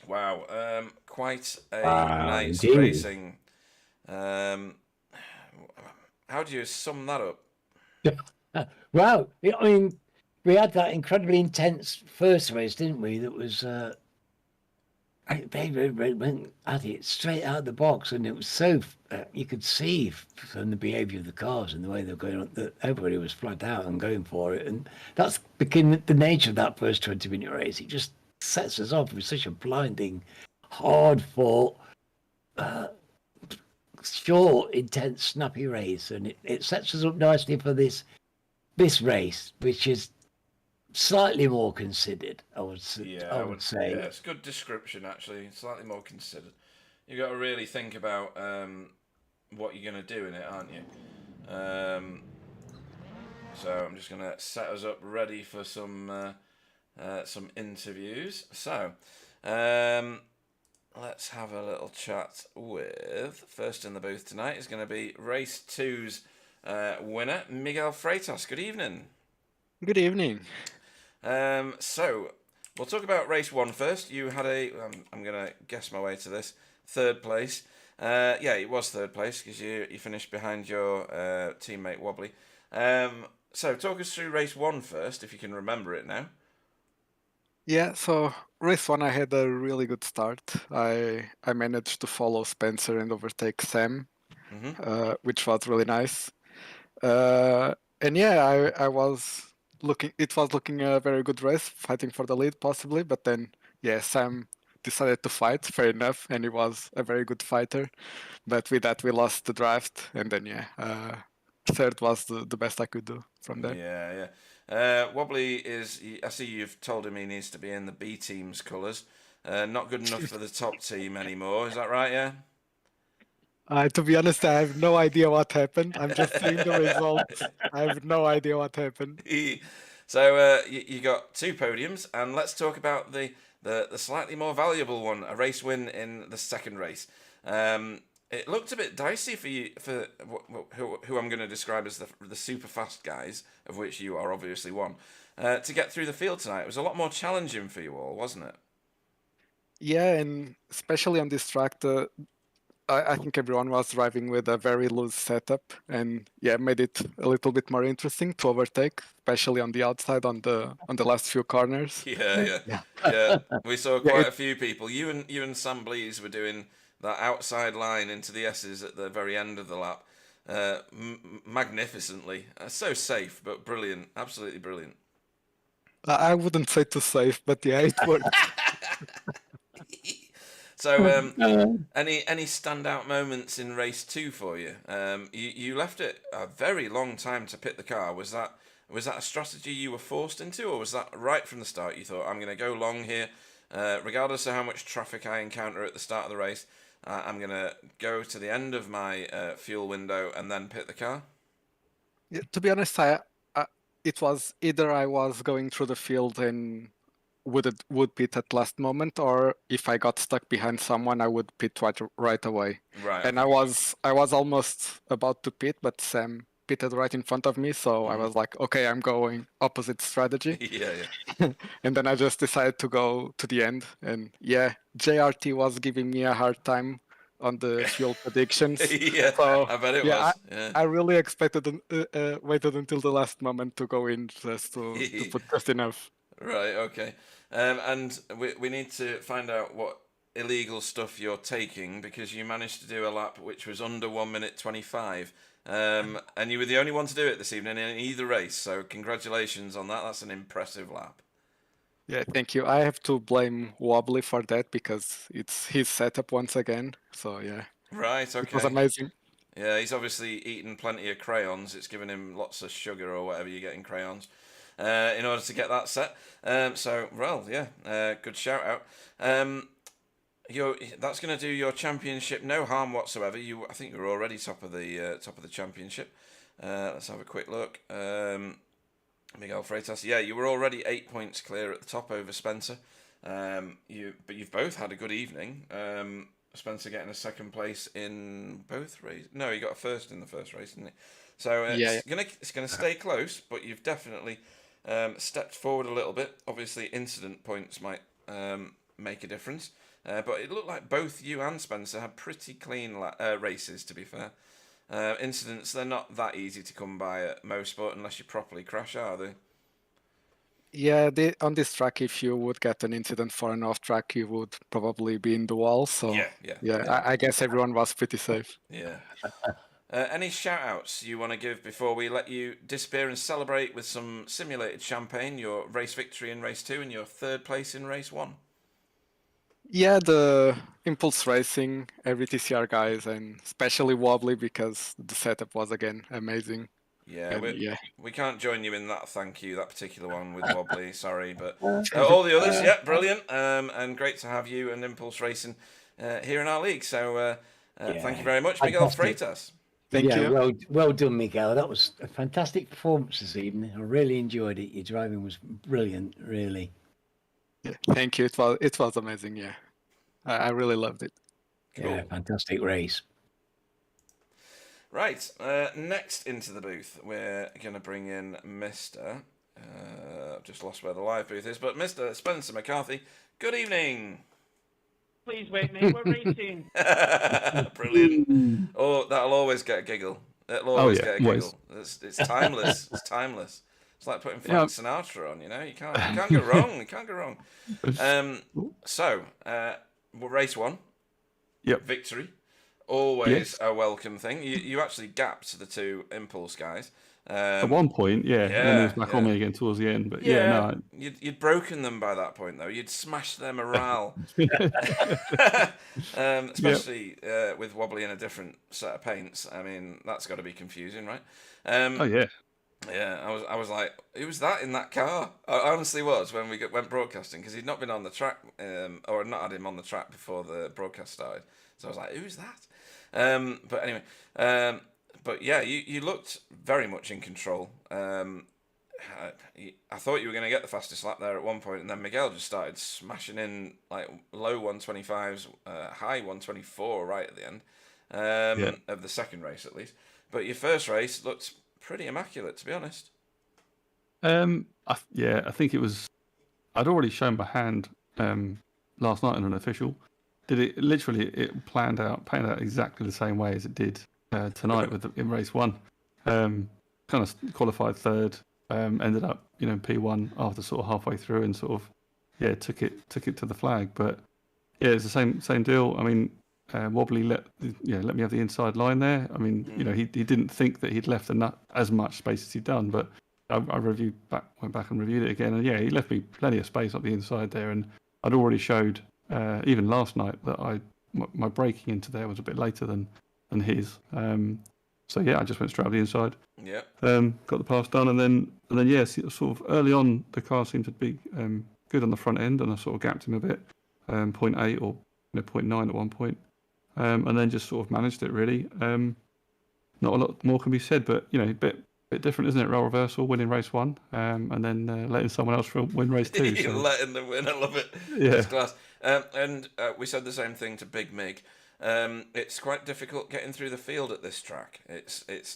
[SPEAKER 1] Wow, quite a nice racing. How do you sum that up?
[SPEAKER 2] Well, I mean, we had that incredibly intense first race, didn't we? That was they went at it straight out of the box, and it was so you could see from the behaviour of the cars and the way they were going on that everybody was flat out and going for it, and that's became the nature of that first 20-minute race. It just sets us off with such a blinding, hard-fought, short, intense, snappy race, and it sets us up nicely for this race, which is slightly more considered, I would say.
[SPEAKER 1] Yeah, it's a good description, actually. Slightly more considered. You've got to really think about what you're going to do in it, aren't you? So I'm just going to set us up ready for some interviews. So let's have a little chat with, first in the booth tonight is going to be race 2's winner, Miguel Freitas. Good evening.
[SPEAKER 4] Good evening.
[SPEAKER 1] So we'll talk about race 1 first. You had I'm going to guess my way to this, 3rd place. Yeah, it was 3rd place because you finished behind your teammate Wobbly. So talk us through race 1 first, if you can remember it now.
[SPEAKER 4] Yeah, so race 1 I had a really good start. I managed to follow Spencer and overtake Sam, which was really nice. And yeah, I was looking. It was looking a very good race, fighting for the lead possibly. But then, yeah, Sam decided to fight. Fair enough, and he was a very good fighter. But with that, we lost the draft, and then yeah, 3rd was the best I could do from there.
[SPEAKER 1] Yeah. Wobbly is. I see you've told him he needs to be in the B team's colours. Not good enough for the top team anymore. Is that right? Yeah.
[SPEAKER 4] To be honest, I have no idea what happened. I'm just seeing the results. I have no idea what happened.
[SPEAKER 1] So you got 2 podiums, and let's talk about the slightly more valuable one, a race win in the 2nd race. It looked a bit dicey for you, for who I'm going to describe as the super fast guys, of which you are obviously one, to get through the field tonight. It was a lot more challenging for you all, wasn't it?
[SPEAKER 4] Yeah, and especially on this track, I think everyone was driving with a very loose setup, and yeah, made it a little bit more interesting to overtake, especially on the outside on the last few corners.
[SPEAKER 1] Yeah. We saw quite a few people. You and Sam Blees were doing that outside line into the S's at the very end of the lap, magnificently. So safe, but brilliant, absolutely brilliant.
[SPEAKER 4] I wouldn't say too safe, but yeah, it worked.
[SPEAKER 1] So, any standout moments in race 2 for you? You left it a very long time to pit the car. Was that a strategy you were forced into, or was that right from the start? You thought, I'm going to go long here, regardless of how much traffic I encounter at the start of the race. I'm going to go to the end of my fuel window and then pit the car.
[SPEAKER 4] Yeah, to be honest, it was either I was going through the field and would pit at last moment, or if I got stuck behind someone, I would pit right away.
[SPEAKER 1] Right.
[SPEAKER 4] And I was almost about to pit, but Sam pitted right in front of me, so I was like, okay, I'm going opposite strategy.
[SPEAKER 1] Yeah.
[SPEAKER 4] And then I just decided to go to the end, and yeah, JRT was giving me a hard time on the fuel predictions.
[SPEAKER 1] Yeah,
[SPEAKER 4] so,
[SPEAKER 1] I bet it was. Yeah.
[SPEAKER 4] I really expected waited until the last moment to go in just to put just enough.
[SPEAKER 1] Right, okay. And we need to find out what illegal stuff you're taking, because you managed to do a lap which was under 1 minute 25. And you were the only one to do it this evening in either race, so congratulations on that. That's an impressive lap.
[SPEAKER 4] Yeah, thank you. I have to blame Wobbly for that because it's his setup once again. So yeah.
[SPEAKER 1] Right, okay.
[SPEAKER 4] It was amazing.
[SPEAKER 1] Yeah, he's obviously eaten plenty of crayons. It's given him lots of sugar or whatever you get in crayons in order to get that set. So, well, yeah, good shout out. That's going to do your championship no harm whatsoever. I think you're already top of the championship. Let's have a quick look. Miguel Freitas, yeah, you were already 8 points clear at the top over Spencer. But you've both had a good evening. Spencer getting a second place in both races. No, he got a first in the first race, didn't he? So it's gonna stay close, but you've definitely stepped forward a little bit. Obviously, incident points might make a difference. But it looked like both you and Spencer had pretty clean races, to be fair. Incidents, they're not that easy to come by at Mosport unless you properly crash, are they?
[SPEAKER 4] Yeah, on this track, if you would get an incident for an off track, you would probably be in the wall. So yeah. I guess everyone was pretty safe.
[SPEAKER 1] Yeah. Any shout outs you want to give before we let you disappear and celebrate with some simulated champagne, your race victory in race 2 and your third place in race 1?
[SPEAKER 4] Yeah, the Impulse Racing, every TCR guys, and especially Wobbly because the setup was again amazing.
[SPEAKER 1] Yeah, we can't join you in that thank you, that particular one with Wobbly, sorry, but all the others, yeah, brilliant, and great to have you and Impulse Racing here in our league. So thank you very much, Miguel Freitas.
[SPEAKER 4] Thank you.
[SPEAKER 2] Well done, Miguel. That was a fantastic performance this evening. I really enjoyed it. Your driving was brilliant, really.
[SPEAKER 4] Yeah, thank you. It was amazing. Yeah, I really loved it.
[SPEAKER 2] Cool. Yeah, fantastic race.
[SPEAKER 1] Right, next into the booth, we're going to bring in Mr. I've just lost where the live booth is, but Mr. Spencer McCarthy. Good evening.
[SPEAKER 3] Please wait, mate. We're racing.
[SPEAKER 1] Brilliant. Oh, that'll always get a giggle. It'll always get a giggle. It's timeless. It's timeless. It's like putting Frank Sinatra on, you know. You can't go wrong. You can't go wrong. So, race 1.
[SPEAKER 5] Yep.
[SPEAKER 1] Victory. Always a welcome thing. You actually gapped the two Impulse guys.
[SPEAKER 5] At one point, and then it was back on me again towards the end. But
[SPEAKER 1] you'd broken them by that point, though. You'd smashed their morale, especially with Wobbly in a different set of paints. I mean, that's got to be confusing, right? Yeah, I was like, who was that in that car? I honestly was when we went broadcasting, because he'd not been on the track, or not had him on the track before the broadcast started. So I was like, who's that? But anyway, but yeah, you looked very much in control. I thought you were going to get the fastest lap there at one point, and then Miguel just started smashing in like low 125s, high 124 right at the end of the second race at least. But your first race looked pretty immaculate, to be honest.
[SPEAKER 5] I think it was. I'd already shown my hand last night in an official. it panned out exactly the same way as it did tonight in race 1. Kind of qualified third, ended up in P1 after sort of halfway through, and sort of took it to the flag. But yeah, it's the same deal. I mean, Wobbly let me have the inside line there. I mean, he didn't think that he'd left as much space as he'd done, but I went back and reviewed it again, and he left me plenty of space up the inside there, and I'd already showed even last night that my braking into there was a bit later than his. So I just went straight up the inside.
[SPEAKER 1] Yeah.
[SPEAKER 5] Got the pass done, and then sort of early on the car seemed to be good on the front end, and I sort of gapped him a bit, 0.8 or 0.9 at one point, and then just sort of managed it really. Not a lot more can be said, but a bit different, isn't it? Role reversal, winning race 1, and then letting someone else win race 2. So.
[SPEAKER 1] Letting them win, I love it.
[SPEAKER 5] Yeah.
[SPEAKER 1] It's class. And we said the same thing to Big Mig. It's quite difficult getting through the field at this track.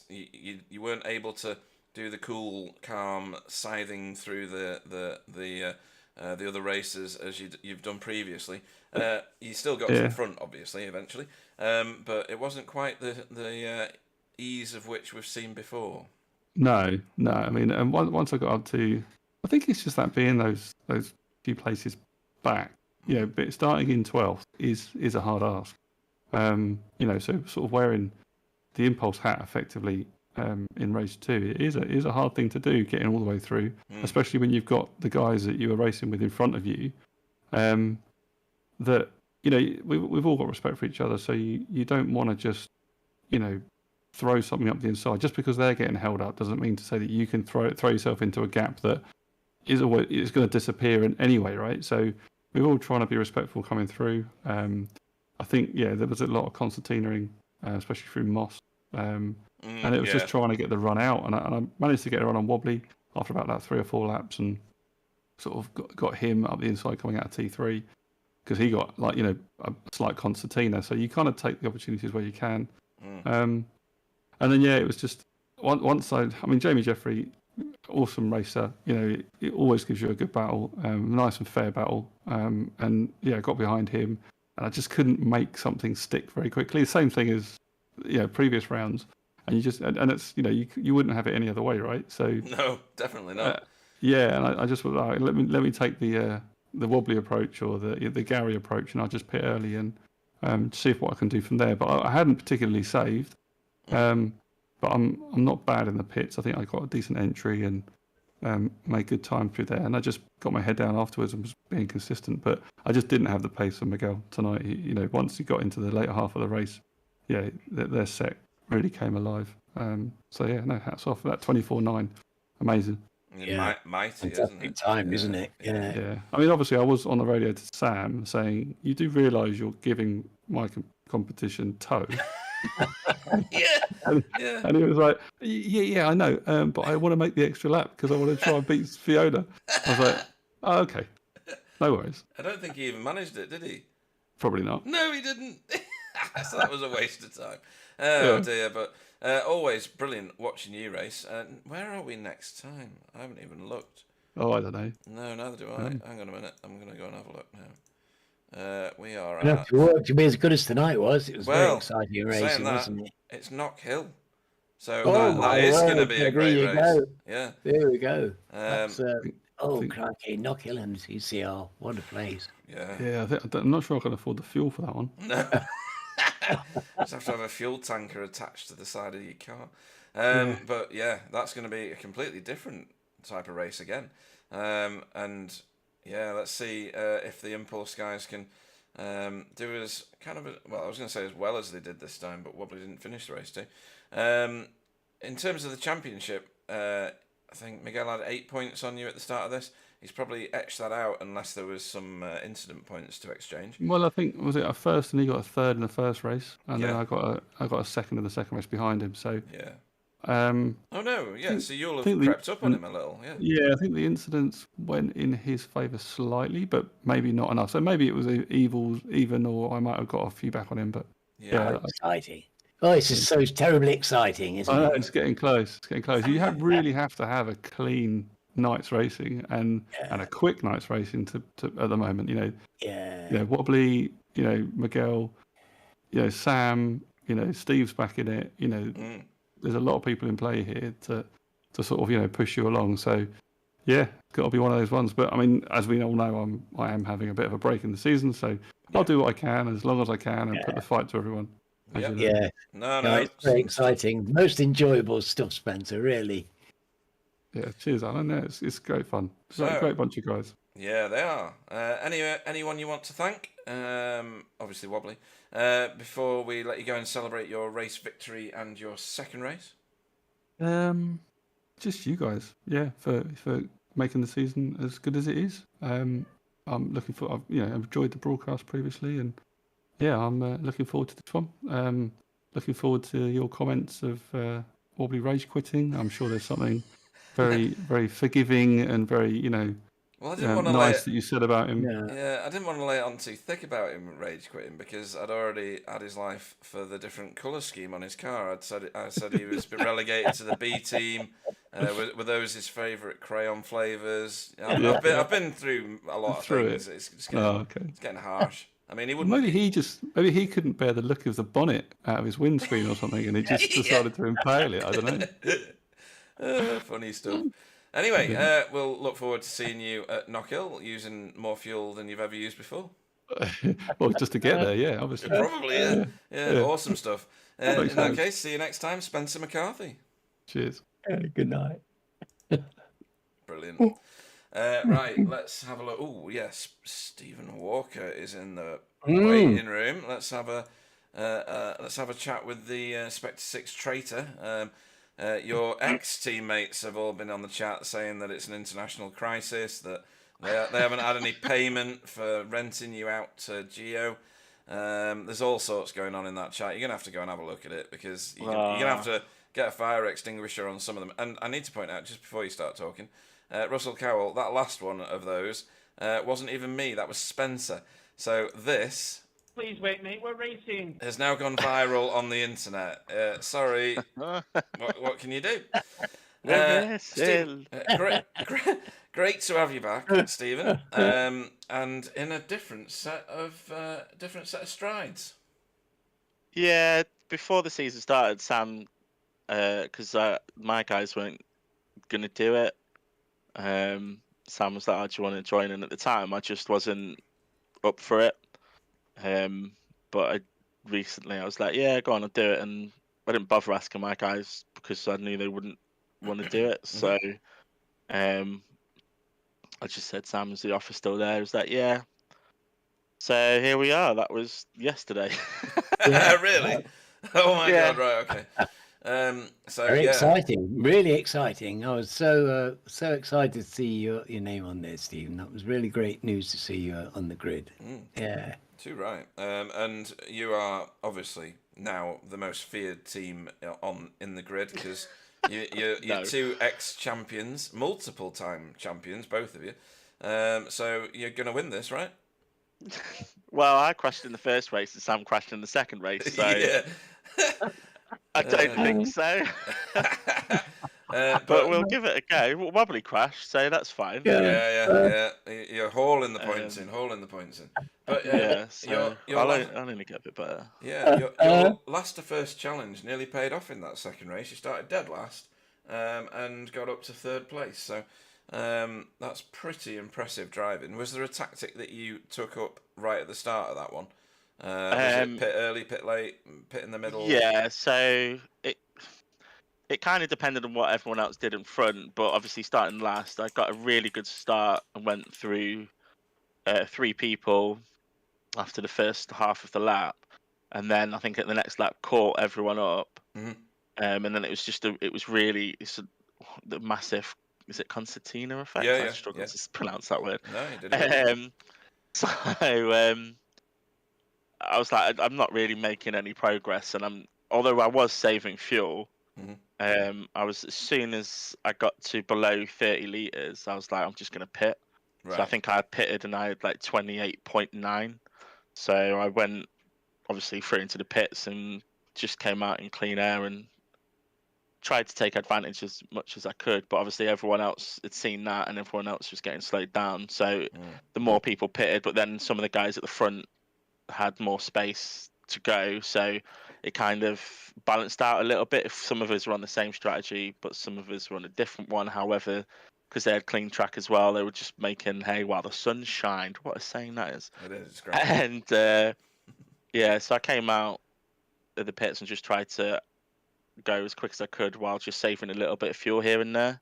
[SPEAKER 1] You weren't able to do the cool, calm scything through the other races as you've done previously. You still got to the front, obviously, eventually, but it wasn't quite the ease of which we've seen before.
[SPEAKER 5] No. I mean, and once I got up to, I think it's just that being those few places back. But starting in 12th is a hard ask. So sort of wearing the impulse hat effectively in race 2 it is a hard thing to do, getting all the way through, especially when you've got the guys that you were racing with in front of you. That we've all got respect for each other, so you don't want to just throw something up the inside just because they're getting held up. Doesn't mean to say that you can throw yourself into a gap that is going to disappear anyway, right? So we're all trying to be respectful coming through. I think there was a lot of concertinaing, especially through Moss, and it was just trying to get the run out, and I managed to get a run on Wobbly after about that 3 or 4 laps, and sort of got him up the inside coming out of T3 because he got a slight concertina. So you kind of take the opportunities where you can, and then it was just once Jamie Jeffrey, awesome racer. It always gives you a good battle, nice and fair battle, and got behind him. And I just couldn't make something stick very quickly. The same thing as previous rounds, and it's you wouldn't have it any other way, right? So
[SPEAKER 1] no, definitely not.
[SPEAKER 5] And I just was like, let me take the Wobbly approach or the Gary approach, and I'll just pit early and see what I can do from there. But I hadn't particularly saved, but I'm not bad in the pits. I think I got a decent entry and made good time through there, and I just got my head down afterwards and was being consistent. But I just didn't have the pace of Miguel tonight. Once he got into the later half of the race, their set really came alive. Hats off for that 24.9, amazing.
[SPEAKER 1] Mighty, isn't it?
[SPEAKER 2] Time, isn't it?
[SPEAKER 5] Yeah. I mean, obviously, I was on the radio to Sam saying, "You do realise you're giving my competition tow." And he was like, yeah, I know, but I want to make the extra lap because I want to try and beat Fiona. I was like, oh, okay, no worries.
[SPEAKER 1] I don't think he even managed it, did he?
[SPEAKER 5] Probably not.
[SPEAKER 1] No, he didn't. So that was a waste of time. Oh dear, but always brilliant watching you race. Where are we next time? I haven't even looked.
[SPEAKER 5] Oh, I don't know.
[SPEAKER 1] No, neither do I. Hang on a minute. I'm going to go and have a look now. We are
[SPEAKER 2] enough to work to be as good as tonight was. It was very exciting racing,
[SPEAKER 1] that,
[SPEAKER 2] wasn't it?
[SPEAKER 1] It's Knock Hill. So that is going to be a great race.
[SPEAKER 2] Go.
[SPEAKER 1] Yeah.
[SPEAKER 2] There we go. Crikey, Knock Hill and TCR. What a place.
[SPEAKER 1] Yeah.
[SPEAKER 5] I'm not sure I can afford the fuel for that one.
[SPEAKER 1] No. Just have to have a fuel tanker attached to the side of your car. But that's going to be a completely different type of race again. Let's see if the Impulse guys can do as kind of I was going to say as well as they did this time, but Wobbly didn't finish the race too. In terms of the championship, I think Miguel had 8 points on you at the start of this. He's probably etched that out unless there was some incident points to exchange.
[SPEAKER 5] Well, I think was it a first, and he got a third in the first race, and then I got a second in the second race behind him. So
[SPEAKER 1] so you'll have crept up on him a little.
[SPEAKER 5] Yeah, I think the incidents went in his favour slightly, but maybe not enough. So maybe it was even, or I might have got a few back on him. But
[SPEAKER 2] exciting. Oh, it's just so terribly exciting, isn't it?
[SPEAKER 5] It's getting close. You really have to have a clean night's racing and a quick night's racing to at the moment. Wobbly, Miguel, Sam, Steve's back in it. There's a lot of people in play here to sort of push you along. So yeah, got to be one of those ones. But I mean, as we all know, I am having a bit of a break in the season, so I'll do what I can as long as I can and put the fight to everyone.
[SPEAKER 2] Yeah.
[SPEAKER 1] No,
[SPEAKER 2] it's very exciting. Most enjoyable stuff, Spencer. Really.
[SPEAKER 5] Yeah, cheers, Alan. Yeah, it's great fun. It's a great bunch of guys.
[SPEAKER 1] Yeah, they are. Anyone you want to thank? Obviously Wobbly. Before we let you go and celebrate your race victory and your second race.
[SPEAKER 5] Just you guys, for making the season as good as it is. I'm looking for. I've enjoyed the broadcast previously, and I'm looking forward to this one. Looking forward to your comments of Wobbly rage quitting. I'm sure there's something very, very forgiving and very,
[SPEAKER 1] well, I didn't want to
[SPEAKER 5] nice that you said about him.
[SPEAKER 1] Yeah, I didn't want to lay it on too thick about him rage quitting because I'd already had his life for the different colour scheme on his car. I said he was relegated to the B team. Were those his favourite crayon flavours? I've been through a lot of things. It's getting harsh. I mean, he wouldn't.
[SPEAKER 5] Maybe he couldn't bear the look of the bonnet out of his windscreen or something, and he just decided to impale it. I don't
[SPEAKER 1] know. Funny stuff. Anyway, we'll look forward to seeing you at Knockhill using more fuel than you've ever used before.
[SPEAKER 5] Well, just to get there, obviously.
[SPEAKER 1] Probably, yeah. Awesome stuff. In that case, see you next time, Spencer McCarthy.
[SPEAKER 5] Cheers.
[SPEAKER 2] Good night.
[SPEAKER 1] Brilliant. Right, let's have a look. Oh, yes, Stephen Walker is in the waiting room. Let's have a chat with the Spectre 6 traitor. Your ex-teammates have all been on the chat saying that it's an international crisis, that they haven't had any payment for renting you out to Geo. There's all sorts going on in that chat. You're going to have to go and have a look at it because you're going to have to get a fire extinguisher on some of them. And I need to point out, just before you start talking, Russell Cowell, that last one of those wasn't even me, that was Spencer. So this...
[SPEAKER 3] Please wait, mate. We're racing.
[SPEAKER 1] Has now gone viral on the internet. Sorry. What can you do? Steve, great to have you back, Stephen. And in a different set of strides.
[SPEAKER 6] Yeah, before the season started, Sam, because my guys weren't gonna do it. Sam was like, "Oh, do you want to join in?" At the time, I just wasn't up for it. But recently I was like, yeah, go on, I'll do it, and I didn't bother asking my guys because I knew they wouldn't want to do it. So I just said, Sam, is the offer still there? He was like, yeah. So here we are. That was yesterday.
[SPEAKER 1] Really? Oh my god! Right, okay.
[SPEAKER 2] Very exciting, really exciting. I was so excited to see your name on there, Stephen. That was really great news to see you on the grid. Yeah.
[SPEAKER 1] Too right. And you are obviously now the most feared team in the grid because you're two ex-champions, multiple-time champions, both of you. So you're going to win this, right?
[SPEAKER 6] Well, I crashed in the first race and Sam crashed in the second race, so I don't think so. But we'll give it a go. Wobbly crash, so that's fine.
[SPEAKER 1] Yeah. You're hauling the points in. But
[SPEAKER 6] so I'll only get a bit better.
[SPEAKER 1] Yeah, your last to first challenge nearly paid off in that second race. You started dead last and got up to third place. So that's pretty impressive driving. Was there a tactic that you took up right at the start of that one? Was it pit early, pit late, pit in the middle?
[SPEAKER 6] Yeah, so it kind of depended on what everyone else did in front, but obviously starting last, I got a really good start and went through 3 people after the first half of the lap, and then I think at the next lap caught everyone up, and then it was the massive, is it concertina effect? I struggle to pronounce that word.
[SPEAKER 1] No, you didn't.
[SPEAKER 6] So I was like, I'm not really making any progress, and although I was saving fuel. I was, as soon as I got to below 30 litres, I was like, I'm just going to pit. Right. So I think I pitted and I had like 28.9. So I went obviously through into the pits and just came out in clean air and tried to take advantage as much as I could. But obviously everyone else had seen that and everyone else was getting slowed down. So the more people pitted, but then some of the guys at the front had more space to go, so it kind of balanced out a little bit. If some of us were on the same strategy, but some of us were on a different one. However, because they had clean track as well, they were just making hay while the sun shined. What a saying that is!
[SPEAKER 1] It is, it's great.
[SPEAKER 6] And yeah, so I came out of the pits and just tried to go as quick as I could while just saving a little bit of fuel here and there.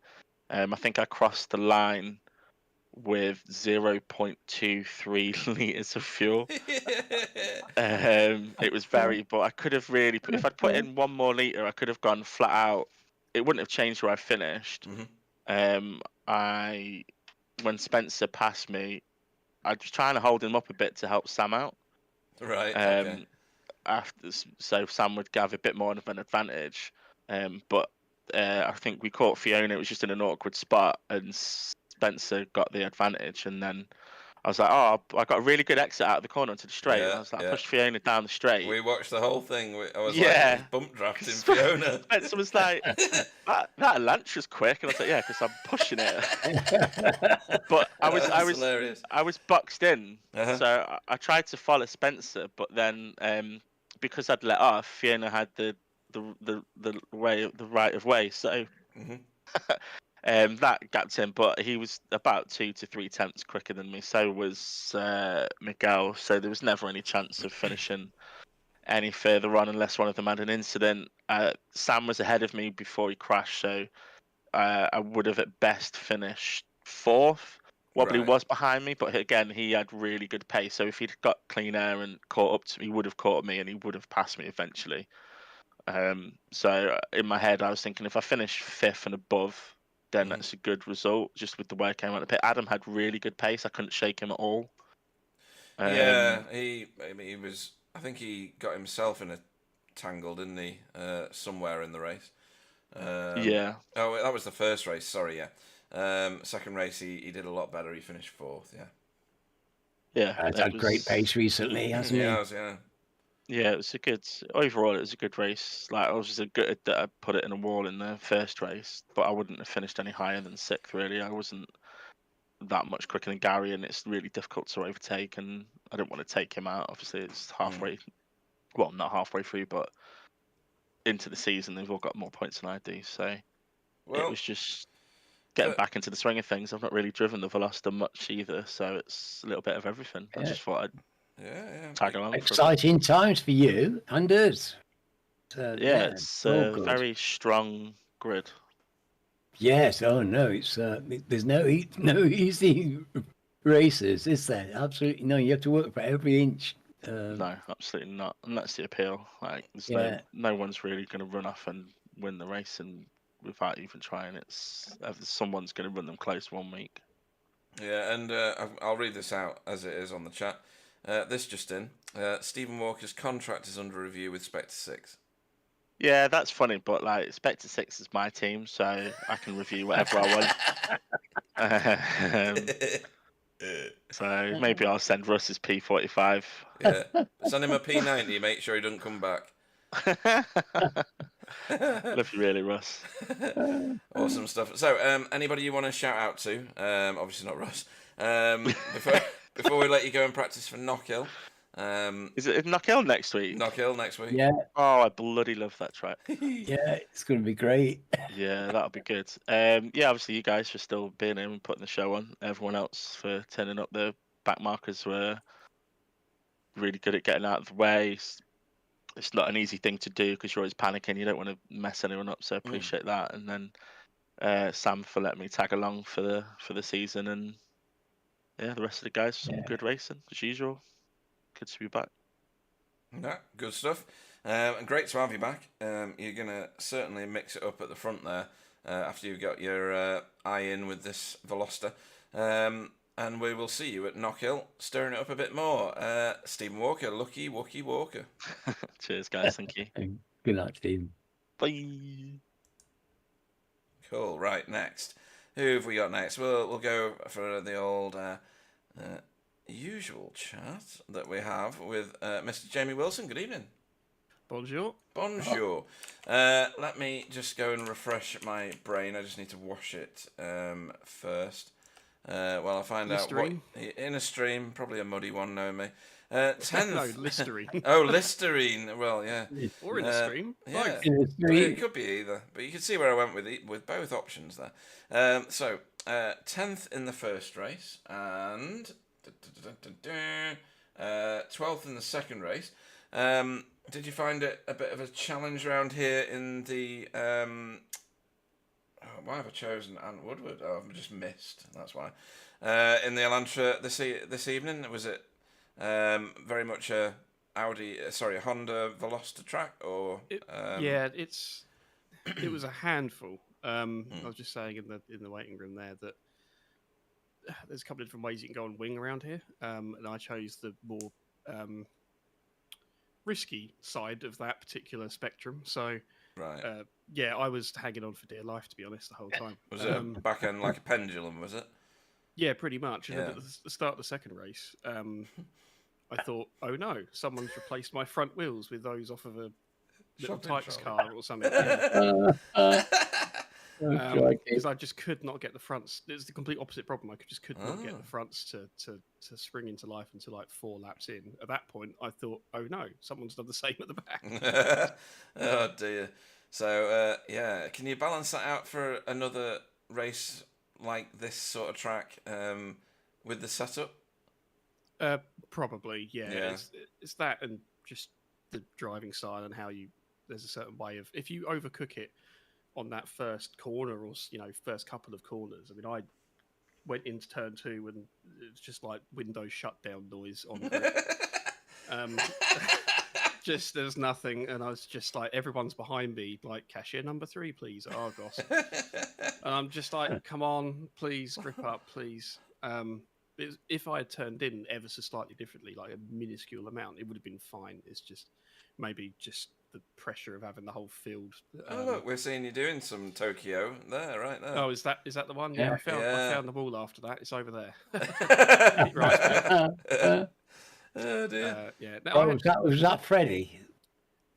[SPEAKER 6] I think I crossed the line with 0.23 liters of fuel. It was but I could have really, if I'd put in 1 more liter, I could have gone flat out. It wouldn't have changed where I finished. When Spencer passed me, I was trying to hold him up a bit to help Sam out.
[SPEAKER 1] Right. Okay.
[SPEAKER 6] So Sam would have a bit more of an advantage. But I think we caught Fiona. It was just in an awkward spot, and Spencer got the advantage. And then I was like, oh, I got a really good exit out of the corner into the straight. I was like, I pushed Fiona down the straight.
[SPEAKER 1] We watched the whole thing. I was like, bump drafting Fiona.
[SPEAKER 6] Spencer was like, that lunch was quick, and I was like, yeah, because I'm pushing it. But I was boxed in, so I tried to follow Spencer, but then because I'd let off, Fiona had the right of way, so that gapped him. But he was about 2 to 3 tenths quicker than me. So was Miguel. So there was never any chance of finishing any further on unless one of them had an incident. Sam was ahead of me before he crashed, so I would have at best finished 4th. Wobbly was behind me, but again, he had really good pace. So if he'd got clean air and caught up to me, he would have caught me and he would have passed me eventually. So in my head, I was thinking if I finish 5th and above, then that's a good result. Just with the way I came out of the pit, Adam had really good pace. I couldn't shake him at all.
[SPEAKER 1] He was. I think he got himself in a tangle, didn't he? Somewhere in the race.
[SPEAKER 6] Yeah.
[SPEAKER 1] Oh, that was the first race. Sorry, yeah. Second race, he did a lot better. He finished 4th. Yeah.
[SPEAKER 6] Yeah.
[SPEAKER 2] He's had great pace recently, hasn't he?
[SPEAKER 6] Yeah, it was overall it was a good race. Like, I was just good that I put it in a wall in the first race, but I wouldn't have finished any higher than 6th really. I wasn't that much quicker than Gary, and it's really difficult to overtake, and I didn't want to take him out. Obviously it's halfway, well, not halfway through, but into the season. They've all got more points than I do, so it was just getting back into the swing of things. I've not really driven the Veloster much either, so it's a little bit of everything. I just thought I'd tag along.
[SPEAKER 2] Exciting times for you and us.
[SPEAKER 6] It's a very strong grid.
[SPEAKER 2] Yes. Oh no, it's there's no easy races, is there? Absolutely no. You have to work for every inch.
[SPEAKER 6] No, absolutely not. And that's the appeal. Like, there's no one's really going to run off and win the race, and without even trying, someone's going to run them close 1 week.
[SPEAKER 1] Yeah, and I'll read this out as it is on the chat. This just in: Stephen Walker's contract is under review with Spectre 6.
[SPEAKER 6] Yeah, that's funny, but like Spectre 6 is my team, so I can review whatever I want. So maybe I'll send Russ his P45.
[SPEAKER 1] Yeah, send him a P90. Make sure he doesn't come back.
[SPEAKER 6] Love you really, Russ.
[SPEAKER 1] Awesome stuff. So, anybody you want to shout out to? Obviously not Russ. Before we let you go and practice for Knockhill.
[SPEAKER 6] Is it Knockhill next week?
[SPEAKER 1] Knockhill next week.
[SPEAKER 2] Yeah.
[SPEAKER 6] Oh, I bloody love that track.
[SPEAKER 2] Yeah, it's going to be great.
[SPEAKER 6] Yeah, that'll be good. Yeah, obviously you guys for still being here and putting the show on. Everyone else for turning up. The back markers were really good at getting out of the way. It's not an easy thing to do because you're always panicking. You don't want to mess anyone up, so I appreciate that. And then Sam for letting me tag along for the season, and the rest of the guys for some good racing as usual. Good to be back.
[SPEAKER 1] Yeah, good stuff. And great to have you back. You're going to certainly mix it up at the front there after you've got your eye in with this Veloster. And we will see you at Knockhill, stirring it up a bit more. Stephen Walker, Lucky Wookie Walker.
[SPEAKER 6] Cheers, guys. Thank you.
[SPEAKER 2] Good night, Stephen.
[SPEAKER 6] Bye.
[SPEAKER 1] Cool. Right, next. Who have we got next? We'll go for the old usual chat that we have with Mr. Jamie Wilson. Good evening.
[SPEAKER 7] Bonjour.
[SPEAKER 1] Bonjour. Let me just go and refresh my brain. I just need to wash it first. Well, I'll find out what in a stream, probably a muddy one, knowing me. 10th.
[SPEAKER 7] No, Listerine.
[SPEAKER 1] Oh, Listerine. Well, yeah.
[SPEAKER 7] Or in the stream.
[SPEAKER 1] Yeah, it could be either. But you can see where I went with both options there. So, 10th in the first race and 12th in the second race. Did you find it a bit of a challenge around here in the... why have I chosen Ant Woodward? Oh, I've just missed. That's why. In the Elantra this evening, was it very much a Honda Veloster track, or?
[SPEAKER 7] Yeah, it was a handful. I was just saying in the waiting room there that there's a couple of different ways you can go and wing around here, and I chose the more risky side of that particular spectrum. So,
[SPEAKER 1] right.
[SPEAKER 7] Yeah, I was hanging on for dear life, to be honest, the whole time.
[SPEAKER 1] Was it back end like a pendulum? Was it?
[SPEAKER 7] Yeah, pretty much. And at the start of the second race, I thought, oh no, someone's replaced my front wheels with those off of a little Types car or something. Because I just could not get the fronts. It was the complete opposite problem. I just could not get the fronts to spring into life until like 4 laps in. At that point, I thought, oh no, someone's done the same at the back.
[SPEAKER 1] Oh dear. So can you balance that out for another race like this sort of track with the setup?
[SPEAKER 7] Probably, yeah. It's that and just the driving style and how there's a certain way of, if you overcook it on that first corner or first couple of corners. I mean, I went into turn 2 and it was just like Windows shutdown noise on just there's nothing, and I was just like, everyone's behind me, like, cashier number 3, please, Argos. And I'm just like, come on, please, grip up, please. If I had turned in ever so slightly differently, like a minuscule amount, it would have been fine. It's just maybe just the pressure of having the whole field.
[SPEAKER 1] Look, we're seeing you doing some Tokyo there, right there.
[SPEAKER 7] Oh, is that the one? Yeah, I found the ball after that. It's over there.
[SPEAKER 1] Right. Oh dear.
[SPEAKER 2] Was that Freddie?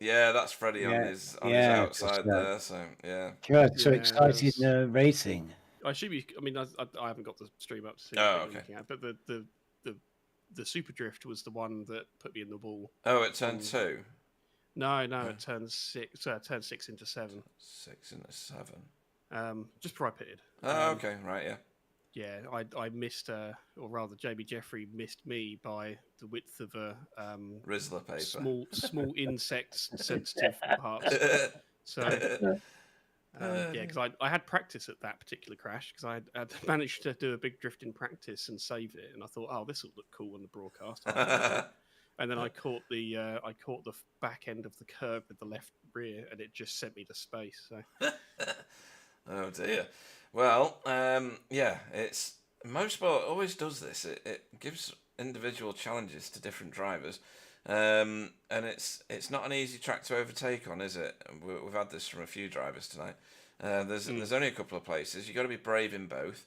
[SPEAKER 1] Yeah, that's Freddie on his outside there. So yeah.
[SPEAKER 2] God, so excited racing.
[SPEAKER 7] I should be. I mean, I haven't got the stream up to see.
[SPEAKER 1] Oh, okay.
[SPEAKER 7] But the Super Drift was the one that put me in the ball.
[SPEAKER 1] Oh, it turned 2.
[SPEAKER 7] No, it turned 6. So it turned 6 into 7.
[SPEAKER 1] 6 into 7.
[SPEAKER 7] Just before I pitted.
[SPEAKER 1] Oh, okay, right, yeah.
[SPEAKER 7] Yeah, I missed, or rather, Jamie Jeffrey missed me by the width of a
[SPEAKER 1] Rizzler paper.
[SPEAKER 7] Small insect sensitive parts. So. Because I had practice at that particular crash, because I had managed to do a big drift in practice and save it, and I thought, oh, this will look cool on the broadcast. And then I caught the back end of the curve with the left rear, and it just sent me to space. So.
[SPEAKER 1] Oh dear. Well, it's Mosport always does this. It gives individual challenges to different drivers. And it's not an easy track to overtake on, is it? We've had this from a few drivers tonight. There's only a couple of places. You've got to be brave in both.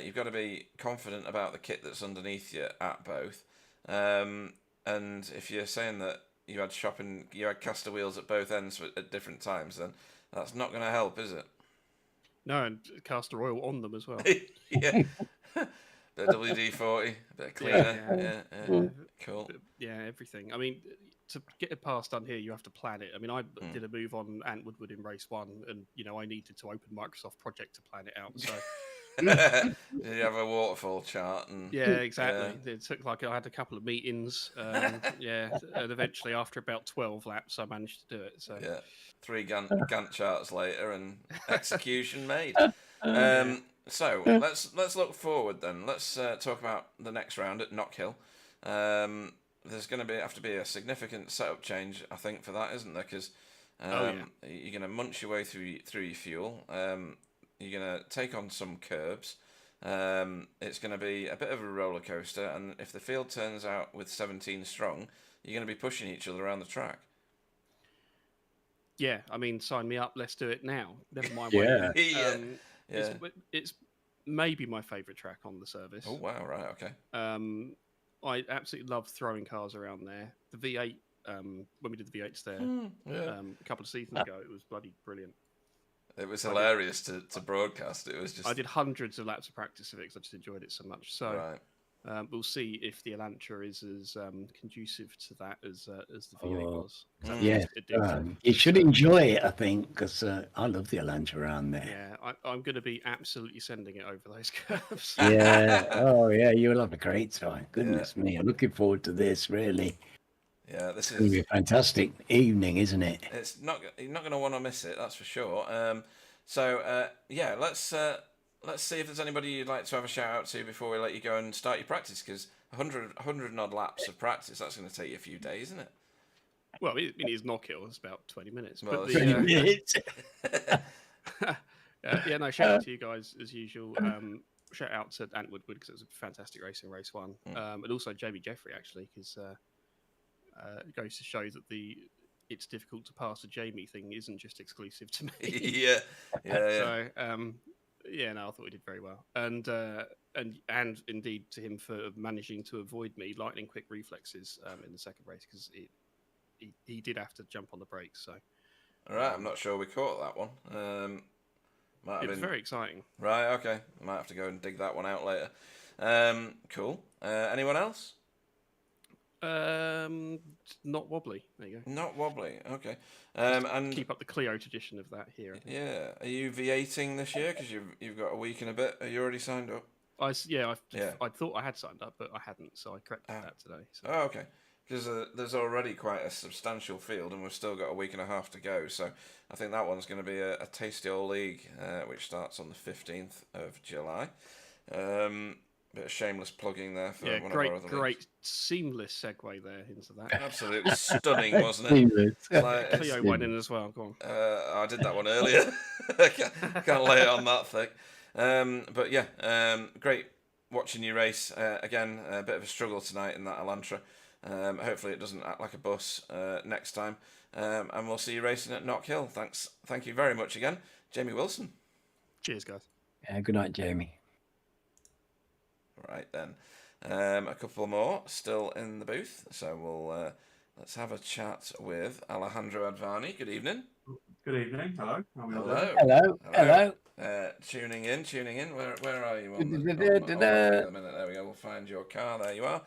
[SPEAKER 1] You've got to be confident about the kit that's underneath you at both. And if you're saying that you had caster wheels at both ends at different times, then that's not going to help, is it?
[SPEAKER 7] No, and castor oil on them as well.
[SPEAKER 1] Yeah. Bit of WD-40, a bit of cleaner. Yeah. Cool.
[SPEAKER 7] Yeah, everything. I mean, to get a pass done here, you have to plan it. I mean, I did a move on Ant Woodward in race 1, and I needed to open Microsoft Project to plan it out. So
[SPEAKER 1] did you have a waterfall chart?
[SPEAKER 7] Yeah, exactly. It took I had a couple of meetings. And eventually, after about 12 laps, I managed to do it. So
[SPEAKER 1] 3 Gantt charts later, and execution made. So let's look forward then. Let's talk about the next round at Knockhill. There's going to have to be a significant setup change, I think, for that, isn't there? Because you're going to munch your way through your fuel. You're going to take on some curbs. It's going to be a bit of a roller coaster, and if the field turns out with 17 strong, you're going to be pushing each other around the track.
[SPEAKER 7] Yeah, I mean, sign me up. Let's do it now. Never mind. It's maybe my favourite track on the service.
[SPEAKER 1] Oh wow! Right, okay.
[SPEAKER 7] I absolutely love throwing cars around there. The V8, when we did the V8s there a couple of seasons ago, it was bloody brilliant.
[SPEAKER 1] It was hilarious to broadcast. It was just.
[SPEAKER 7] I did hundreds of laps of practice of it because I just enjoyed it so much. So, We'll see if the Elantra is as conducive to that as the V8 was.
[SPEAKER 2] Yeah, you should enjoy it, I think, because I love the Elantra around there.
[SPEAKER 7] Yeah, I'm going to be absolutely sending it over those curves.
[SPEAKER 2] Yeah, oh yeah, you'll have a great time. Goodness me, I'm looking forward to this, really.
[SPEAKER 1] Yeah, this is
[SPEAKER 2] going to be a fantastic evening, isn't it?
[SPEAKER 1] It's not. You're not going to want to miss it, that's for sure. Yeah, let's see if there's anybody you'd like to have a shout out to before we let you go and start your practice, because 100 and odd laps of practice, that's going to take you a few days, isn't it?
[SPEAKER 7] Well, it is knock-hill. It's about 20 minutes.
[SPEAKER 1] Well,
[SPEAKER 7] but
[SPEAKER 2] 20 minutes.
[SPEAKER 7] Yeah, no, shout out to you guys as usual. Shout out to Ant Woodward because it was a fantastic race in race one, and also Jamie Jeffrey actually, because it goes to show that it's difficult to pass a Jamie thing isn't just exclusive to me.
[SPEAKER 1] yeah.
[SPEAKER 7] So no, I thought he did very well, and indeed to him for managing to avoid me lightning quick reflexes in the second race, because he did have to jump on the brakes. So,
[SPEAKER 1] all right, I'm not sure we caught that one.
[SPEAKER 7] It was very exciting.
[SPEAKER 1] Right, okay. I might have to go and dig that one out later. Cool. Anyone else?
[SPEAKER 7] Not wobbly. There you go.
[SPEAKER 1] Not wobbly. Okay. And
[SPEAKER 7] keep up the Clio tradition of that here.
[SPEAKER 1] Yeah. Are you V8ing this year? Because you've got a week and a bit. Are you already signed up?
[SPEAKER 7] I thought I had signed up, but I hadn't, so I corrected that today. So.
[SPEAKER 1] Oh, okay. Because there's already quite a substantial field, and we've still got a week and a half to go. So I think that one's going to be a tasty old league, which starts on the 15th of July. Bit of shameless plugging there for one of our other
[SPEAKER 7] great
[SPEAKER 1] leagues.
[SPEAKER 7] Seamless segue there into that.
[SPEAKER 1] Absolutely stunning, wasn't it?
[SPEAKER 7] Cleo went in as well. Go on.
[SPEAKER 1] I did that one earlier. Can't lay it on that thick. But yeah, great watching you race. Again, a bit of a struggle tonight in that Elantra. Hopefully it doesn't act like a bus next time. And we'll see you racing at Knock Hill. Thank you very much again, Jamie Wilson.
[SPEAKER 7] Cheers, guys.
[SPEAKER 2] Good night, Jamie.
[SPEAKER 1] Right then, a couple more still in the booth. So let's have a chat with Alejandro Advani. Good evening.
[SPEAKER 8] Good evening. Hello.
[SPEAKER 2] Hello.
[SPEAKER 1] Tuning in. Where are you? On
[SPEAKER 2] minute.
[SPEAKER 1] There we go. We'll find your car. There you are.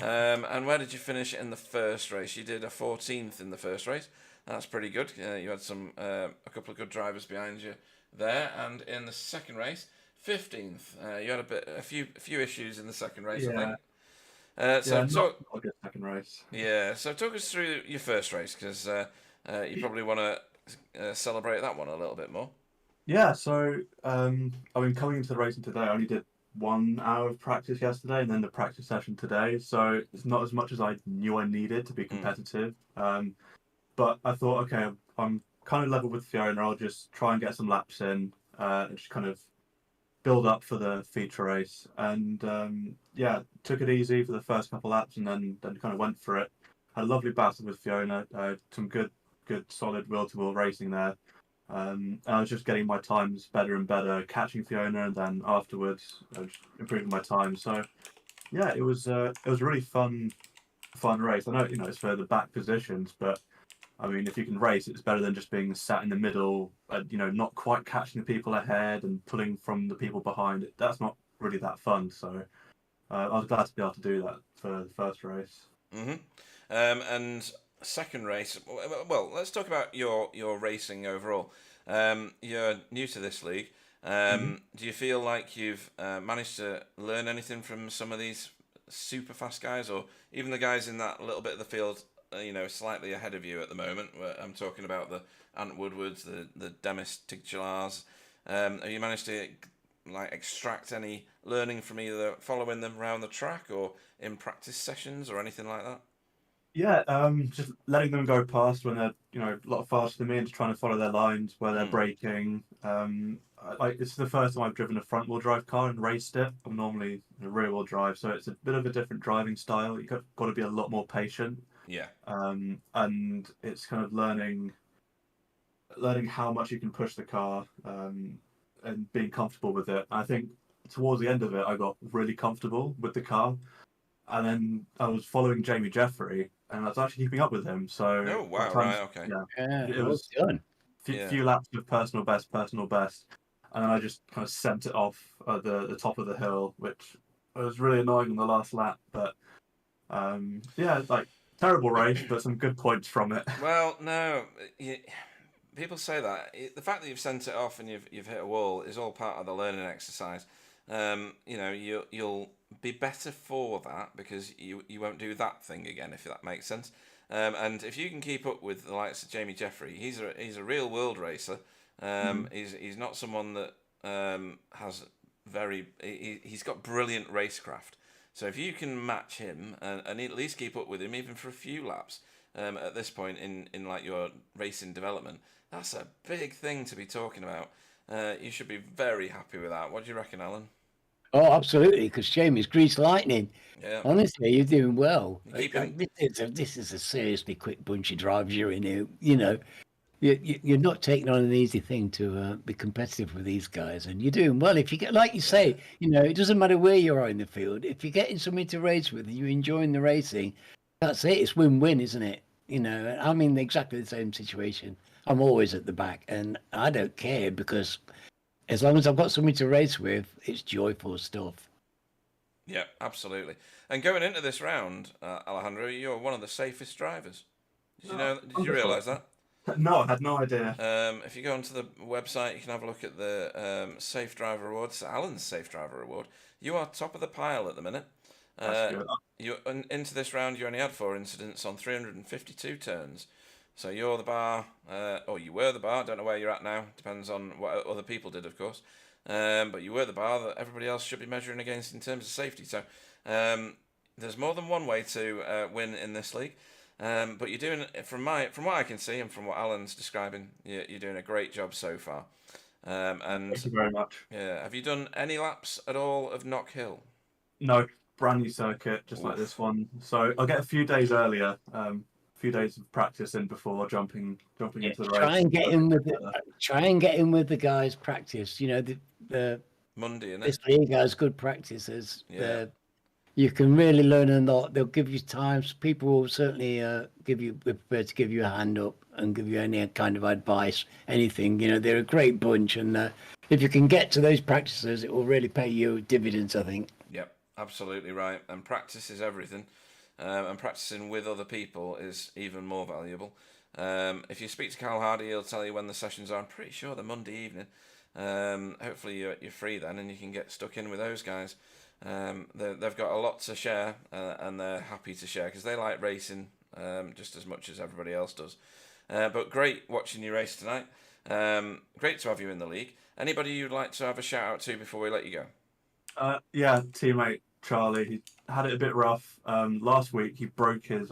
[SPEAKER 1] And where did you finish in the first race? You did a 14th in the first race. That's pretty good. You had a couple of good drivers behind you there. And in the second race, 15th. You had a few issues in the second race, I think.
[SPEAKER 8] Not a good second race.
[SPEAKER 1] Yeah. So talk us through your first race, because you probably want to celebrate that one a little bit more.
[SPEAKER 8] Yeah. So coming into the racing today, I only did 1 hour of practice yesterday, and then the practice session today. So it's not as much as I knew I needed to be competitive. But I thought, okay, I'm kind of level with Fiona. I'll just try and get some laps in, and just kind of build up for the feature race. And took it easy for the first couple laps, and then kind of went for it. Had a lovely battle with Fiona. Some good solid wheel-to-wheel racing there. And I was just getting my times better and better, catching Fiona, and then afterwards just improving my time. So yeah, it was a really fun race. I know it's for the back positions, but I mean, if you can race, it's better than just being sat in the middle, not quite catching the people ahead and pulling from the people behind. That's not really that fun. So I was glad to be able to do that for the first race.
[SPEAKER 1] Mm-hmm. And second race, well, let's talk about your racing overall. You're new to this league. Do you feel like you've managed to learn anything from some of these super fast guys, or even the guys in that little bit of the field, slightly ahead of you at the moment? I'm talking about the Ant Woodwards, the Demis Tigjalars. Have you managed to extract any learning from either following them around the track or in practice sessions or anything like that?
[SPEAKER 8] Yeah, just letting them go past when they're a lot faster than me, and just trying to follow their lines where they're braking. It's the first time I've driven a front wheel drive car and raced it. I'm normally a rear wheel drive, so it's a bit of a different driving style. You've got to be a lot more patient.
[SPEAKER 1] Yeah.
[SPEAKER 8] And it's kind of learning how much you can push the car, and being comfortable with it. I think towards the end of it, I got really comfortable with the car, and then I was following Jamie Jeffrey, and I was actually keeping up with him. So
[SPEAKER 1] oh wow, right, okay,
[SPEAKER 8] yeah, it was done. Few laps of personal best, and then I just kind of sent it off at the top of the hill, which was really annoying on the last lap, but yeah, like terrible race, but some good points from it.
[SPEAKER 1] Well, no, people say that the fact that you've sent it off and you've hit a wall is all part of the learning exercise. You know, you'll be better for that because you won't do that thing again, if that makes sense. And if you can keep up with the likes of Jamie Jeffrey, he's a real world racer. He's not someone that has he's got brilliant racecraft. So if you can match him and at least keep up with him even for a few laps at this point in like your racing development, that's a big thing to be talking about. You should be very happy with that. What do you reckon, Alan?
[SPEAKER 2] Oh, absolutely, because Jamie's greased lightning.
[SPEAKER 1] Yeah.
[SPEAKER 2] Honestly, you're doing well.
[SPEAKER 1] You
[SPEAKER 2] This is a seriously quick bunch of drivers you're in here. You know, you're not taking on an easy thing to be competitive with these guys, and you're doing well. If you get, like you say, you know, it doesn't matter where you are in the field. If you're getting somebody to race with and you're enjoying the racing, that's it. It's win-win, isn't it? You know, I'm in exactly the same situation. I'm always at the back, and I don't care because as long as I've got somebody to race with, it's joyful stuff.
[SPEAKER 1] Yeah, absolutely. And going into this round, Alejandro, you're one of the safest drivers. Did you realise that?
[SPEAKER 8] No, I had no idea.
[SPEAKER 1] If you go onto the website, you can have a look at the Safe Driver Awards, Alan's Safe Driver Award. You are top of the pile at the minute.
[SPEAKER 8] That's good.
[SPEAKER 1] Into this round, you only had 4 incidents on 352 turns. So you're the bar, or you were the bar, don't know where you're at now, depends on what other people did, of course. But you were the bar that everybody else should be measuring against in terms of safety. So there's more than one way to win in this league. But you're doing, from what I can see and from what Alan's describing, you're doing a great job so far. And
[SPEAKER 8] thank you very much.
[SPEAKER 1] Yeah, have you done any laps at all of Knock Hill?
[SPEAKER 8] No, brand new circuit, just like this one. So I'll get a few days earlier, a few days of practice in before jumping into the race.
[SPEAKER 2] Try and get in with the guys' practice. You know, the
[SPEAKER 1] Monday, isn't
[SPEAKER 2] this
[SPEAKER 1] it?
[SPEAKER 2] league has good practices.
[SPEAKER 1] Yeah.
[SPEAKER 2] You can really learn a lot. They'll give you times. People will certainly be prepared to give you a hand up and give you any kind of advice, anything. You know, they're a great bunch, and if you can get to those practices, it will really pay you dividends, I think.
[SPEAKER 1] Yep, absolutely right. And practice is everything. And practicing with other people is even more valuable. If you speak to Carl Hardy, he'll tell you when the sessions are. I'm pretty sure they're Monday evening. Hopefully you're free then and you can get stuck in with those guys. They've got a lot to share and they're happy to share because they like racing just as much as everybody else does. But great watching you race tonight. Great to have you in the league. Anybody you'd like to have a shout out to before we let you go?
[SPEAKER 8] Yeah, teammate Charlie. He had it a bit rough. Last week he broke his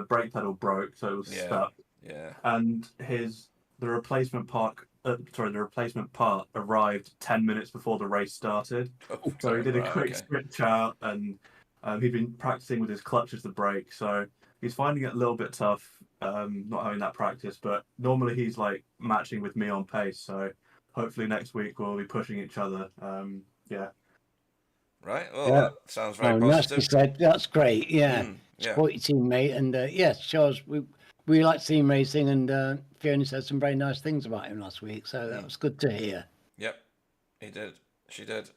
[SPEAKER 8] brake pedal broke, so it was stuck.
[SPEAKER 1] Yeah. And
[SPEAKER 8] the replacement part arrived 10 minutes before the race started. So he did a quick switch out, and he'd been practicing with his clutch as the brake. So he's finding it a little bit tough, not having that practice. But normally he's like matching with me on pace. So hopefully next week we'll be pushing each other. Yeah.
[SPEAKER 1] Right. Well, that sounds very positive.
[SPEAKER 2] That's great. Yeah. Support your teammate, and yes, Charles. We like team racing, and Fiona said some very nice things about him last week, so that was good to hear.
[SPEAKER 1] Yep, he did. She did.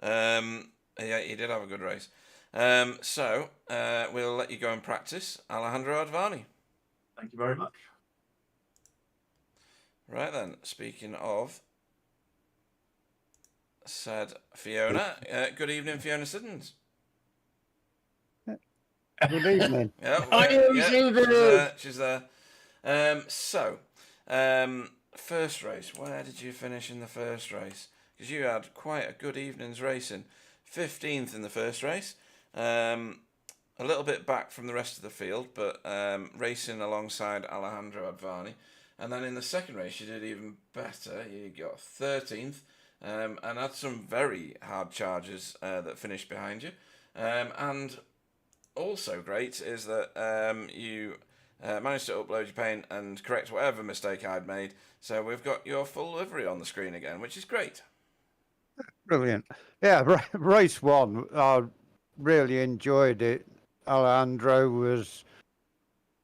[SPEAKER 1] Yeah, he did have a good race. So we'll let you go and practice, Alejandro Advani.
[SPEAKER 8] Thank you very much.
[SPEAKER 1] Right then. Speaking of said Fiona, good evening, Fiona Siddons.
[SPEAKER 2] Good evening.
[SPEAKER 1] She's there. So, first race. Where did you finish in the first race? Because you had quite a good evening's racing. 15th in the first race. A little bit back from the rest of the field, but racing alongside Alejandro Advani. And then in the second race, you did even better. You got 13th and had some very hard charges that finished behind you. And also great is that you managed to upload your paint and correct whatever mistake I'd made. So we've got your full livery on the screen again, which is great.
[SPEAKER 9] Brilliant. Yeah, race one, I really enjoyed it. Alejandro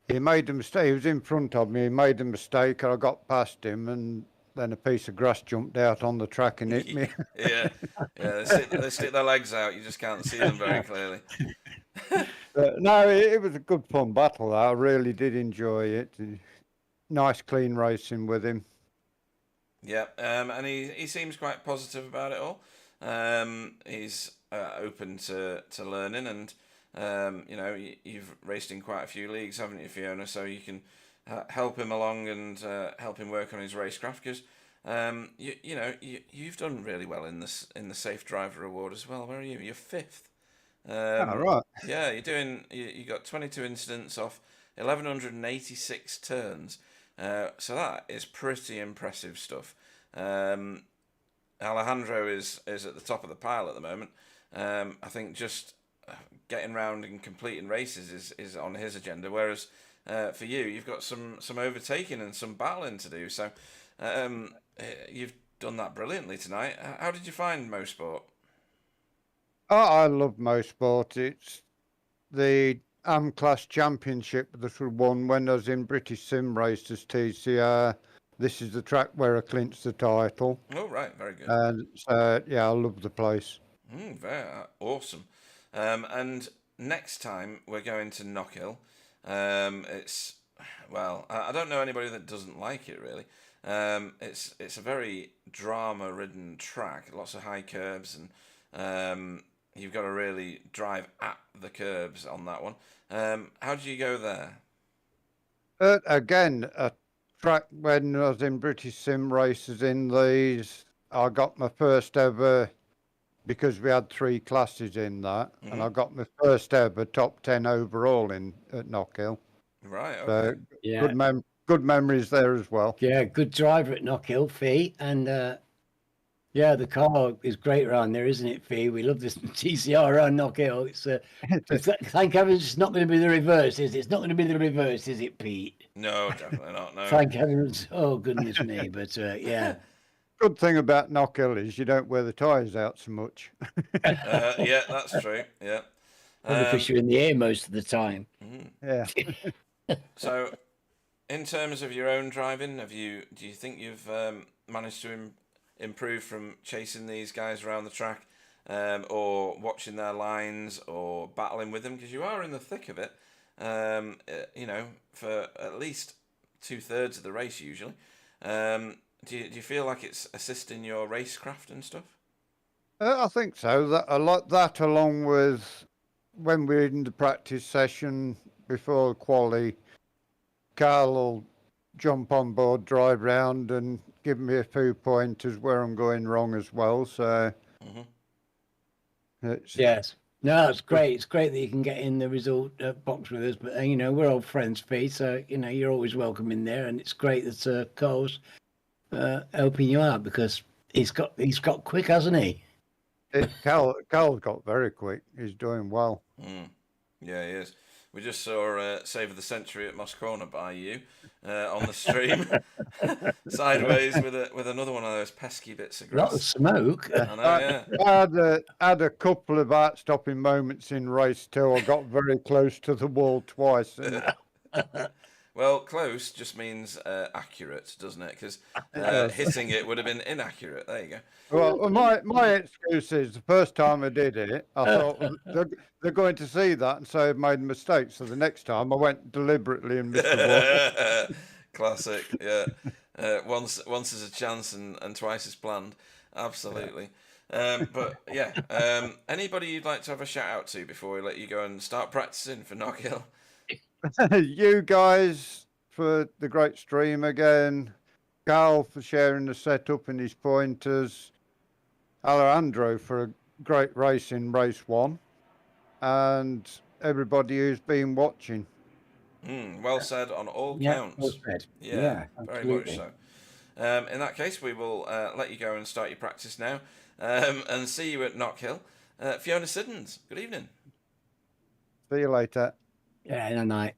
[SPEAKER 9] he made a mistake. He was in front of me. He made a mistake and I got past him. And then a piece of grass jumped out on the track and hit me.
[SPEAKER 1] Yeah. They stick their legs out. You just can't see them very clearly.
[SPEAKER 9] No, it was a good fun battle. I really did enjoy it. Nice, clean racing with him.
[SPEAKER 1] Yeah, and he seems quite positive about it all. He's open to learning, and you've raced in quite a few leagues, haven't you, Fiona? So you can help him along and help him work on his racecraft, because you've done really well in the Safe Driver Award as well. Where are you? You're 5th.
[SPEAKER 9] Right.
[SPEAKER 1] Yeah, you got 22 incidents off 1,186 turns. So that is pretty impressive stuff. Alejandro is at the top of the pile at the moment. I think just getting round and completing races is on his agenda, whereas for you, you've got some overtaking and some battling to do. So you've done that brilliantly tonight. How did you find Mosport?
[SPEAKER 9] Oh, I love Mosport. It's the Class Championship that we won when I was in British Sim Racers TCR. This is the track where I clinched the title.
[SPEAKER 1] Oh, right, very good.
[SPEAKER 9] And so, yeah, I love the place.
[SPEAKER 1] Very awesome. And next time we're going to Knockhill. It's, well, I don't know anybody that doesn't like it, really. It's a very drama-ridden track, lots of high curves, and you've got to really drive at the curbs on that one. How did you go there?
[SPEAKER 9] Again, a track when I was in British Sim Racers in these, I got my first ever, because we had 3 classes in that, and I got my first ever top 10 overall at Knockhill.
[SPEAKER 1] Right,
[SPEAKER 9] okay. So
[SPEAKER 2] yeah.
[SPEAKER 9] Good memories there as well.
[SPEAKER 2] Yeah, good driver at Knockhill, Fee, and yeah, the car is great around there, isn't it, Fee? We love this TCR around Knockhill. Thank heaven it's not going to be the reverse, is it? It's not going to be the reverse, is it, Pete?
[SPEAKER 1] No, definitely not. No.
[SPEAKER 2] Thank heavens. Oh, goodness me. But yeah.
[SPEAKER 9] Good thing about Knockhill is you don't wear the tyres out so much.
[SPEAKER 1] Yeah, that's true. Yeah.
[SPEAKER 2] Because you're in the air most of the time.
[SPEAKER 9] Yeah.
[SPEAKER 1] So, in terms of your own driving, do you think you've managed to improve from chasing these guys around the track, or watching their lines, or battling with them? Because you are in the thick of it, for at least 2/3 of the race usually. Do you feel like it's assisting your racecraft and stuff?
[SPEAKER 9] I think so. That along with when we're in the practice session before quali, Carl will jump on board, drive round, and give me a few pointers where I'm going wrong as well. So,
[SPEAKER 2] yes, no, it's great. It's great that you can get in the result box with us. But we're old friends, Pete. So you're always welcome in there, and it's great that Carl's helping you out, because he's got quick, hasn't he?
[SPEAKER 9] Carl's got very quick. He's doing well.
[SPEAKER 1] Yeah, he is. We just saw Save of the Century at Moss Corner by you on the stream, sideways with another one of those pesky bits of grass.
[SPEAKER 2] A lot of smoke.
[SPEAKER 1] I know, yeah.
[SPEAKER 9] I had a couple of heart-stopping moments in race 2. I got very close to the wall twice.
[SPEAKER 1] Well, close just means accurate, doesn't it? Because hitting it would have been inaccurate. There you go.
[SPEAKER 9] Well, my excuse is the first time I did it, I thought they're going to see that and say I've made a mistake. So the next time I went deliberately and missed the ball.
[SPEAKER 1] Classic, yeah. Once is a chance and twice is planned. Absolutely. But yeah, anybody you'd like to have a shout out to before we let you go and start practicing for Knockhill?
[SPEAKER 9] You guys for the great stream again. Carl for sharing the setup and his pointers. Alejandro for a great race in race 1. And everybody who's been watching.
[SPEAKER 1] Well said on all counts.
[SPEAKER 2] Well said.
[SPEAKER 1] Yeah, very much so. In that case, we will let you go and start your practice now, and see you at Knockhill. Fiona Siddons, good evening.
[SPEAKER 9] See you later.
[SPEAKER 2] Yeah, in a night.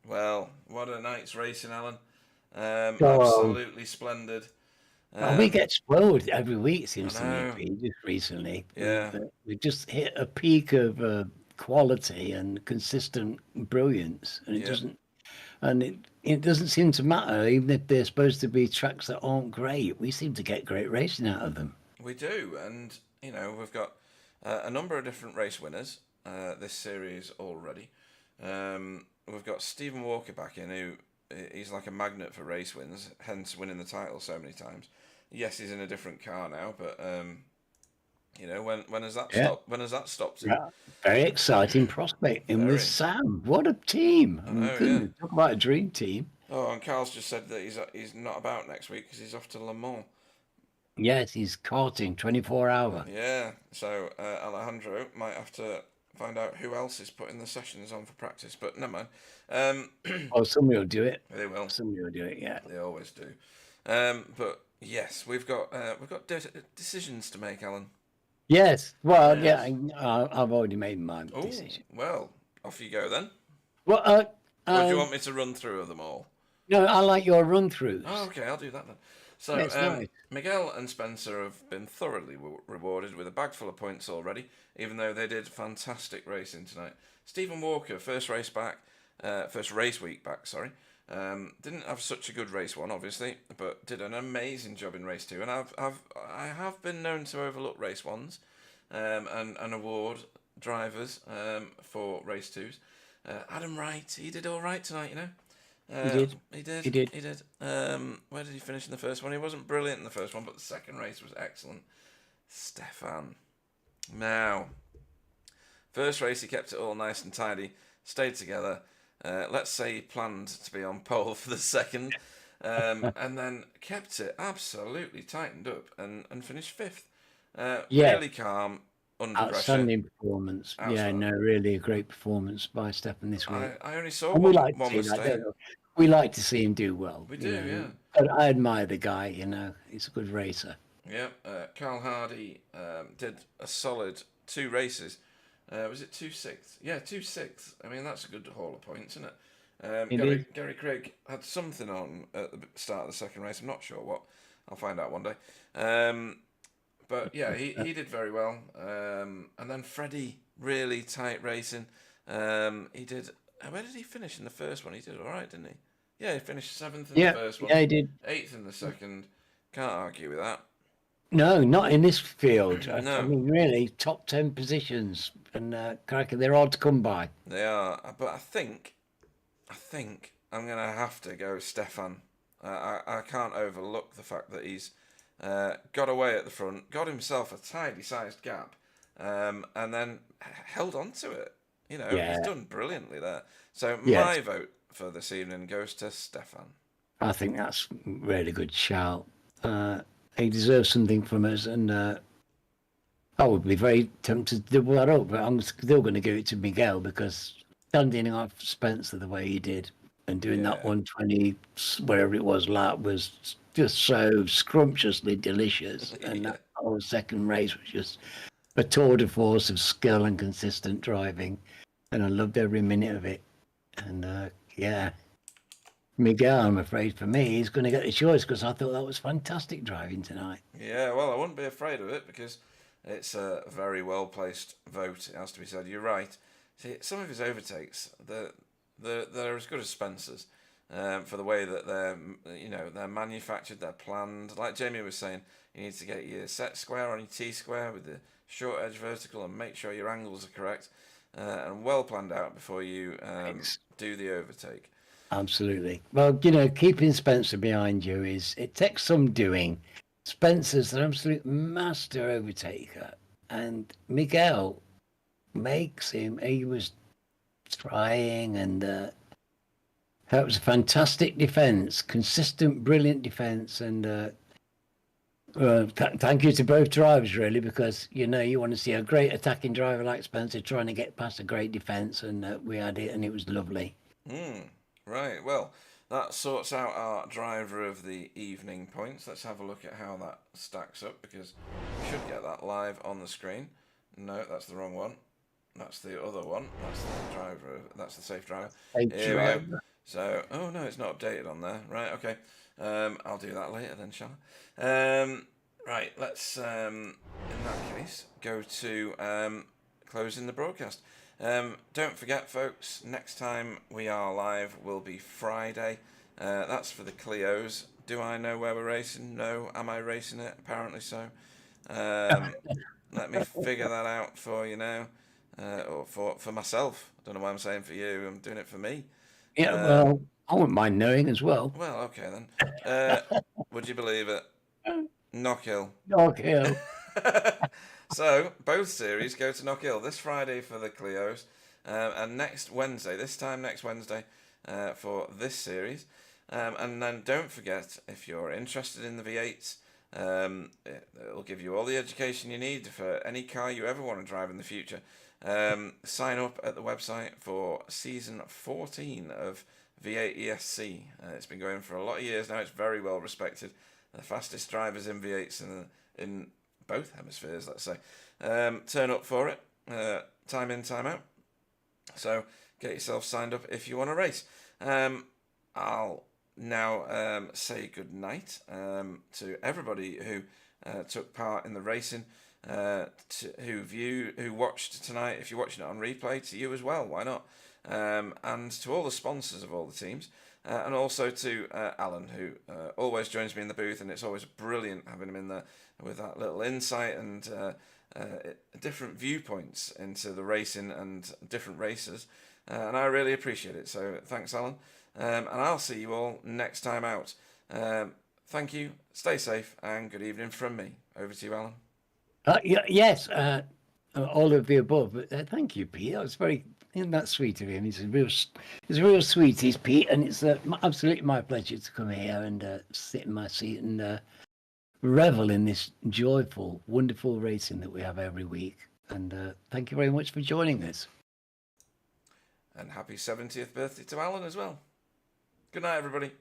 [SPEAKER 1] Well, what a night's racing, Alan. Absolutely splendid.
[SPEAKER 2] We get spoiled every week, it seems to me, just recently.
[SPEAKER 1] Yeah.
[SPEAKER 2] We just hit a peak of quality and consistent brilliance, and it doesn't. And it doesn't seem to matter, even if they're supposed to be tracks that aren't great. We seem to get great racing out of them.
[SPEAKER 1] We do, and we've got a number of different race winners this series already. We've got Stephen Walker back in, who he's like a magnet for race wins, hence winning the title so many times. Yes, he's in a different car now, but when has that stopped? When has that stopped?
[SPEAKER 2] Yeah, very exciting prospect. And with Sam, what a team!
[SPEAKER 1] I know,
[SPEAKER 2] talk about a dream team.
[SPEAKER 1] Oh, and Carl's just said that he's not about next week because he's off to Le Mans.
[SPEAKER 2] Yes, he's karting 24-hour.
[SPEAKER 1] Yeah, so Alejandro might have to find out who else is putting the sessions on for practice, but never mind.
[SPEAKER 2] Somebody will do it.
[SPEAKER 1] They will.
[SPEAKER 2] Somebody will do it. Yeah,
[SPEAKER 1] they always do. But yes, we've got decisions to make, Alan.
[SPEAKER 2] Yes. Well, yes. Yeah, I've already made my decision.
[SPEAKER 1] Well, off you go then.
[SPEAKER 2] Well,
[SPEAKER 1] or do you want me to run through them all?
[SPEAKER 2] No, I like your run-throughs.
[SPEAKER 1] Oh, okay, I'll do that then. So,
[SPEAKER 2] nice.
[SPEAKER 1] Miguel and Spencer have been thoroughly rewarded with a bag full of points already, even though they did fantastic racing tonight. Stephen Walker, first race week back, sorry. Didn't have such a good race one, obviously, but did an amazing job in race 2. And I have been known to overlook race 1s and award drivers for race 2s. Adam Wright, he did all right tonight, He did. Where did he finish in the first one? He wasn't brilliant in the first one, but the second race was excellent. Stefan. Now, first race he kept it all nice and tidy, stayed together. Let's say he planned to be on pole for the second, and then kept it absolutely tightened up and finished 5th. Really calm. Under
[SPEAKER 2] outstanding
[SPEAKER 1] pressure.
[SPEAKER 2] Performance. Yeah, no, really a great performance by Stefan this week.
[SPEAKER 1] I only saw one mistake.
[SPEAKER 2] We like to see him do well.
[SPEAKER 1] We do, yeah.
[SPEAKER 2] But I admire the guy, he's a good racer.
[SPEAKER 1] Yeah, Carl Hardy did a solid 2 races. Was it 2/6? Yeah, 2/6. I mean, that's a good haul of points, isn't it? Gary Craig had something on at the start of the second race. I'm not sure what. I'll find out one day. But yeah, he did very well. And then Freddie, really tight racing. He did. Where did he finish in the first one? He did all right, didn't he? Yeah, he finished 7th in the first one.
[SPEAKER 2] Yeah, he did.
[SPEAKER 1] 8th in the second. Can't argue with that.
[SPEAKER 2] No, not in this field.
[SPEAKER 1] No.
[SPEAKER 2] I mean, really, top 10 positions, and they're hard to come by.
[SPEAKER 1] They are, but I think I'm gonna have to go Stefan. I can't overlook the fact that he's got away at the front, got himself a tidy sized gap, and then held on to it. He's done brilliantly there. So my vote for this evening goes to Stefan.
[SPEAKER 2] I think that's a really good shout. He deserves something from us, and I would be very tempted to double that up, but I'm still going to give it to Miguel because standing off Spencer the way he did and doing that 120, wherever it was, lap was just so scrumptiously delicious. And that whole second race was just a tour de force of skill and consistent driving, and I loved every minute of it. And Miguel, I'm afraid for me, he's going to get the choice because I thought that was fantastic driving tonight.
[SPEAKER 1] Yeah, well, I wouldn't be afraid of it because it's a very well-placed vote, it has to be said. You're right. See, some of his overtakes, they're as good as Spencer's for the way that they're manufactured, they're planned. Like Jamie was saying, you need to get your set square on your T-square with the short edge vertical and make sure your angles are correct and well planned out before you do the overtake.
[SPEAKER 2] Absolutely. Well, keeping Spencer behind you it takes some doing. Spencer's an absolute master overtaker, and Miguel makes him. He was trying, and that was a fantastic defense, consistent, brilliant defense, and thank you to both drivers, really, because you want to see a great attacking driver like Spencer trying to get past a great defense, and we had it, and it was lovely.
[SPEAKER 1] Right, well, that sorts out our driver of the evening points. Let's have a look at how that stacks up, because we should get that live on the screen. No, that's the wrong one. That's the other one. That's the driver. That's the safe driver. Here we go. So, oh no, it's not updated on there. Right, okay. I'll do that later then, shall I? Right, let's, in that case, go to closing the broadcast. Don't forget, folks, next time we are live will be Friday. That's for the Clios. Do I know where we're racing? No. Am I racing it? Apparently so. Let me figure that out for you now. Or for myself. I don't know why I'm saying for you. I'm doing it for me.
[SPEAKER 2] Yeah, well, I wouldn't mind knowing as well.
[SPEAKER 1] Well, okay then. Would you believe it? Knockhill.
[SPEAKER 2] Knockhill.
[SPEAKER 1] So, both series go to Knockhill this Friday for the Clios, and next Wednesday, for this series. And then don't forget, if you're interested in the V8s, it'll give you all the education you need for any car you ever want to drive in the future. Sign up at the website for season 14 of V8 ESC. It's been going for a lot of years now. It's very well respected. The fastest drivers in V8s in both hemispheres, let's say. Turn up for it, time in, time out. So get yourself signed up if you want to race. I'll now say good night to everybody who took part in the racing, who watched tonight. If you're watching it on replay, to you as well, why not? And to all the sponsors of all the teams, and also to Alan, who always joins me in the booth, and it's always brilliant having him in there with that little insight and different viewpoints into the racing and different racers, and I really appreciate it. So thanks, Alan, and I'll see you all next time out. Thank you, stay safe, and good evening from me. Over to you, Alan.
[SPEAKER 2] Yes, all of the above. But thank you, Pete. That was very. Isn't that sweet of him? He's a real sweetie, Pete, and it's absolutely my pleasure to come here and sit in my seat and revel in this joyful, wonderful racing that we have every week. And thank you very much for joining us.
[SPEAKER 1] And happy 70th birthday to Alan as well. Good night, everybody.